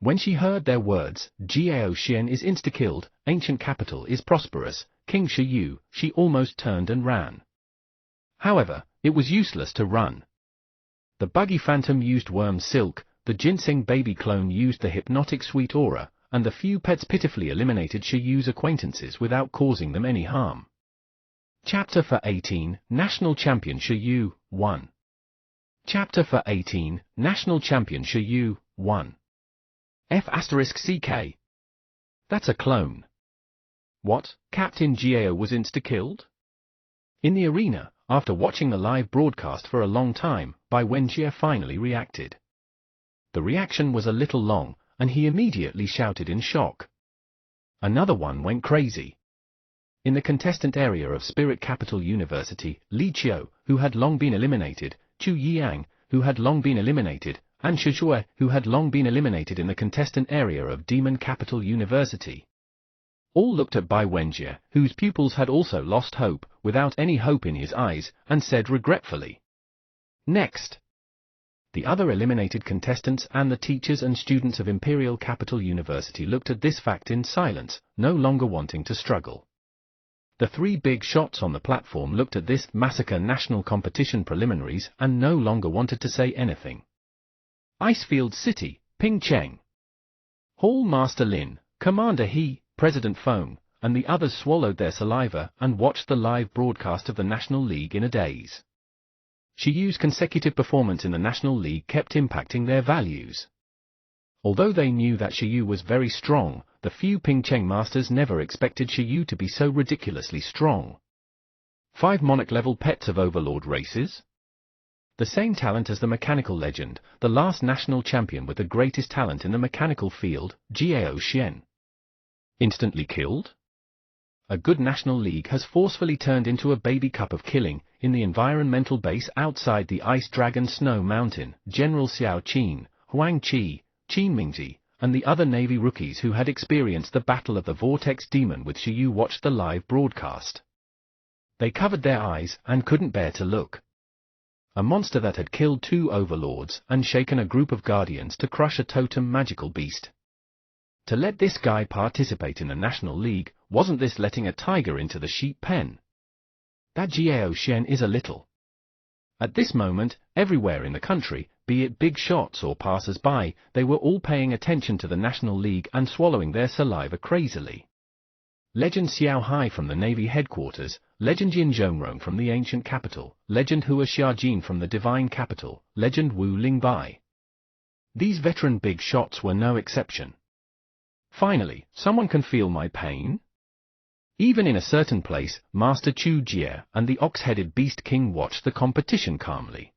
When she heard their words, Jiao Xian is insta-killed, ancient capital is prosperous, King Shiyu, she almost turned and ran. However, it was useless to run. The buggy phantom used worm silk, the ginseng baby clone used the hypnotic sweet aura, and the few pets pitifully eliminated Shiyu's acquaintances without causing them any harm. Chapter for 18, National Champion Shiyu, 1. Chapter for 18, National Champion Shiyu, 1. F*CK. That's a clone. What, Captain Jiao was insta-killed? In the arena, after watching the live broadcast for a long time, Bai Wenjie finally reacted. The reaction was a little long, and he immediately shouted in shock. Another one went crazy. In the contestant area of Spirit Capital University, Li Qiu, who had long been eliminated, Chu Yang, who had long been eliminated, and Shizhui, who had long been eliminated in the contestant area of Demon Capital University. All looked at Bai Wenjie, whose pupils had also lost hope, without any hope in his eyes, and said regretfully, "Next." The other eliminated contestants and the teachers and students of Imperial Capital University looked at this fact in silence, no longer wanting to struggle. The three big shots on the platform looked at this massacre national competition preliminaries and no longer wanted to say anything. Icefield City, Pingcheng. Hall Master Lin, Commander He, President Feng, and the others swallowed their saliva and watched the live broadcast of the National League in a daze. Shiyu's consecutive performance in the National League kept impacting their values. Although they knew that Shiyu was very strong, the few Pingcheng masters never expected Shiyu to be so ridiculously strong. 5 monarch-level pets of overlord races? The same talent as the mechanical legend, the last national champion with the greatest talent in the mechanical field, Jiao Xian. Instantly killed? A good national league has forcefully turned into a baby cup of killing. In the environmental base outside the Ice Dragon Snow Mountain, General Xiao Qin, Huang Qi, Qin Mingzi, and the other Navy rookies who had experienced the Battle of the Vortex Demon with Shiyu watched the live broadcast. They covered their eyes and couldn't bear to look. A monster that had killed 2 overlords and shaken a group of guardians to crush a totem magical beast. To let this guy participate in the National League, wasn't this letting a tiger into the sheep pen? That Jiao Xian is a little. At this moment, everywhere in the country, be it big shots or passers-by, they were all paying attention to the National League and swallowing their saliva crazily. Legend Xiao Hai from the Navy headquarters, Legend Yin Zhongrong from the ancient capital, Legend Hua Xiajin from the divine capital, Legend Wu Lingbai. These veteran big shots were no exception. Finally, someone can feel my pain? Even in a certain place, Master Chu Jie and the ox-headed Beast King watched the competition calmly.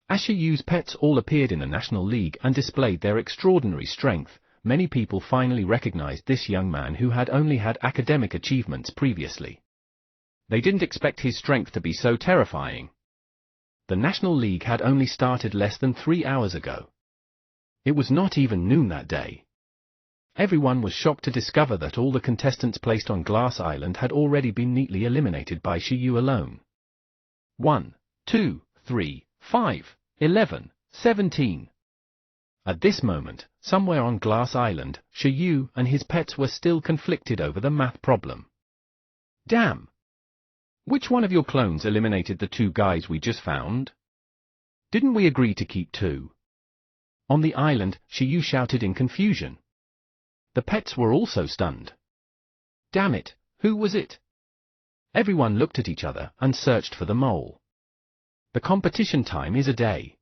As Shiyu's pets all appeared in the National League and displayed their extraordinary strength, many people finally recognized this young man who had only had academic achievements previously. They didn't expect his strength to be so terrifying. The National League had only started less than 3 hours ago. It was not even noon that day. Everyone was shocked to discover that all the contestants placed on Glass Island had already been neatly eliminated by Shiyu alone. 1, 2, 3, 5, 11, 17. At this moment, somewhere on Glass Island, Shiyu and his pets were still conflicted over the math problem. Damn! Which one of your clones eliminated the 2 guys we just found? Didn't we agree to keep 2? On the island, Shiyu shouted in confusion. The pets were also stunned. Damn it, who was it? Everyone looked at each other and searched for the mole. The competition time is a day.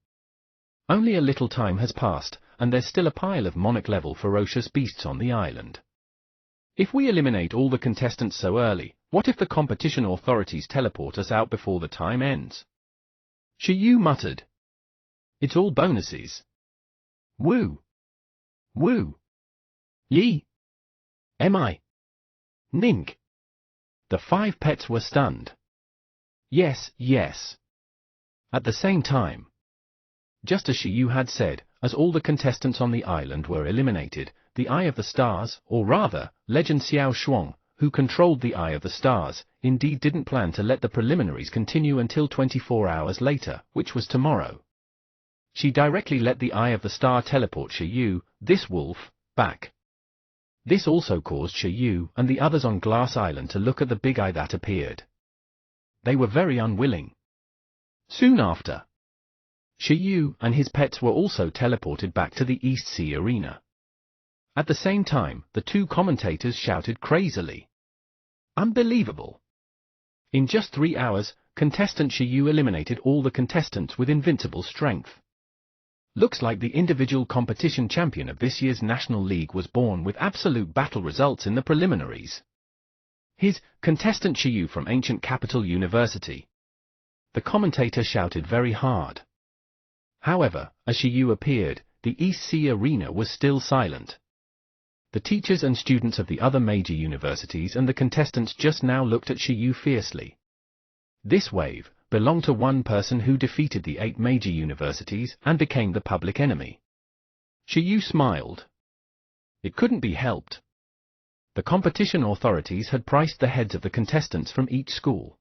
Only a little time has passed, and there's still a pile of monarch-level ferocious beasts on the island. If we eliminate all the contestants so early, what if the competition authorities teleport us out before the time ends? Shiyu muttered. It's all bonuses. Woo! Woo! Yi! Mi! Nink! The 5 pets were stunned. Yes, yes. At the same time, just as Shiyu had said, as all the contestants on the island were eliminated, the Eye of the Stars, or rather, Legend Xiao Shuang, who controlled the Eye of the Stars, indeed didn't plan to let the preliminaries continue until 24 hours later, which was tomorrow. She directly let the Eye of the Star teleport Shiyu, this wolf, back. This also caused Shiyu and the others on Glass Island to look at the big eye that appeared. They were very unwilling. Soon after, Shiyu and his pets were also teleported back to the East Sea Arena. At the same time, the 2 commentators shouted crazily. Unbelievable! In just 3 hours, contestant Shiyu eliminated all the contestants with invincible strength. Looks like the individual competition champion of this year's National League was born with absolute battle results in the preliminaries. His contestant Shiyu from Ancient Capital University. The commentator shouted very hard. However, as Shiyu appeared, the East Sea Arena was still silent. The teachers and students of the other major universities and the contestants just now looked at Shiyu fiercely. This wave belonged to one person who defeated the 8 major universities and became the public enemy. Shiyu smiled. It couldn't be helped. The competition authorities had priced the heads of the contestants from each school.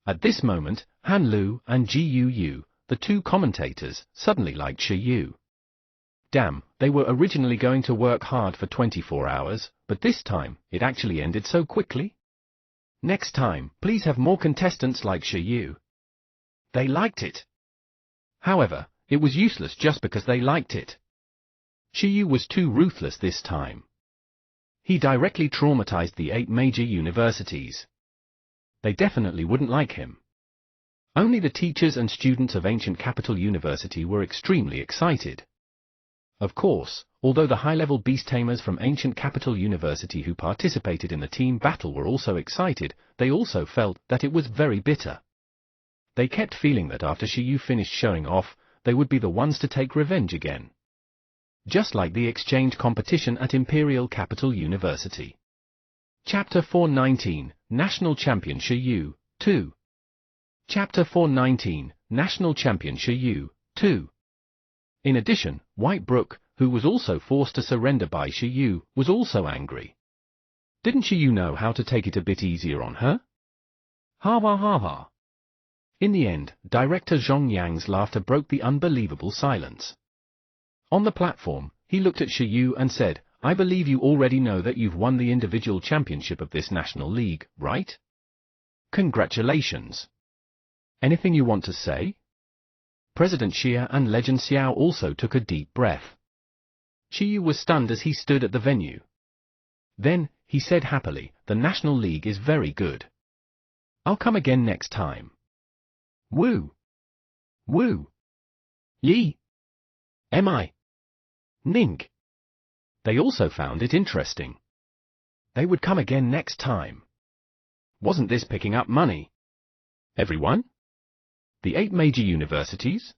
At this moment, Han Lu and Ji Yu, the 2 commentators, suddenly liked Shiyu. Damn, they were originally going to work hard for 24 hours, but this time, it actually ended so quickly. Next time, please have more contestants like Shiyu. They liked it. However, it was useless just because they liked it. Shiyu was too ruthless this time. He directly traumatized the 8 major universities. They definitely wouldn't like him. Only the teachers and students of Ancient Capital University were extremely excited. Of course, although the high-level beast tamers from Ancient Capital University who participated in the team battle were also excited, they also felt that it was very bitter. They kept feeling that after Shiyu finished showing off, they would be the ones to take revenge again. Just like the exchange competition at Imperial Capital University. Chapter 419, National Champion Shiyu, 2. Chapter 419, National Champion Shiyu, 2. In addition, White Brook, who was also forced to surrender by Shiyu, was also angry. Didn't Shiyu know how to take it a bit easier on her? Ha ha ha ha. In the end, Director Zhong Yang's laughter broke the unbelievable silence. On the platform, he looked at Shiyu and said, I believe you already know that you've won the individual championship of this National League, right? Congratulations. Anything you want to say? President Xia and Legend Xiao also took a deep breath. Shiyu was stunned as he stood at the venue. Then, he said happily, the National League is very good. I'll come again next time. Woo! Woo! Yi! Mi! Nink! They also found it interesting. They would come again next time. Wasn't this picking up money? Everyone? The 8 major universities?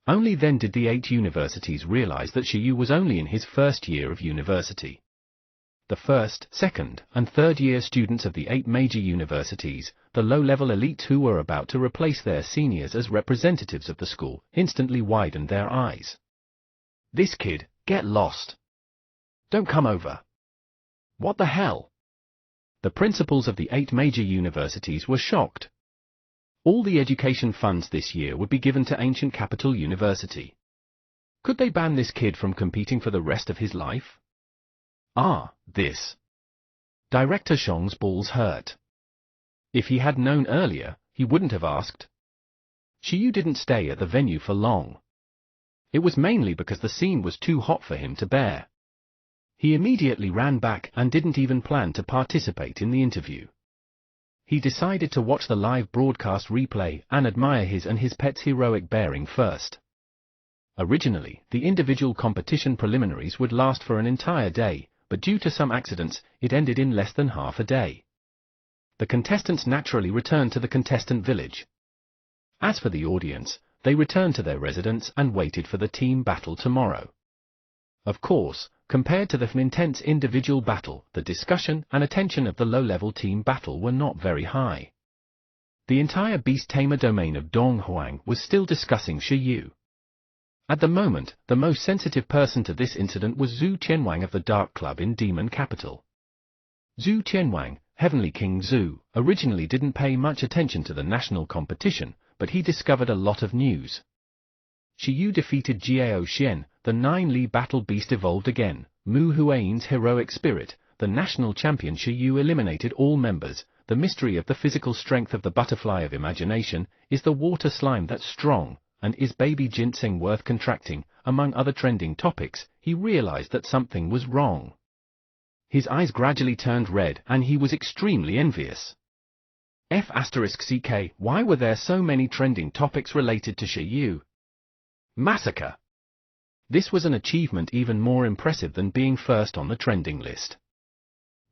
Only then did the 8 universities realize that Shiyu was only in his first year of university. The first, second, and third year students of the 8 major universities, the low-level elites who were about to replace their seniors as representatives of the school, instantly widened their eyes. This kid, get lost. Don't come over. What the hell? The principals of the 8 major universities were shocked. All the education funds this year would be given to Ancient Capital University. Could they ban this kid from competing for the rest of his life? This. Director Zhong's balls hurt. If he had known earlier, he wouldn't have asked. Shiyu didn't stay at the venue for long. It was mainly because the scene was too hot for him to bear. He immediately ran back and didn't even plan to participate in the interview. He decided to watch the live broadcast replay and admire his and his pet's heroic bearing first. Originally, the individual competition preliminaries would last for an entire day, but due to some accidents, it ended in less than half a day. The contestants naturally returned to the contestant village. As for the audience, they returned to their residence and waited for the team battle tomorrow. Of course, compared to the intense individual battle, the discussion and attention of the low-level team battle were not very high. The entire beast tamer domain of Donghuang was still discussing Shi Yu. At the moment, the most sensitive person to this incident was Zhu Qianwang of the Dark Club in Demon Capital. Zhu Qianwang, Heavenly King Zhu, originally didn't pay much attention to the national competition, but he discovered a lot of news. Shi Yu defeated Jiao Xian, the 9-Li battle beast evolved again. Mu Huain's heroic spirit, the national champion. Shi Yu eliminated all members. The mystery of the physical strength of the butterfly of imagination. Is the water slime that strong, and is baby ginseng worth contracting? Among other trending topics, he realized that something was wrong. His eyes gradually turned red and he was extremely envious. F***ck, why were there so many trending topics related to Shi Yu? Massacre. This was an achievement even more impressive than being first on the trending list.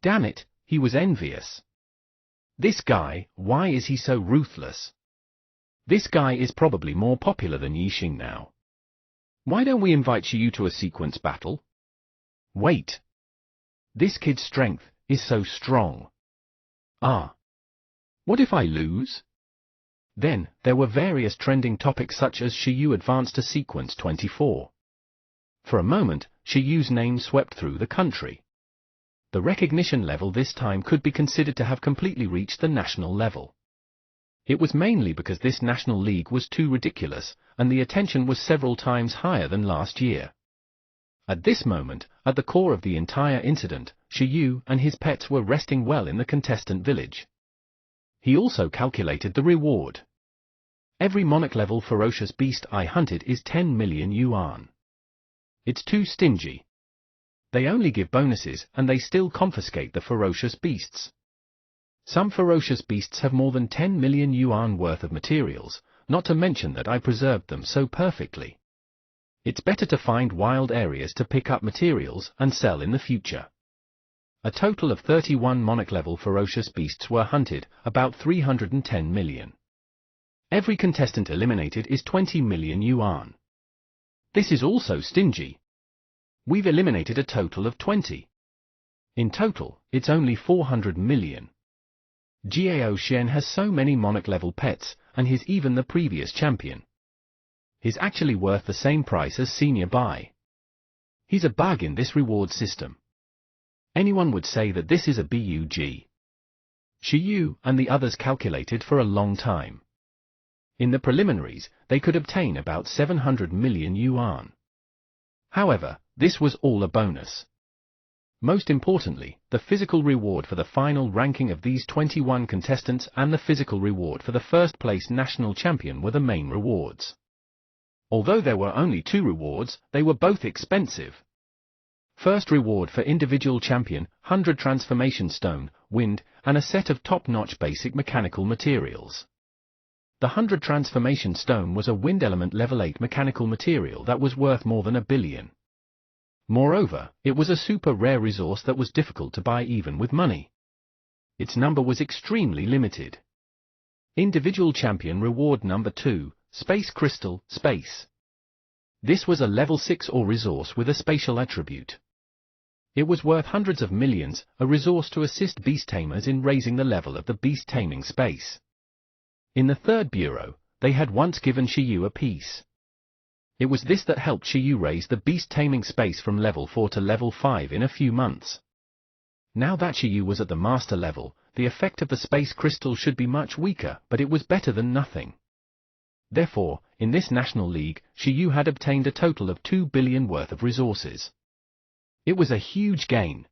Damn it, he was envious. This guy, why is he so ruthless? This guy is probably more popular than Yixing now. Why don't we invite Shi Yu to a sequence battle? Wait. This kid's strength is so strong. Ah. What if I lose? Then, there were various trending topics such as Shi Yu advanced to sequence 24. For a moment, Shi Yu's name swept through the country. The recognition level this time could be considered to have completely reached the national level. It was mainly because this national league was too ridiculous, and the attention was several times higher than last year. At this moment, at the core of the entire incident, Shi Yu and his pets were resting well in the contestant village. He also calculated the reward. Every monarch-level ferocious beast I hunted is 10 million yuan. It's too stingy. They only give bonuses and they still confiscate the ferocious beasts. Some ferocious beasts have more than 10 million yuan worth of materials, not to mention that I preserved them so perfectly. It's better to find wild areas to pick up materials and sell in the future. A total of 31 monarch-level ferocious beasts were hunted, about 310 million. Every contestant eliminated is 20 million yuan. This is also stingy. We've eliminated a total of 20. In total, it's only 400 million. Jiao Xian has so many monarch-level pets, and he's even the previous champion. He's actually worth the same price as Senior Bai. He's a bug in this reward system. Anyone would say that this is a bug. Shi Yu and the others calculated for a long time. In the preliminaries, they could obtain about 700 million yuan. However, this was all a bonus. Most importantly, the physical reward for the final ranking of these 21 contestants and the physical reward for the first-place national champion were the main rewards. Although there were only 2 rewards, they were both expensive. First reward for individual champion, 100 transformation stone, wind, and a set of top-notch basic mechanical materials. The 100 transformation stone was a wind element level 8 mechanical material that was worth more than 1 billion. Moreover, it was a super rare resource that was difficult to buy even with money. Its number was extremely limited. Individual champion reward number 2, Space Crystal, Space. This was a level 6 ore resource with a spatial attribute. It was worth hundreds of millions, a resource to assist beast tamers in raising the level of the beast taming space. In the third bureau, they had once given Shi Yu a piece. It was this that helped Shi Yu raise the beast taming space from level 4 to level 5 in a few months. Now that Shi Yu was at the master level, the effect of the space crystal should be much weaker, but it was better than nothing. Therefore, in this national league, Shi Yu had obtained a total of 2 billion worth of resources. It was a huge gain.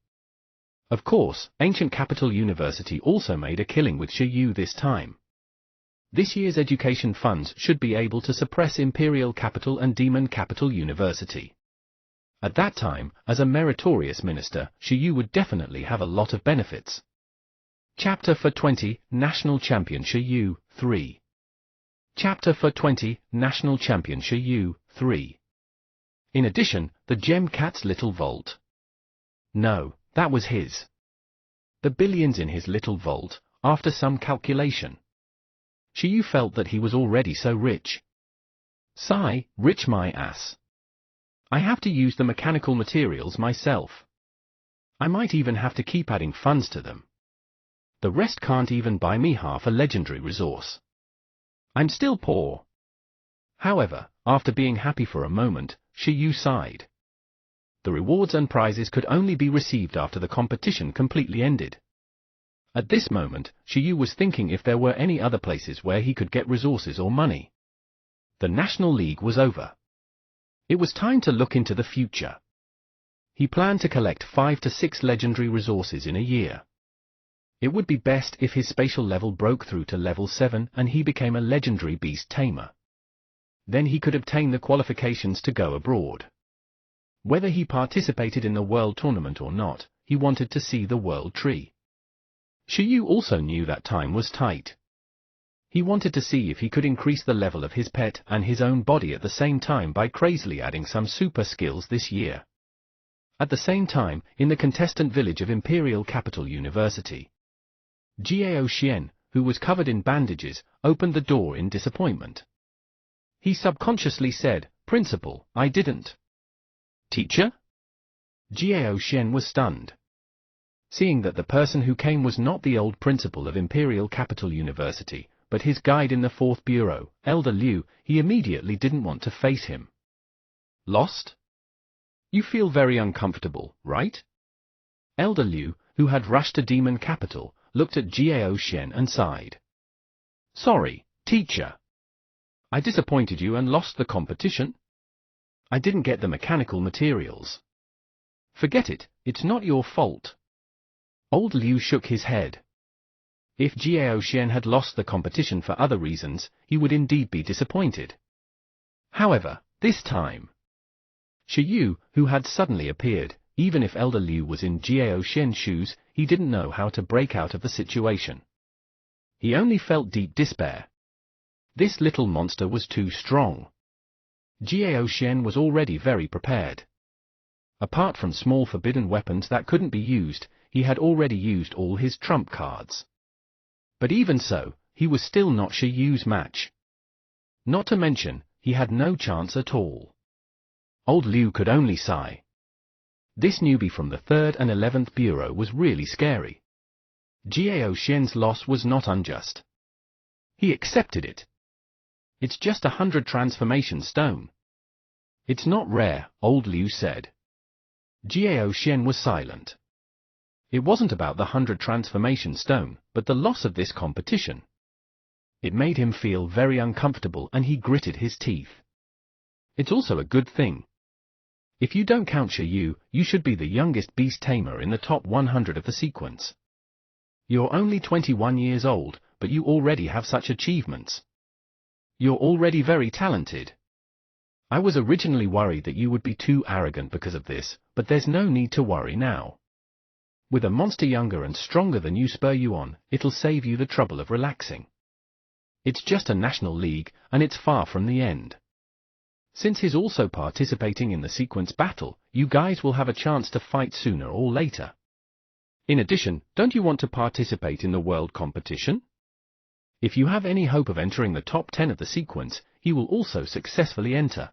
Of course, Ancient Capital University also made a killing with Shi Yu this time. This year's education funds should be able to suppress Imperial Capital and Demon Capital University. At that time, as a meritorious minister, Shi Yu would definitely have a lot of benefits. Chapter for 20, National Champion Shi Yu, 3. Chapter for 20, National Champion Shi Yu, 3. In addition, the Gem Cat's little vault. No, that was his. The billions in his little vault, after some calculation. Shi Yu felt that he was already so rich. Sigh, rich my ass. I have to use the mechanical materials myself. I might even have to keep adding funds to them. The rest can't even buy me half a legendary resource. I'm still poor. However, after being happy for a moment, Shiyu sighed. The rewards and prizes could only be received after the competition completely ended. At this moment, Shiyu was thinking if there were any other places where he could get resources or money. The National League was over. It was time to look into the future. He planned to collect 5 to 6 legendary resources in a year. It would be best if his spatial level broke through to level 7 and he became a legendary beast tamer. Then he could obtain the qualifications to go abroad. Whether he participated in the world tournament or not, he wanted to see the world tree. Shiyu also knew that time was tight. He wanted to see if he could increase the level of his pet and his own body at the same time by crazily adding some super skills this year. At the same time, in the contestant village of Imperial Capital University, Jiao Xian, who was covered in bandages, opened the door in disappointment. He subconsciously said, "Principal, I didn't." "Teacher?" Jiao Xian was stunned. Seeing that the person who came was not the old principal of Imperial Capital University, but his guide in the 4th Bureau, Elder Liu, he immediately didn't want to face him. "Lost? You feel very uncomfortable, right?" Elder Liu, who had rushed to Demon Capital, looked at Jiao Xian and sighed. "Sorry, teacher. I disappointed you and lost the competition. I didn't get the mechanical materials." "Forget it, it's not your fault." Old Liu shook his head. If Jiao Xian had lost the competition for other reasons, he would indeed be disappointed. However, this time, Shiyu, who had suddenly appeared, even if Elder Liu was in Jiao Xian's shoes, he didn't know how to break out of the situation. He only felt deep despair. This little monster was too strong. Jiao Xian was already very prepared. Apart from small forbidden weapons that couldn't be used, he had already used all his trump cards. But even so, he was still not Shiyu's match. Not to mention, he had no chance at all. Old Liu could only sigh. This newbie from the 3rd and 11th Bureau was really scary. Jiao Xian's loss was not unjust. He accepted it. "It's just 100 transformation stone." "It's not rare," Old Liu said. Jiao Xian was silent. It wasn't about the 100 transformation stone, but the loss of this competition. It made him feel very uncomfortable and he gritted his teeth. It's also a good thing. If you don't count Shiyu, you should be the youngest beast tamer in the top 100 of the sequence. You're only 21 years old, but you already have such achievements. You're already very talented. I was originally worried that you would be too arrogant because of this, but there's no need to worry now. With a monster younger and stronger than you spur you on, it'll save you the trouble of relaxing. It's just a national league, and it's far from the end. Since he's also participating in the sequence battle, you guys will have a chance to fight sooner or later. In addition, don't you want to participate in the world competition? If you have any hope of entering the top 10 of the sequence, he will also successfully enter.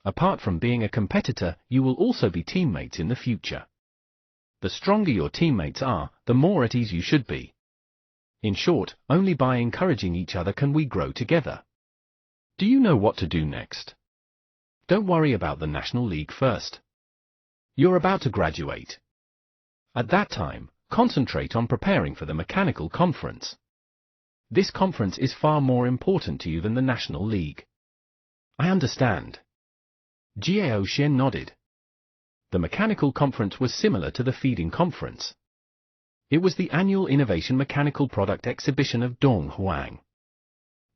Apart from being a competitor, you will also be teammates in the future. The stronger your teammates are, the more at ease you should be. In short, only by encouraging each other can we grow together. Do you know what to do next? Don't worry about the National League first. You're about to graduate. At that time, concentrate on preparing for the mechanical conference. This conference is far more important to you than the National League. I understand. Jiao Xian nodded. The mechanical conference was similar to the feeding conference. It was the annual Innovation Mechanical Product Exhibition of Dong Huang.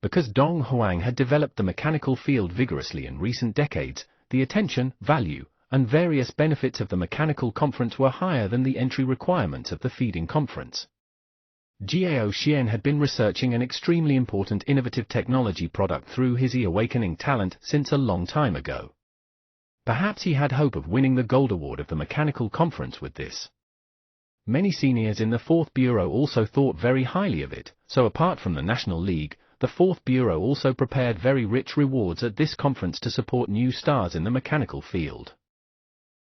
Because Dong Huang had developed the mechanical field vigorously in recent decades, the attention, value, and various benefits of the mechanical conference were higher than the entry requirements of the feeding conference. Jiao Xian had been researching an extremely important innovative technology product through his awakening talent since a long time ago. Perhaps he had hope of winning the gold award of the mechanical conference with this. Many seniors in the 4th Bureau also thought very highly of it, so apart from the National League, The Fourth Bureau also prepared very rich rewards at this conference to support new stars in the mechanical field.